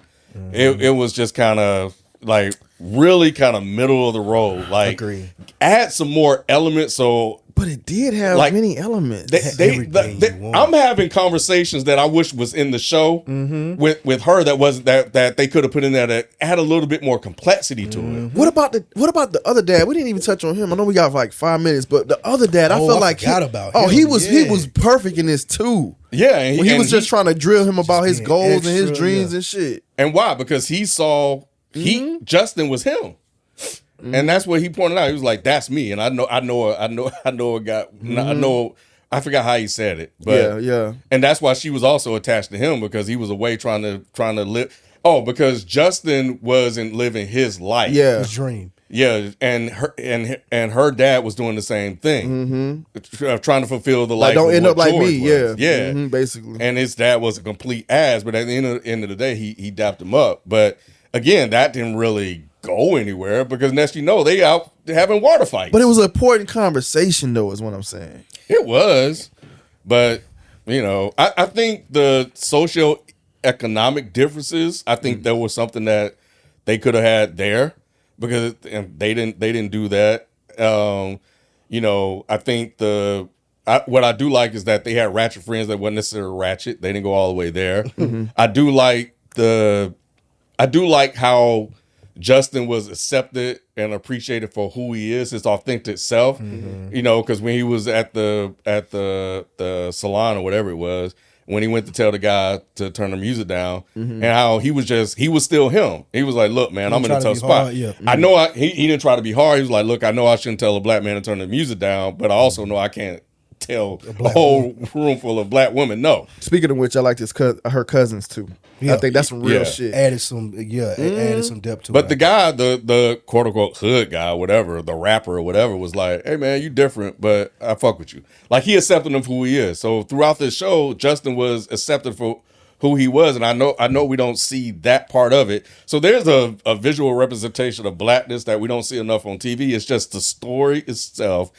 [SPEAKER 3] It was just kind of like really kind of middle of the road. Like,
[SPEAKER 4] agree.
[SPEAKER 3] Add some more elements.
[SPEAKER 2] But it did have many elements.
[SPEAKER 3] I'm having conversations that I wish was in the show with her that they could have put in there that add a little bit more complexity to it.
[SPEAKER 2] What about the other dad? We didn't even touch on him. I know we got like 5 minutes, but the other dad, I felt like he was perfect in this too.
[SPEAKER 3] Yeah,
[SPEAKER 2] he was just trying to drill him about his goals and his dreams and shit.
[SPEAKER 3] And why? Because he saw Justin was him. And that's what he pointed out. He was like, "That's me." And I know a guy. I forgot how he said it, but
[SPEAKER 2] yeah.
[SPEAKER 3] And that's why she was also attached to him, because he was away trying to live. Oh, because Justin wasn't living his life.
[SPEAKER 2] Yeah,
[SPEAKER 1] his dream.
[SPEAKER 3] Yeah, and her dad was doing the same thing, trying to fulfill the life.
[SPEAKER 2] Don't end up like
[SPEAKER 3] George
[SPEAKER 2] me.
[SPEAKER 3] was.
[SPEAKER 2] Yeah, basically.
[SPEAKER 3] And his dad was a complete ass, but at the end of the day, he dapped him up. But again, that didn't really go anywhere, because next they out having water fights.
[SPEAKER 2] But it was an important conversation, though, is what I'm saying.
[SPEAKER 3] It was, but I think the socioeconomic differences. I think there was something that they could have had there, because they didn't do that. I think what I do like is that they had ratchet friends that wasn't necessarily ratchet. They didn't go all the way there. I do like how Justin was accepted and appreciated for who he is, his authentic self. Because when he was at the salon or whatever it was, when he went to tell the guy to turn the music down, and how he was still him. He was like, "Look, man, I'm in a tough spot. I know he didn't try to be hard. He was like, look, I know I shouldn't tell a black man to turn the music down, but I also know I can't tell a whole room full of black women no."
[SPEAKER 2] Speaking of which, I liked her cousins too. I think that's some real shit.
[SPEAKER 1] Added some depth to it.
[SPEAKER 3] But the guy, the quote unquote hood guy, whatever, the rapper or whatever, was like, "Hey man, you different, but I fuck with you." Like, he accepted him for who he is. So throughout this show, Justin was accepted for who he was, and I know we don't see that part of it. So there's a visual representation of blackness that we don't see enough on TV. It's just the story itself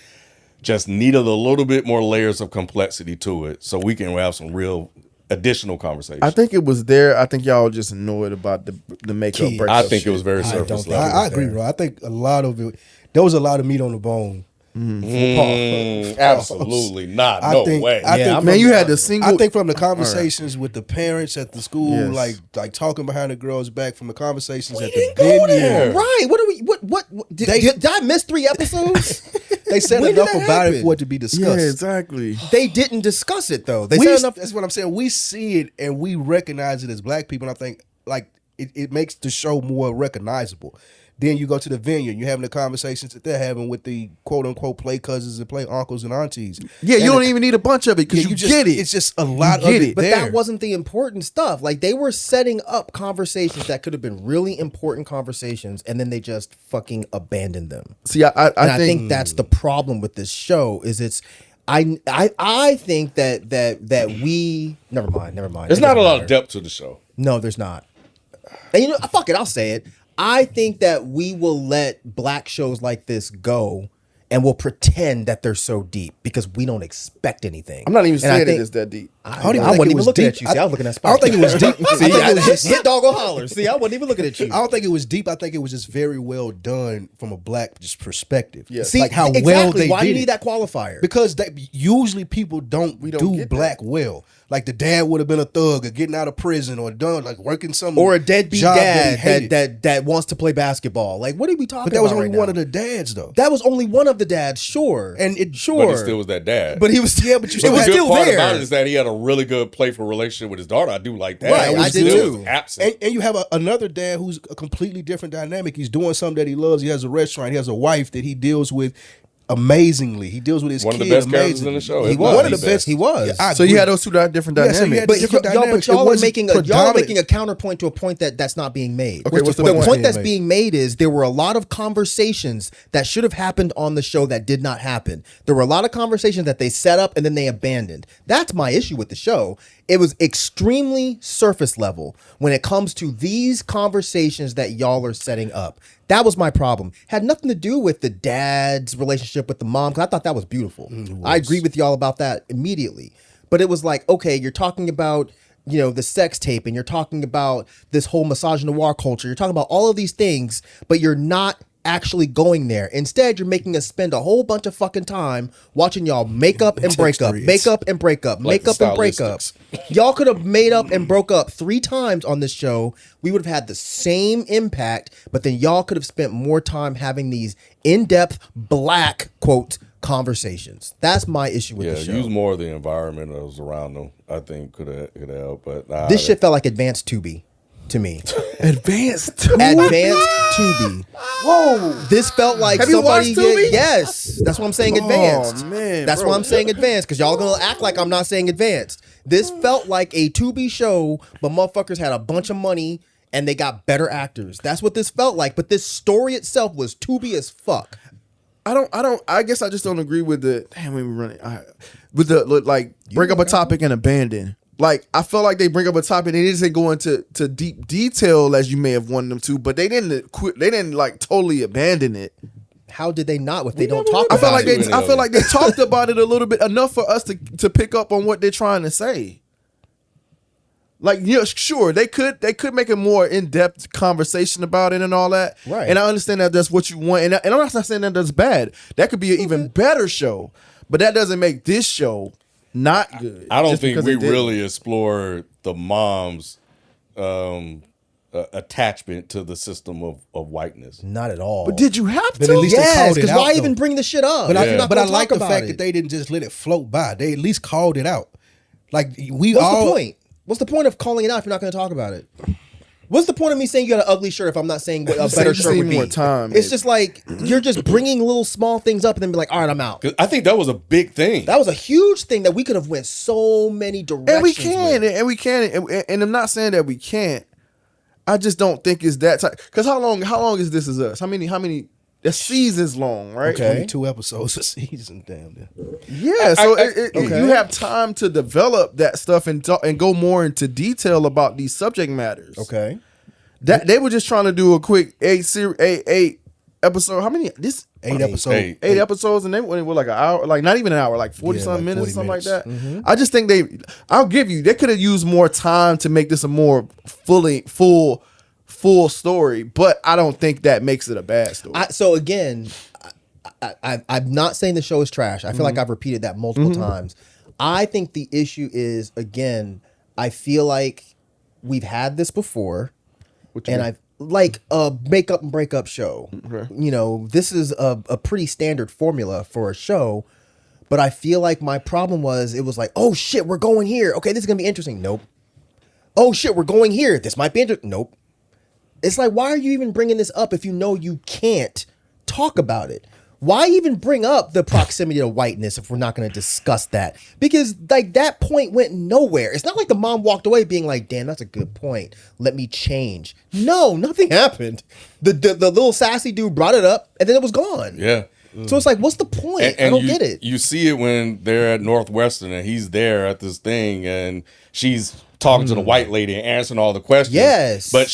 [SPEAKER 3] just needed a little bit more layers of complexity to it, so we can have some real additional conversation.
[SPEAKER 2] I think it was there. I think y'all just annoyed about the makeup.
[SPEAKER 3] I think it was very surface level.
[SPEAKER 1] I agree, bro. I think a lot of it. There was a lot of meat on the bone.
[SPEAKER 3] Absolutely not. No way.
[SPEAKER 2] You had the single.
[SPEAKER 1] I think from the conversations with the parents at the school, like talking behind the girl's back, from the conversations at the venue.
[SPEAKER 4] Right? What? Did I miss 3 episodes?
[SPEAKER 1] They said enough about it for it to be discussed.
[SPEAKER 2] Yeah, exactly.
[SPEAKER 4] They didn't discuss it though. They said enough.
[SPEAKER 1] That's what I'm saying. We see it and we recognize it as black people. And I think like it makes the show more recognizable. Then you go to the venue and you're having the conversations that they're having with the quote unquote play cousins and play uncles and aunties.
[SPEAKER 2] Yeah, you don't even need a bunch of it because you get it.
[SPEAKER 1] It's just a lot of it.
[SPEAKER 4] But
[SPEAKER 1] there.
[SPEAKER 4] that wasn't the important stuff. Like, they were setting up conversations that could have been really important conversations, and then they just fucking abandoned them.
[SPEAKER 2] See, I
[SPEAKER 4] think that's the problem with this show. Is I think that we never mind.
[SPEAKER 3] There's not a lot of depth to the show.
[SPEAKER 4] No, there's not. And fuck it, I'll say it. I think that we will let black shows like this go, and we'll pretend that they're so deep because we don't expect anything.
[SPEAKER 2] I'm not even saying it's that deep.
[SPEAKER 4] I wasn't even looking at you. See, I was looking at Spike.
[SPEAKER 1] I don't think it was deep.
[SPEAKER 4] See, hit dog or holler. See, I wasn't even looking at you.
[SPEAKER 1] I don't think it was deep. I think it was just very well done from a black perspective.
[SPEAKER 2] Yeah.
[SPEAKER 4] See,
[SPEAKER 1] like how
[SPEAKER 4] exactly.
[SPEAKER 1] well they
[SPEAKER 4] Why
[SPEAKER 1] did
[SPEAKER 4] do you need
[SPEAKER 1] it.
[SPEAKER 4] that qualifier?
[SPEAKER 1] Because usually people don't do black
[SPEAKER 2] that.
[SPEAKER 1] well. Like, the dad would have been a thug or getting out of prison or done like working some
[SPEAKER 4] or a deadbeat
[SPEAKER 1] job
[SPEAKER 4] dad that wants to play basketball. Like, what are we talking about?
[SPEAKER 1] But that was only
[SPEAKER 4] right
[SPEAKER 1] one
[SPEAKER 4] now?
[SPEAKER 1] of the dads, though.
[SPEAKER 4] That was only one of the dads, sure.
[SPEAKER 1] And
[SPEAKER 3] But it still was that dad.
[SPEAKER 4] But he was
[SPEAKER 1] but
[SPEAKER 3] But
[SPEAKER 1] it
[SPEAKER 3] the
[SPEAKER 1] was
[SPEAKER 3] good
[SPEAKER 4] still
[SPEAKER 3] part
[SPEAKER 4] there.
[SPEAKER 3] about it is that he had a really good playful relationship with his daughter. I do like that.
[SPEAKER 4] Right,
[SPEAKER 3] It was
[SPEAKER 4] I did
[SPEAKER 3] still
[SPEAKER 4] too.
[SPEAKER 3] Absent.
[SPEAKER 1] And you have another dad who's a completely different dynamic. He's doing something that he loves. He has a restaurant. He has a wife that he deals with amazingly. He deals with his
[SPEAKER 3] One
[SPEAKER 1] kid
[SPEAKER 3] of the best characters in
[SPEAKER 1] amazingly.
[SPEAKER 3] the show.
[SPEAKER 4] He
[SPEAKER 3] If
[SPEAKER 4] was.
[SPEAKER 3] not
[SPEAKER 1] One of the best.
[SPEAKER 4] He was.
[SPEAKER 1] Yeah, I
[SPEAKER 2] So you
[SPEAKER 1] agree.
[SPEAKER 2] had those two different
[SPEAKER 1] Yeah, so you
[SPEAKER 2] dynamics.
[SPEAKER 1] had
[SPEAKER 4] But
[SPEAKER 1] different
[SPEAKER 4] y'all,
[SPEAKER 1] dynamics. It
[SPEAKER 4] y'all are
[SPEAKER 1] wasn't
[SPEAKER 4] making y'all are
[SPEAKER 1] predominant.
[SPEAKER 4] making a counterpoint to a point that's not being made.
[SPEAKER 2] Okay, what's the
[SPEAKER 4] the
[SPEAKER 2] point?
[SPEAKER 4] point that's being made is there were a lot of conversations that should have happened on the show that did not happen. There were a lot of conversations that they set up and then they abandoned. That's my issue with the show. It was extremely surface level when it comes to these conversations that y'all are setting up. That was my problem. Had nothing to do with the dad's relationship with the mom, because I thought that was beautiful. I agree with y'all about that immediately. But it was like, okay, you're talking about, the sex tape, and you're talking about this whole misogynoir culture. You're talking about all of these things, but you're not actually going there. Instead, you're making us spend a whole bunch of fucking time watching y'all make up and break up, make up and break up,
[SPEAKER 3] Like
[SPEAKER 4] make up and break up. Y'all could have made up and broke up 3 times on this show. We would have had the same impact, but then y'all could have spent more time having these in-depth black quote conversations. That's my issue with the show.
[SPEAKER 3] Use more of the environment that was around them. I think could have helped, but nah,
[SPEAKER 4] This shit felt like advanced Tubi to me.
[SPEAKER 2] Advanced.
[SPEAKER 4] Advanced Tubi.
[SPEAKER 2] Whoa.
[SPEAKER 4] This felt like
[SPEAKER 2] Have you
[SPEAKER 4] somebody.
[SPEAKER 2] watched Tubi?
[SPEAKER 4] Yes, that's why I'm saying advanced.
[SPEAKER 2] Oh, man,
[SPEAKER 4] that's
[SPEAKER 2] bro.
[SPEAKER 4] why I'm saying advanced, because y'all gonna act like I'm not saying advanced. This felt like a Tubi show, but motherfuckers had a bunch of money and they got better actors. That's what this felt like. But this story itself was Tubi as fuck.
[SPEAKER 2] I guess I just don't agree with the damn when we run it. With the like bring up a topic and abandon. Like I felt like they bring up a topic and they didn't go into deep detail as you may have wanted them to, but they didn't quit. They didn't like totally abandon it.
[SPEAKER 4] How did they not? If they don't talk
[SPEAKER 2] I
[SPEAKER 4] about
[SPEAKER 2] felt
[SPEAKER 4] it,
[SPEAKER 2] like they talked about it a little bit enough for us to pick up on what they're trying to say. Like, sure, they could make a more in-depth conversation about it and all that.
[SPEAKER 4] Right.
[SPEAKER 2] And I understand that that's what you want. And I'm not saying that that's bad. That could be an even better show. But that doesn't make this show not good.
[SPEAKER 3] I don't
[SPEAKER 2] just
[SPEAKER 3] think
[SPEAKER 2] because
[SPEAKER 3] we
[SPEAKER 2] it didn't.
[SPEAKER 3] really explored the mom's attachment to the system of whiteness.
[SPEAKER 4] not at all.
[SPEAKER 2] But did you have to?
[SPEAKER 1] But at least they
[SPEAKER 4] yes,
[SPEAKER 1] called it
[SPEAKER 4] because
[SPEAKER 1] out,
[SPEAKER 4] why
[SPEAKER 1] though.
[SPEAKER 4] even bring the shit up?
[SPEAKER 1] But
[SPEAKER 4] If you're
[SPEAKER 1] I
[SPEAKER 4] not
[SPEAKER 1] but I
[SPEAKER 4] gonna
[SPEAKER 1] like
[SPEAKER 4] talk
[SPEAKER 1] the
[SPEAKER 4] about
[SPEAKER 1] fact
[SPEAKER 4] it.
[SPEAKER 1] that they didn't just let it float by. They at least called it out. Like we
[SPEAKER 4] What's
[SPEAKER 1] all.
[SPEAKER 4] the point? What's the point of calling it out if you're not going to talk about it? What's the point of me saying you got an ugly shirt if I'm not saying what a
[SPEAKER 2] Just
[SPEAKER 4] better
[SPEAKER 2] just
[SPEAKER 4] shirt
[SPEAKER 2] need
[SPEAKER 4] would be?
[SPEAKER 2] more time,
[SPEAKER 4] It's
[SPEAKER 2] maybe.
[SPEAKER 4] just like you're just bringing little small things up and then be like, all right, I'm out.
[SPEAKER 3] 'Cause I think that was a big thing.
[SPEAKER 4] That was a huge thing that we could have went so many directions.
[SPEAKER 2] And we can,
[SPEAKER 4] with.
[SPEAKER 2] and we can, and I'm not saying that we can't. I just don't think it's that type. Because how long is This Is Us? How many? The season's long, right?
[SPEAKER 4] Okay.
[SPEAKER 1] 22 episodes a season, damn near.
[SPEAKER 2] Yeah, so
[SPEAKER 4] okay.
[SPEAKER 2] you have time to develop that stuff and go more into detail about these subject matters.
[SPEAKER 4] Okay.
[SPEAKER 2] That they were just trying to do a quick eight episode. How many? This
[SPEAKER 1] 8 episodes.
[SPEAKER 3] Eight.
[SPEAKER 2] episodes, and they went with like an hour, like not even an hour, like 40
[SPEAKER 1] Yeah,
[SPEAKER 2] something
[SPEAKER 1] like
[SPEAKER 2] minutes,
[SPEAKER 1] 40
[SPEAKER 2] something like
[SPEAKER 1] minutes.
[SPEAKER 2] that. I just think I'll give you, they could have used more time to make this a more full story, but I don't think that makes it a bad story.
[SPEAKER 4] So again, I'm not saying the show is trash. I feel like I've repeated that multiple times. I think the issue is, again, I feel like we've had this before, and I've like a makeup and breakup show.
[SPEAKER 2] Okay.
[SPEAKER 4] This is a pretty standard formula for a show, but I feel like my problem was it was like, oh shit, we're going here. Okay, this is gonna be interesting. Nope. Oh shit, we're going here. This might be interesting. Nope. It's like, why are you even bringing this up if you know you can't talk about it? Why even bring up the proximity to whiteness if we're not going to discuss that? Because like that point went nowhere. It's not like the mom walked away being like, damn, that's a good point. Let me change. No, nothing happened. The little sassy dude brought it up and then it was gone.
[SPEAKER 3] Yeah.
[SPEAKER 4] So it's like, what's the point? I don't get it.
[SPEAKER 3] You see it when they're at Northwestern and he's there at this thing and she's talking to the white lady and answering all the questions.
[SPEAKER 4] Yes.
[SPEAKER 3] But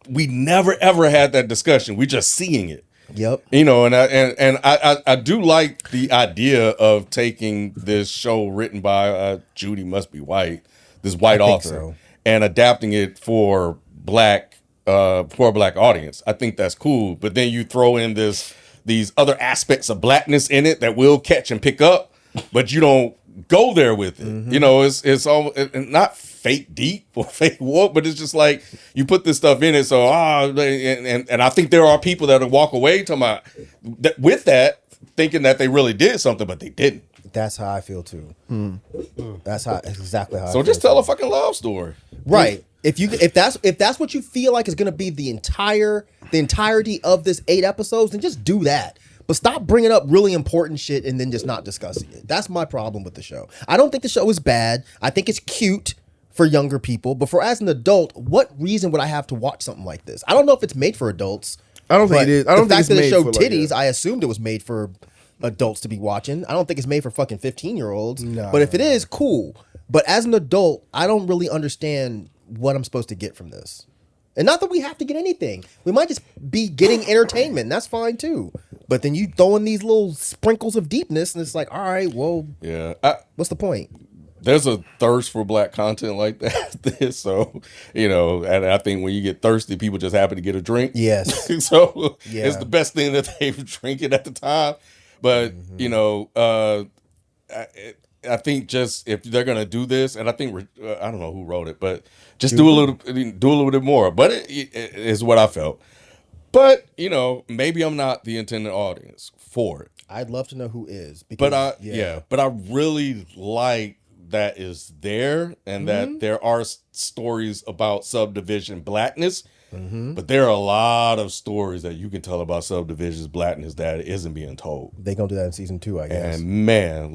[SPEAKER 3] we never ever had that discussion. We're just seeing it.
[SPEAKER 4] Yep.
[SPEAKER 3] And I do like the idea of taking this show written by Judy Must Be White, this white
[SPEAKER 4] I think
[SPEAKER 3] author,
[SPEAKER 4] so.
[SPEAKER 3] and adapting it for a black audience. I think that's cool. But then you throw in these other aspects of blackness in it that we'll catch and pick up, but you don't go there with it. It's all not fake deep or fake woke, but it's just like you put this stuff in it. So and I think there are people that will walk away with that thinking that they really did something, but they didn't.
[SPEAKER 4] That's how I feel too. That's exactly how I
[SPEAKER 3] So
[SPEAKER 4] feel
[SPEAKER 3] just tell
[SPEAKER 4] too.
[SPEAKER 3] a fucking love story.
[SPEAKER 4] Right. If that's what you feel like is going to be the entirety of this 8 episodes, then just do that. but stop bringing up really important shit and then just not discussing it. That's my problem with the show. I don't think the show is bad. I think it's cute for younger people, but for as an adult, what reason would I have to watch something like this? I don't know if it's made for adults.
[SPEAKER 2] I don't think it is. I don't think it's
[SPEAKER 4] the fact that it
[SPEAKER 2] made
[SPEAKER 4] showed
[SPEAKER 2] for, like,
[SPEAKER 4] titties,
[SPEAKER 2] yeah.
[SPEAKER 4] I assumed it was made for adults to be watching. I don't think it's made for fucking 15-year-olds.
[SPEAKER 1] No.
[SPEAKER 4] But if it is, cool. But as an adult, I don't really understand what I'm supposed to get from this. And not that we have to get anything. We might just be getting entertainment. And that's fine too. But then you throw in these little sprinkles of deepness, and it's like, all right, well,
[SPEAKER 3] Yeah.
[SPEAKER 4] what's the point?
[SPEAKER 3] There's a thirst for black content like that. So, and I think when you get thirsty, people just happen to get a drink.
[SPEAKER 4] Yes.
[SPEAKER 3] So
[SPEAKER 4] Yeah.
[SPEAKER 3] it's the best thing that they were drinking at the time. But, I think just if they're going to do this, and I think, I don't know who wrote it, but just do a little bit more. But it is what I felt. But, maybe I'm not the intended audience for it.
[SPEAKER 4] I'd love to know who is. Because,
[SPEAKER 3] But I really like that is there, and that there are stories about subdivision blackness, but there are a lot of stories that you can tell about subdivisions blackness that isn't being told.
[SPEAKER 4] They gonna do that in season 2, I guess.
[SPEAKER 3] And man,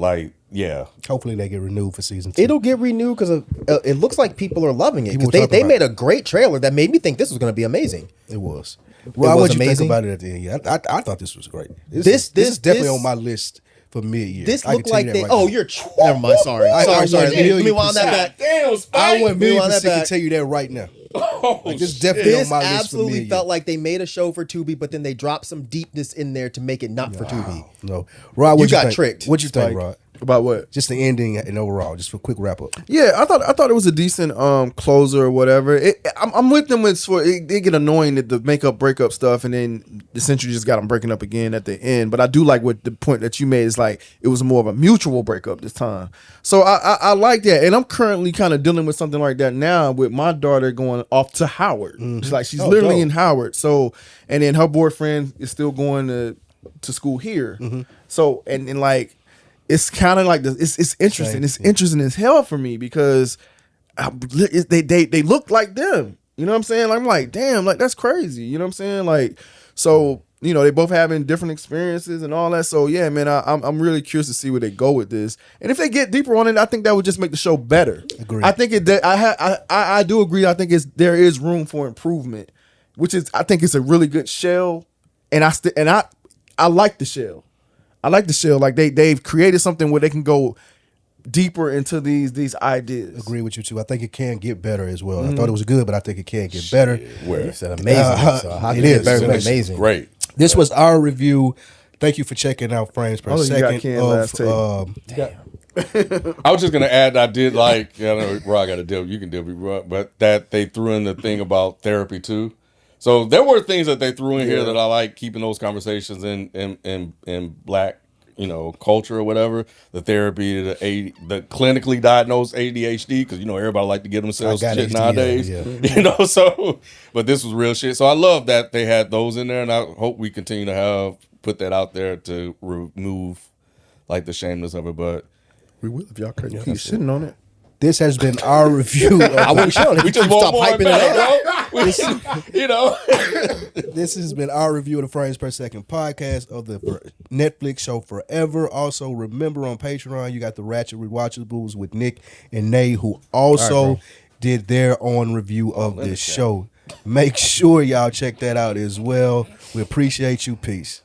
[SPEAKER 1] Hopefully they get renewed for season 2.
[SPEAKER 4] It'll get renewed because it looks like people are loving it.
[SPEAKER 1] People
[SPEAKER 4] Because they
[SPEAKER 1] talk
[SPEAKER 4] made
[SPEAKER 1] about
[SPEAKER 4] a great trailer that made me think this was going to be amazing.
[SPEAKER 1] It was. Well, what you think
[SPEAKER 4] amazing.
[SPEAKER 1] about it at the end? Yeah, I thought this was great.
[SPEAKER 4] This
[SPEAKER 1] is definitely
[SPEAKER 4] this-
[SPEAKER 1] on my list for mid-year.
[SPEAKER 4] This
[SPEAKER 1] I can
[SPEAKER 4] looked
[SPEAKER 1] tell you
[SPEAKER 4] like
[SPEAKER 1] that
[SPEAKER 4] they.
[SPEAKER 1] right
[SPEAKER 4] Oh,
[SPEAKER 1] now.
[SPEAKER 4] you're. Never mind. Sorry. Sorry. Let me wind that back.
[SPEAKER 3] Damn,
[SPEAKER 1] I
[SPEAKER 3] Spike.
[SPEAKER 1] went
[SPEAKER 4] We
[SPEAKER 1] million
[SPEAKER 4] want that
[SPEAKER 1] percent to
[SPEAKER 4] back.
[SPEAKER 1] tell you that right now.
[SPEAKER 3] Oh,
[SPEAKER 1] Like, this
[SPEAKER 3] shit.
[SPEAKER 1] definitely
[SPEAKER 4] This
[SPEAKER 1] on my list for
[SPEAKER 4] absolutely
[SPEAKER 1] mid-year.
[SPEAKER 4] felt like they made a show for Tubi, but then they dropped some deepness in there to make it not for Tubi.
[SPEAKER 1] No, Rod, what
[SPEAKER 4] You got
[SPEAKER 1] think?
[SPEAKER 4] tricked.
[SPEAKER 1] What you think,
[SPEAKER 2] Like-
[SPEAKER 1] Rod?
[SPEAKER 2] About what?
[SPEAKER 1] Just the ending and overall, just for a quick wrap up.
[SPEAKER 2] Yeah, I thought it was a decent closer or whatever. I'm with them with it get annoying at the breakup stuff, and then essentially just got them breaking up again at the end. But I do like what the point that you made is like it was more of a mutual breakup this time. So I like that, and I'm currently kind of dealing with something like that now with my daughter going off to Howard. It's like she's literally
[SPEAKER 1] dope.
[SPEAKER 2] in Howard. So and then her boyfriend is still going to school here. So and like. It's kind of like it's interesting. It's interesting as hell for me because they look like them. You know what I'm saying? I'm like, damn, like that's crazy. You know what I'm saying? Like, so they both having different experiences and all that. So yeah, man, I'm really curious to see where they go with this. And if they get deeper on it, I think that would just make the show better.
[SPEAKER 1] Agreed.
[SPEAKER 2] I think I do agree. I think there is room for improvement, which is I think it's a really good shell, and I like the shell. I like the shell. Like they've created something where they can go deeper into these ideas.
[SPEAKER 1] Agree with you too. I think it can get better as well. I thought it was good, but I think it can get better.
[SPEAKER 4] You said amazing. So how
[SPEAKER 1] it
[SPEAKER 4] can
[SPEAKER 1] is.
[SPEAKER 4] it get better than
[SPEAKER 1] It's
[SPEAKER 4] amazing?
[SPEAKER 3] Great.
[SPEAKER 1] This was our review. Thank you for checking out Frames Per
[SPEAKER 2] Oh, you got
[SPEAKER 1] Second
[SPEAKER 2] Ken last
[SPEAKER 1] of
[SPEAKER 3] I was just gonna add. I did like. I know Rod got a deal. You can deal with Rod, but that they threw in the thing about therapy too. So there were things that they threw in here that I like, keeping those conversations in black, culture or whatever. The therapy, the clinically diagnosed ADHD, because everybody like to get themselves
[SPEAKER 1] I got
[SPEAKER 3] shit
[SPEAKER 1] ADHD,
[SPEAKER 3] nowadays.
[SPEAKER 1] yeah.
[SPEAKER 3] So but this was real shit. So I love that they had those in there, and I hope we continue to put that out there to remove like the shameless of it. But
[SPEAKER 2] We will if y'all keep shitting on it.
[SPEAKER 1] this has been our review.
[SPEAKER 4] I wouldn't show it.
[SPEAKER 3] we just want
[SPEAKER 4] Stop
[SPEAKER 3] more
[SPEAKER 4] hyping
[SPEAKER 3] and
[SPEAKER 4] it up.
[SPEAKER 3] better, bro.
[SPEAKER 1] This has been our review of the Frames Per Second podcast of the Netflix show Forever. Also, remember on Patreon, you got the Ratchet Rewatchables with Nick and Nay, who also did their own review of this show. Make sure y'all check that out as well. We appreciate you. Peace.